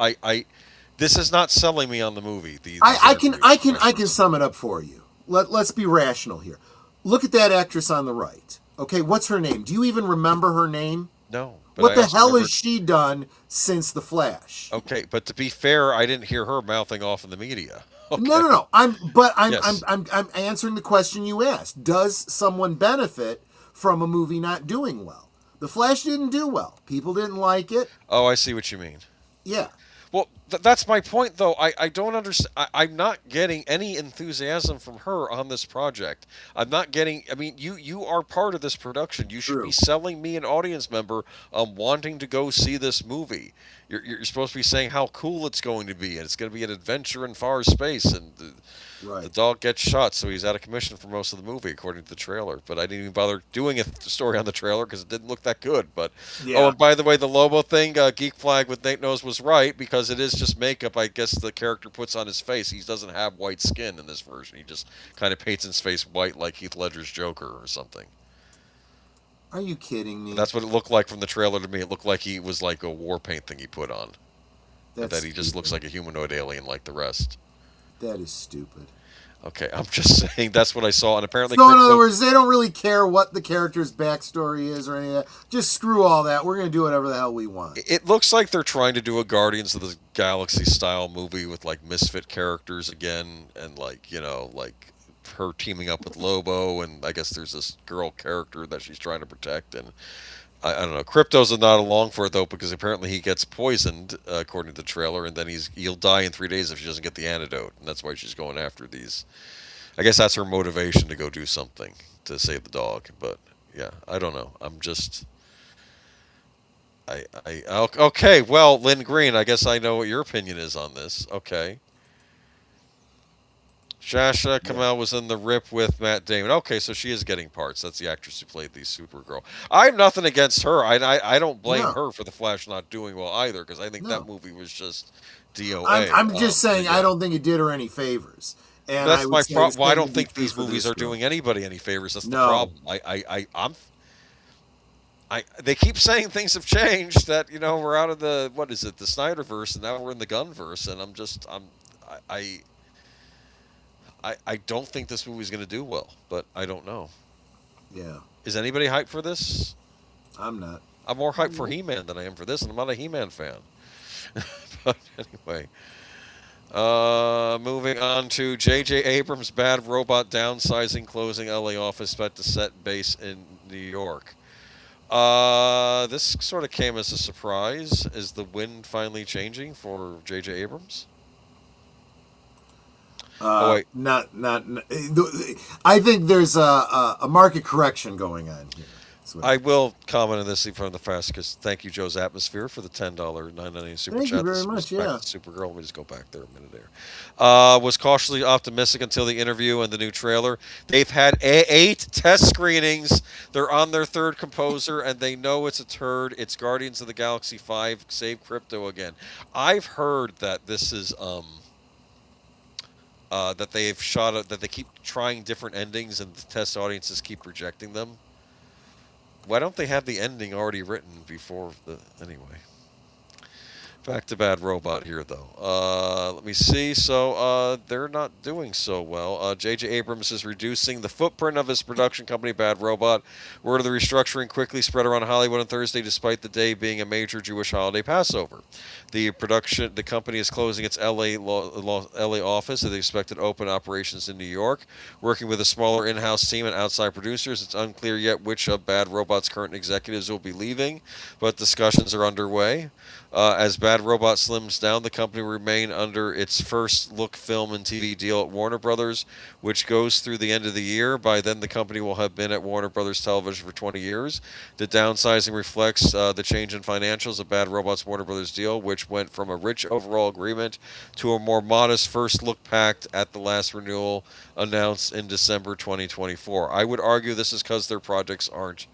[SPEAKER 2] this is not selling me on the movie.
[SPEAKER 3] I can sum it up for you. Let's be rational here. Look at that actress on the right. Okay, what's her name? Do you even remember her name?
[SPEAKER 2] No.
[SPEAKER 3] What the hell has she done since The Flash?
[SPEAKER 2] Okay, but to be fair, I didn't hear her mouthing off in the media. Okay.
[SPEAKER 3] No. I'm
[SPEAKER 2] Yes.
[SPEAKER 3] I'm answering the question you asked. Does someone benefit from a movie not doing well? The Flash didn't do well. People didn't like it.
[SPEAKER 2] Oh, I see what you mean.
[SPEAKER 3] Yeah.
[SPEAKER 2] Well, that's my point, though. I don't understand. I'm not getting any enthusiasm from her on this project. I'm not getting. I mean, you are part of this production. You should be selling me an audience member wanting to go see this movie. You're supposed to be saying how cool it's going to be, and it's going to be an adventure in far space, and the dog gets shot, so he's out of commission for most of the movie, according to the trailer. But I didn't even bother doing a story on the trailer because it didn't look that good. But oh, and by the way, the Lobo thing, Geek Flag with Nate Knows was right, because it is just makeup. I guess the character puts on his face. He doesn't have white skin in this version. He just kind of paints his face white, like Heath Ledger's Joker or something.
[SPEAKER 3] Are you kidding me?
[SPEAKER 2] And that's what it looked like from the trailer to me. It looked like he was like a war paint thing he put on. That he just looks like a humanoid alien like the rest.
[SPEAKER 3] That is stupid.
[SPEAKER 2] Okay, I'm just saying that's what I saw, and apparently...
[SPEAKER 3] So in other words, they don't really care what the character's backstory is or any of that. Just screw all that. We're going to do whatever the hell we want.
[SPEAKER 2] It looks like they're trying to do a Guardians of the Galaxy style movie with like misfit characters again, and like her teaming up with Lobo, and I guess there's this girl character that she's trying to protect, and I don't know. Crypto's not along for it though, because apparently he gets poisoned according to the trailer, and then he'll die in 3 days if she doesn't get the antidote, and that's why she's going after these. I guess that's her motivation to go do something to save the dog. But yeah, I don't know. Okay. Well, Lynn Green, I guess I know what your opinion is on this. Okay. Shasha
[SPEAKER 3] Yeah.
[SPEAKER 2] Kamel was in the Rip with Matt Damon. Okay, so she is getting parts. That's the actress who played the Supergirl. I have nothing against her. I don't blame
[SPEAKER 3] No.
[SPEAKER 2] her for the Flash not doing well either, because I think that
[SPEAKER 3] No.
[SPEAKER 2] movie was just DOA.
[SPEAKER 3] I'm just saying I
[SPEAKER 2] Yeah.
[SPEAKER 3] don't think it did her any favors. And I
[SPEAKER 2] That's
[SPEAKER 3] would
[SPEAKER 2] my
[SPEAKER 3] say the
[SPEAKER 2] problem. Well, I
[SPEAKER 3] same
[SPEAKER 2] don't
[SPEAKER 3] would be
[SPEAKER 2] think
[SPEAKER 3] true
[SPEAKER 2] these
[SPEAKER 3] for
[SPEAKER 2] movies
[SPEAKER 3] this
[SPEAKER 2] are
[SPEAKER 3] girl.
[SPEAKER 2] doing anybody any favors. That's the
[SPEAKER 3] No.
[SPEAKER 2] problem. They keep saying things have changed. That we're out of the what is it, the Snyderverse, and now we're in the Gunverse, and I don't think this movie's going to do well, but I don't know.
[SPEAKER 3] Yeah.
[SPEAKER 2] Is anybody hyped for this?
[SPEAKER 3] I'm not.
[SPEAKER 2] I'm more hyped for He-Man than I am for this, and I'm not a He-Man fan. But anyway, moving on to J.J. Abrams' Bad Robot downsizing, closing L.A. office, but to set base in New York. This sort of came as a surprise. Is the wind finally changing for J.J. Abrams? Oh wait,
[SPEAKER 3] Not. I think there's a market correction going on here.
[SPEAKER 2] I will comment on this from the fast because thank you, Joe's Atmosphere, for the $10.99 super
[SPEAKER 3] Thank
[SPEAKER 2] chat.
[SPEAKER 3] you very
[SPEAKER 2] This was
[SPEAKER 3] much.
[SPEAKER 2] back
[SPEAKER 3] Yeah.
[SPEAKER 2] to Supergirl. Let me just go back there a minute there. Was cautiously optimistic until the interview and the new trailer. They've had 8 test screenings. They're on their 3rd composer, and they know it's a turd. It's Guardians of the Galaxy 5, Save Crypto again. I've heard that this is that they've shot that they keep trying different endings, and the test audiences keep rejecting them. Why don't they have the ending already written before the... Anyway. Back to Bad Robot here, though. Let me see. So, they're not doing so well. J.J. Abrams is reducing the footprint of his production company, Bad Robot. Word of the restructuring quickly spread around Hollywood on Thursday, despite the day being a major Jewish holiday Passover. The company is closing its LA office. They expect to open operations in New York, working with a smaller in-house team and outside producers. It's unclear yet which of Bad Robot's current executives will be leaving, but discussions are underway. As Bad Robot slims down, the company will remain under its first look film and TV deal at Warner Brothers, which goes through the end of the year. By then, the company will have been at Warner Brothers Television for 20 years. The downsizing reflects the change in financials of Bad Robot's Warner Brothers deal, which went from a rich overall agreement to a more modest first look pact at the last renewal announced in December 2024. I would argue this is because their projects aren't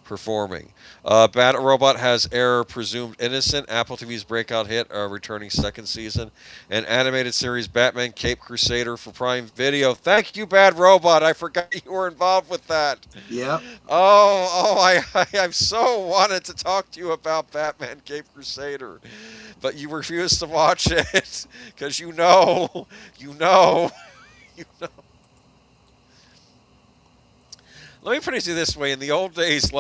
[SPEAKER 2] performing. Bad Robot has Error Presumed Innocent, Apple TV's breakout hit, returning 2nd season, and animated series Batman Cape Crusader for Prime Video. Thank you, Bad Robot. I forgot you were involved with that.
[SPEAKER 3] Yeah.
[SPEAKER 2] I've so wanted to talk to you about Batman Cape Crusader, but you refuse to watch it because you know. Let me put it to you this way. In the old days,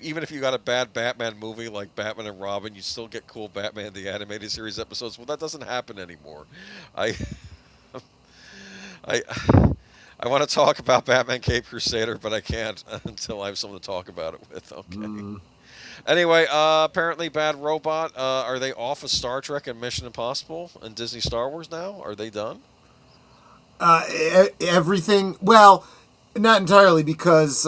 [SPEAKER 2] even if you got a bad Batman movie like Batman and Robin, you still get cool Batman the Animated Series episodes. Well, that doesn't happen anymore. I want to talk about Batman Cape Crusader, but I can't until I have someone to talk about it with. Okay. Anyway, apparently Bad Robot, are they off of Star Trek and Mission Impossible and Disney Star Wars now? Are they done?
[SPEAKER 3] Everything... Well... Not entirely, because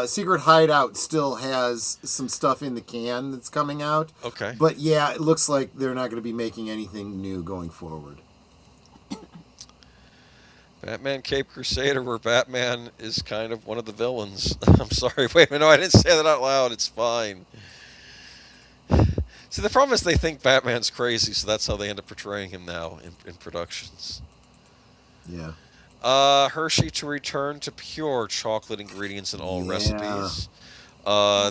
[SPEAKER 3] Secret Hideout still has some stuff in the can that's coming out.
[SPEAKER 2] Okay.
[SPEAKER 3] But yeah, it looks like they're not going to be making anything new going forward.
[SPEAKER 2] Batman Cape Crusader, where Batman is kind of one of the villains. I'm sorry. Wait a minute. No, I didn't say that out loud. It's fine. See, the problem is they think Batman's crazy, so that's how they end up portraying him now in productions.
[SPEAKER 3] Yeah.
[SPEAKER 2] Hershey to return to pure chocolate ingredients in all recipes.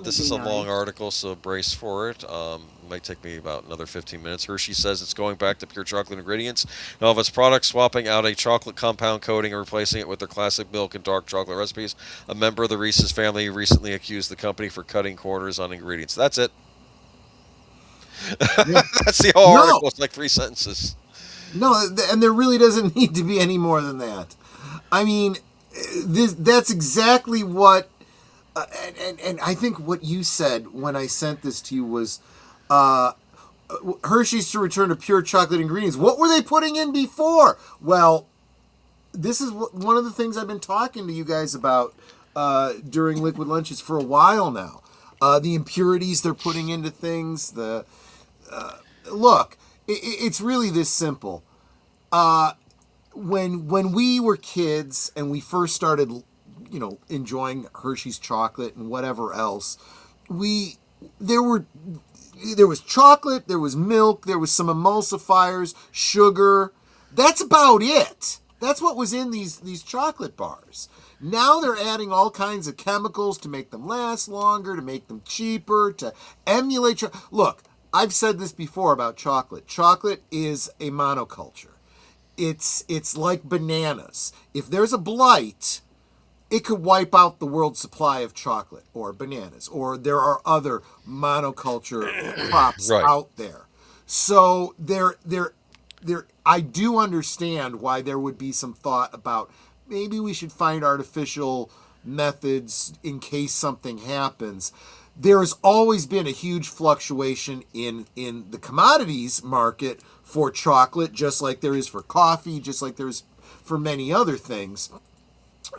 [SPEAKER 2] This is a long article, so brace for it. It might take me about another 15 minutes. Hershey says it's going back to pure chocolate ingredients in all of its products, swapping out a chocolate compound coating and replacing it with their classic milk and dark chocolate recipes. A member of the Reese's family recently accused the company for cutting corners on ingredients. That's it.
[SPEAKER 3] Yeah.
[SPEAKER 2] That's the whole article. It's like 3 sentences.
[SPEAKER 3] No, and there really doesn't need to be any more than that. I mean, that's exactly what, and I think what you said when I sent this to you was, Hershey's to return to pure chocolate ingredients. What were they putting in before? Well, this is one of the things I've been talking to you guys about during Liquid Lunches for a while now. the impurities they're putting into things. Look, it's really this simple. When we were kids and we first started, enjoying Hershey's chocolate and whatever else, there was chocolate, there was milk, there was some emulsifiers, sugar. That's about it. That's what was in these chocolate bars. Now they're adding all kinds of chemicals to make them last longer, to make them cheaper, to emulate. Look, I've said this before about chocolate. Chocolate is a monoculture. It's like bananas. If there's a blight, it could wipe out the world's supply of chocolate or bananas, or there are other monoculture crops out there. So I do understand why there would be some thought about maybe we should find artificial methods in case something happens. There has always been a huge fluctuation in the commodities market for chocolate, just like there is for coffee, just like there's for many other things.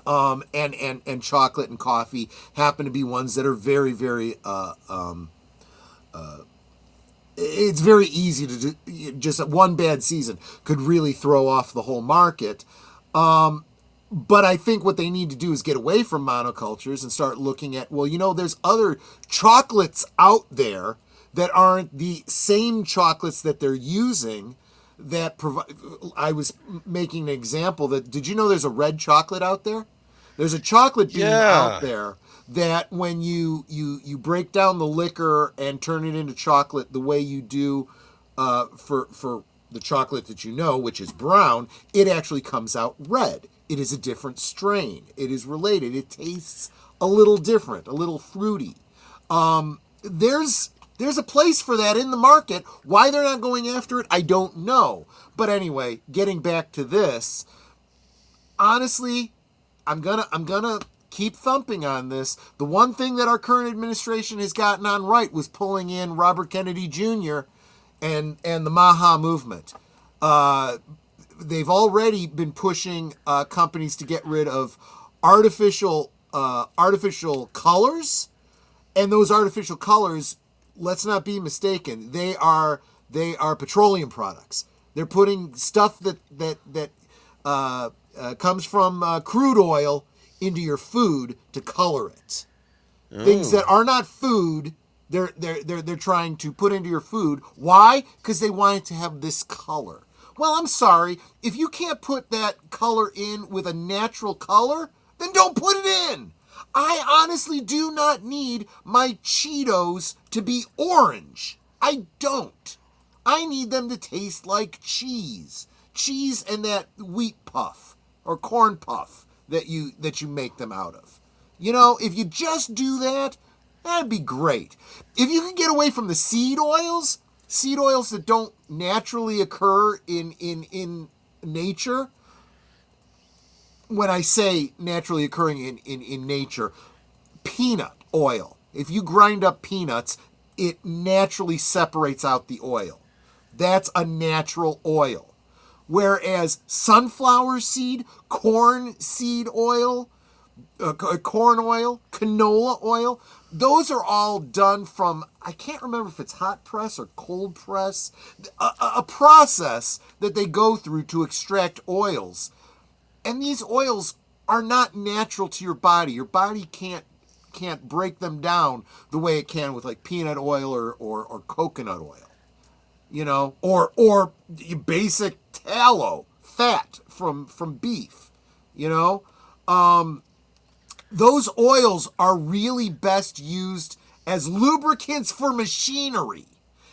[SPEAKER 3] And chocolate and coffee happen to be ones that are very, very, it's very easy to do. Just one bad season could really throw off the whole market. But I think what they need to do is get away from monocultures and start looking at, there's other chocolates out there that aren't the same chocolates that they're using that provide. I was making an example that, did you know there's a red chocolate out there? There's a chocolate bean out there that when you break down the liquor and turn it into chocolate the way you do for the chocolate that which is brown, it actually comes out red. It is a different strain. It is related. It tastes a little different, a little fruity. There's a place for that in the market. Why they're not going after it, I don't know. But anyway, getting back to this, honestly, I'm gonna keep thumping on this. The one thing that our current administration has gotten on right was pulling in Robert Kennedy Jr. and the Maha movement. They've already been pushing companies to get rid of artificial colors, and those artificial colors, let's not be mistaken, they are petroleum products. They're putting stuff that comes from crude oil into your food to color it. Things that are not food, they're trying to put into your food. Why? Because they want it to have this color. Well, I'm sorry. If you can't put that color in with a natural color, then don't put it in. I honestly do not need my Cheetos to be orange. I don't. I need them to taste like cheese. Cheese and that wheat puff or corn puff that you make them out of. If you just do that, that'd be great. If you can get away from the seed oils that don't naturally occur in nature. When I say naturally occurring in nature, peanut oil. If you grind up peanuts, it naturally separates out the oil. That's a natural oil. Whereas sunflower seed, corn seed oil, corn oil, canola oil, those are all done from, I can't remember if it's hot press or cold press, a process that they go through to extract oils. And these oils are not natural to your body. Your body can't break them down the way it can with like peanut oil or coconut oil, or basic tallow, fat from beef, Those oils are really best used as lubricants for machinery.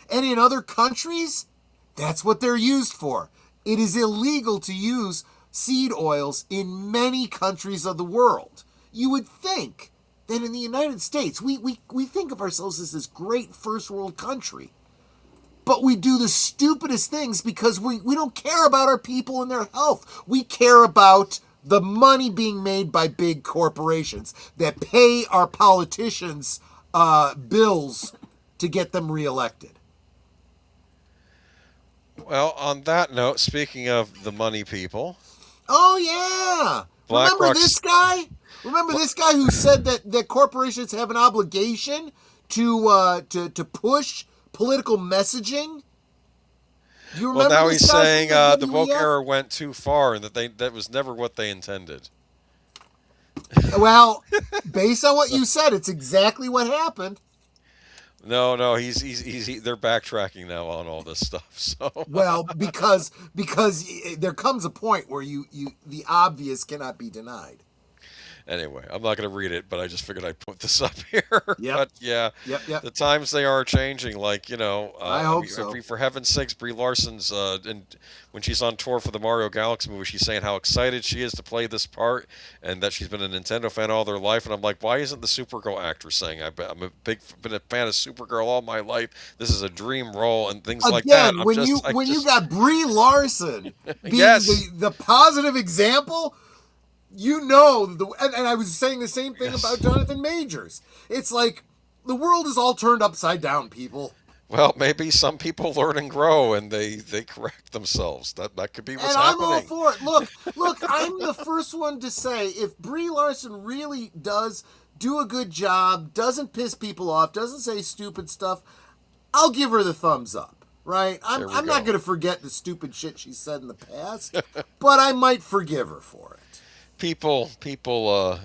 [SPEAKER 3] And in other countries, that's what they're used for. It is illegal to use seed oils in many countries of the world. You would think that in the United States, we think of ourselves as this great first world country. But we do the stupidest things because we don't care about our people and their health. We care about the money being made by big corporations that pay our politicians bills to get them reelected.
[SPEAKER 2] Well, on that note, speaking of the money people.
[SPEAKER 3] Oh, yeah. Remember this guy who said that corporations have an obligation to push political messaging. Do you remember?
[SPEAKER 2] Well, now
[SPEAKER 3] this
[SPEAKER 2] he's
[SPEAKER 3] guy
[SPEAKER 2] saying
[SPEAKER 3] from
[SPEAKER 2] the woke
[SPEAKER 3] WEF?
[SPEAKER 2] era went too far and that was never what they intended.
[SPEAKER 3] Well, based on what you said, it's exactly what happened.
[SPEAKER 2] No, they're backtracking now on all this stuff. So
[SPEAKER 3] Well, because there comes a point where the obvious cannot be denied.
[SPEAKER 2] anyway, I'm not going to read it, but I just figured I'd put this up here.
[SPEAKER 3] Yep.
[SPEAKER 2] But yeah,
[SPEAKER 3] Yep.
[SPEAKER 2] the times they are changing. Like,
[SPEAKER 3] I hope so.
[SPEAKER 2] For heaven's sakes, Brie Larson's when she's on tour for the Mario Galaxy movie, she's saying how excited she is to play this part and that she's been a Nintendo fan all their life. And I'm like, why isn't the Supergirl actress saying I'm been a fan of Supergirl all my life? This is a dream role and things like that.
[SPEAKER 3] Again, when you got Brie Larson being
[SPEAKER 2] Yes.
[SPEAKER 3] the positive example. And I was saying the same thing about Jonathan Majors. It's like the world is all turned upside down, people.
[SPEAKER 2] Well, maybe some people learn and grow, and they correct themselves. That could be what's
[SPEAKER 3] And I'm
[SPEAKER 2] happening.
[SPEAKER 3] all for it. Look, I'm the first one to say if Brie Larson really does do a good job, doesn't piss people off, doesn't say stupid stuff, I'll give her the thumbs up. Right? I'm not going to forget the stupid shit she said in the past, but I might forgive her for it.
[SPEAKER 2] People, people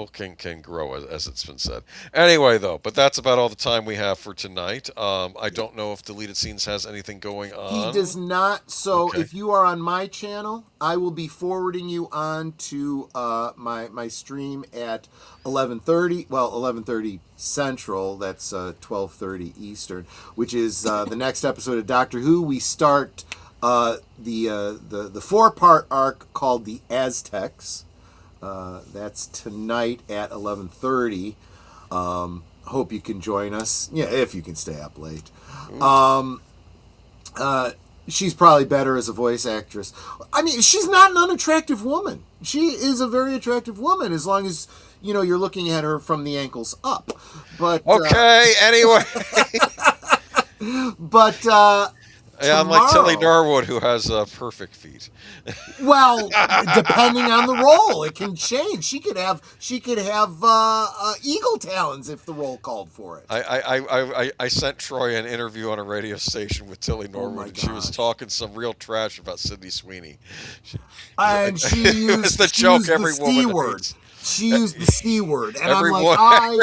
[SPEAKER 2] can grow, as it's been said. Anyway, though, but that's about all the time we have for tonight. I don't know if Deleted Scenes has anything going on.
[SPEAKER 3] He does not. So
[SPEAKER 2] Okay.
[SPEAKER 3] if you are on my channel, I will be forwarding you on to my stream at 11:30. Well, 11:30 Central. That's 12:30 Eastern, which is the next episode of Doctor Who. We start the 4-part arc called the Aztecs. That's tonight at 11:30. Hope you can join us. Yeah, if you can stay up late. She's probably better as a voice actress. I mean, she's not an unattractive woman. She is a very attractive woman as long as you're looking at her from the ankles up. But
[SPEAKER 2] Okay. Anyway,
[SPEAKER 3] but
[SPEAKER 2] yeah, I'm like Tilly Darwood, who has perfect feet.
[SPEAKER 3] well, depending on the role, it can change. She could have eagle talons if the role called for it.
[SPEAKER 2] I sent Troy an interview on a radio station with Tilly Norwood, and she was
[SPEAKER 3] gosh.
[SPEAKER 2] talking some real trash about Sydney Sweeney.
[SPEAKER 3] And she used,
[SPEAKER 2] it was the
[SPEAKER 3] she
[SPEAKER 2] joke
[SPEAKER 3] used
[SPEAKER 2] every
[SPEAKER 3] the
[SPEAKER 2] woman
[SPEAKER 3] C word.
[SPEAKER 2] hates.
[SPEAKER 3] She used the C word, and I'm like,
[SPEAKER 2] Everyone-
[SPEAKER 3] I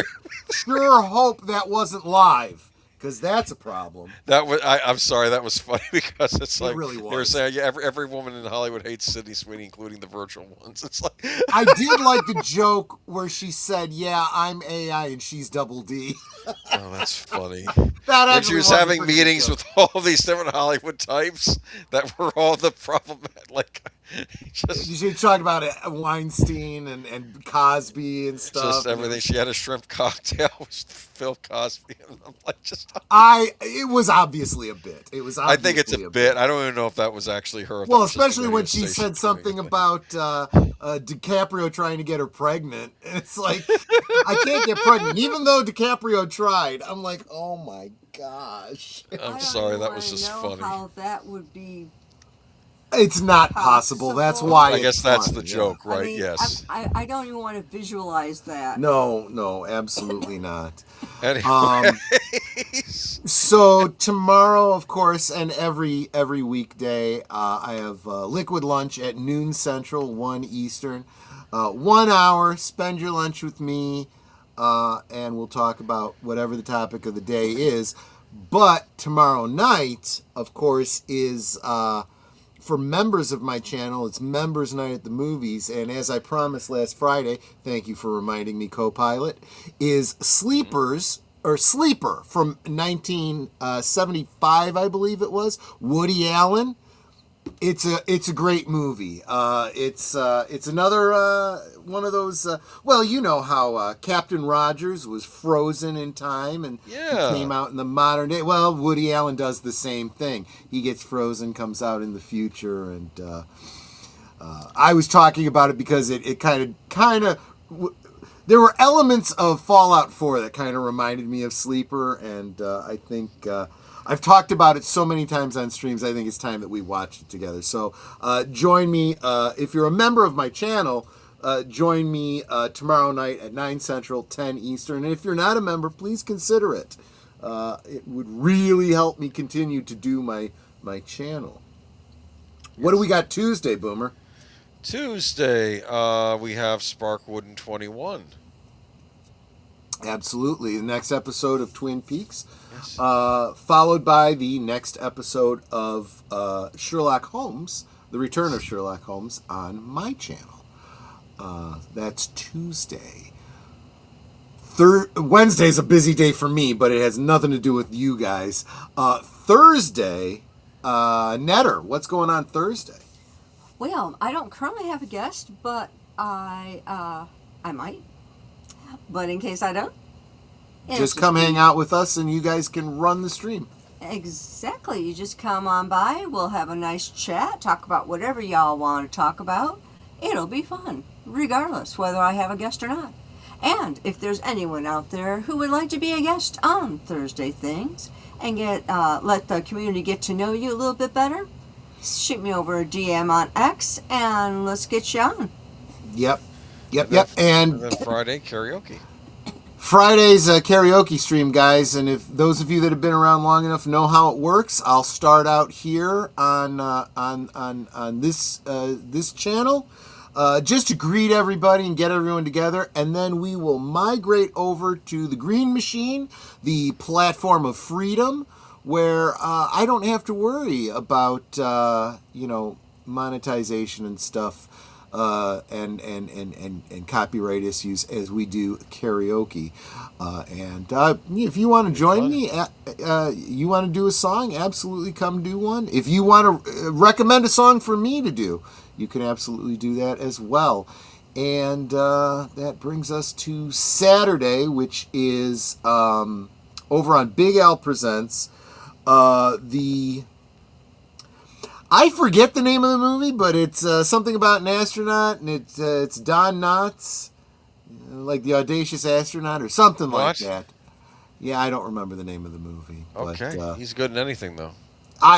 [SPEAKER 3] sure hope that wasn't live, because that's a problem.
[SPEAKER 2] That was I'm sorry, that was funny because it's like
[SPEAKER 3] really
[SPEAKER 2] they were
[SPEAKER 3] was.
[SPEAKER 2] saying every woman in Hollywood hates Sydney Sweeney, including the virtual ones. It's like
[SPEAKER 3] I did like the joke where she said, "Yeah, I'm AI and she's double D."
[SPEAKER 2] oh, that's funny.
[SPEAKER 3] That
[SPEAKER 2] And
[SPEAKER 3] actually
[SPEAKER 2] she was
[SPEAKER 3] a
[SPEAKER 2] having
[SPEAKER 3] pretty
[SPEAKER 2] meetings
[SPEAKER 3] good
[SPEAKER 2] with all these different Hollywood types that were all the problem. Like, just
[SPEAKER 3] She talked about Weinstein and Cosby and stuff.
[SPEAKER 2] everything. She had a shrimp cocktail with Phil Cosby, and I'm like,
[SPEAKER 3] It was obviously a bit. It was.
[SPEAKER 2] I think it's
[SPEAKER 3] obviously
[SPEAKER 2] a bit. I don't even know if that was actually her. if that
[SPEAKER 3] Well,
[SPEAKER 2] was just a
[SPEAKER 3] especially when
[SPEAKER 2] radio
[SPEAKER 3] she
[SPEAKER 2] station
[SPEAKER 3] said something
[SPEAKER 2] doing it.
[SPEAKER 3] about DiCaprio trying to get her pregnant. And it's like, I can't get pregnant. Even though DiCaprio tried, I'm like, oh my gosh.
[SPEAKER 2] I'm sorry, that was just funny.
[SPEAKER 4] How that would be.
[SPEAKER 3] It's not possible. That's why
[SPEAKER 2] I guess
[SPEAKER 3] it's
[SPEAKER 2] that's
[SPEAKER 3] fun,
[SPEAKER 2] the
[SPEAKER 3] yeah.
[SPEAKER 2] joke, right?
[SPEAKER 4] I mean,
[SPEAKER 2] Yes.
[SPEAKER 4] I don't even want to visualize that.
[SPEAKER 3] No, absolutely not.
[SPEAKER 2] Anyway,
[SPEAKER 3] So tomorrow, of course, and every weekday, I have Liquid Lunch at noon Central, 1 Eastern. 1 hour, spend your lunch with me, and we'll talk about whatever the topic of the day is. But tomorrow night, of course, is for members of my channel. It's Members Night at the Movies, and as I promised last Friday, thank you for reminding me, co-pilot, is Sleeper from 1975, I believe it was, Woody Allen. It's a great movie. It's another one of those. Well, you know how Captain Rogers was frozen in time and
[SPEAKER 2] Yeah.
[SPEAKER 3] he came out in the modern day. Well, Woody Allen does the same thing. He gets frozen, comes out in the future, and I was talking about it because it kind of. There were elements of Fallout 4 that kind of reminded me of Sleeper, and I think I've talked about it so many times on streams, I think it's time that we watch it together. So join me. If you're a member of my channel, join me tomorrow night at 9 Central, 10 Eastern. And if you're not a member, please consider it. It would really help me continue to do my channel. What do we got Tuesday, Boomer?
[SPEAKER 2] Tuesday, we have Sparkwood and 21.
[SPEAKER 3] Absolutely. The next episode of Twin Peaks.
[SPEAKER 2] Yes.
[SPEAKER 3] Followed by the next episode of Sherlock Holmes, the return of Sherlock Holmes on my channel. That's Tuesday. Wednesday's a busy day for me, but it has nothing to do with you guys. Thursday, Netter, what's going on Thursday?
[SPEAKER 4] Well, I don't currently have a guest, but I might. But in case I don't,
[SPEAKER 3] Just come hang out with us and you guys can run the stream.
[SPEAKER 4] Exactly. You just come on by. We'll have a nice chat, talk about whatever y'all want to talk about. It'll be fun, regardless whether I have a guest or not. And if there's anyone out there who would like to be a guest on Thursday Things and let the community get to know you a little bit better, shoot me over a DM on X and let's get you on.
[SPEAKER 3] Yep.
[SPEAKER 2] And then Friday, karaoke.
[SPEAKER 3] Friday's a karaoke stream, guys, and if those of you that have been around long enough know how it works, I'll start out here on this channel, just to greet everybody and get everyone together, and then we will migrate over to the Green Machine, the platform of freedom, where I don't have to worry about monetization and stuff. And copyright issues as we do karaoke. And if you want to join me, you want to do a song, absolutely come do one. If you want to recommend a song for me to do, you can absolutely do that as well. And that brings us to Saturday, which is over on Big Al Presents. I forget the name of the movie, but it's something about an astronaut, and it's Don Knotts, like the Audacious Astronaut, or something like that. Yeah, I don't remember the name of the movie.
[SPEAKER 2] Okay, but, he's good in anything, though.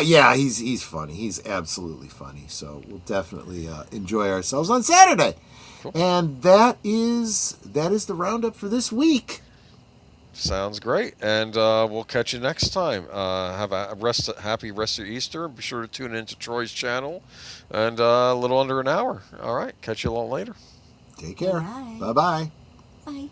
[SPEAKER 3] Yeah, he's funny. He's absolutely funny. So we'll definitely enjoy ourselves on Saturday. Cool. And that is the roundup for this week.
[SPEAKER 2] Sounds great, and we'll catch you next time. Have a happy rest of Easter. Be sure to tune into Troy's channel, and a little under an hour. All right, catch you a little later.
[SPEAKER 3] Take care.
[SPEAKER 4] Bye.
[SPEAKER 3] Bye-bye.
[SPEAKER 4] Bye.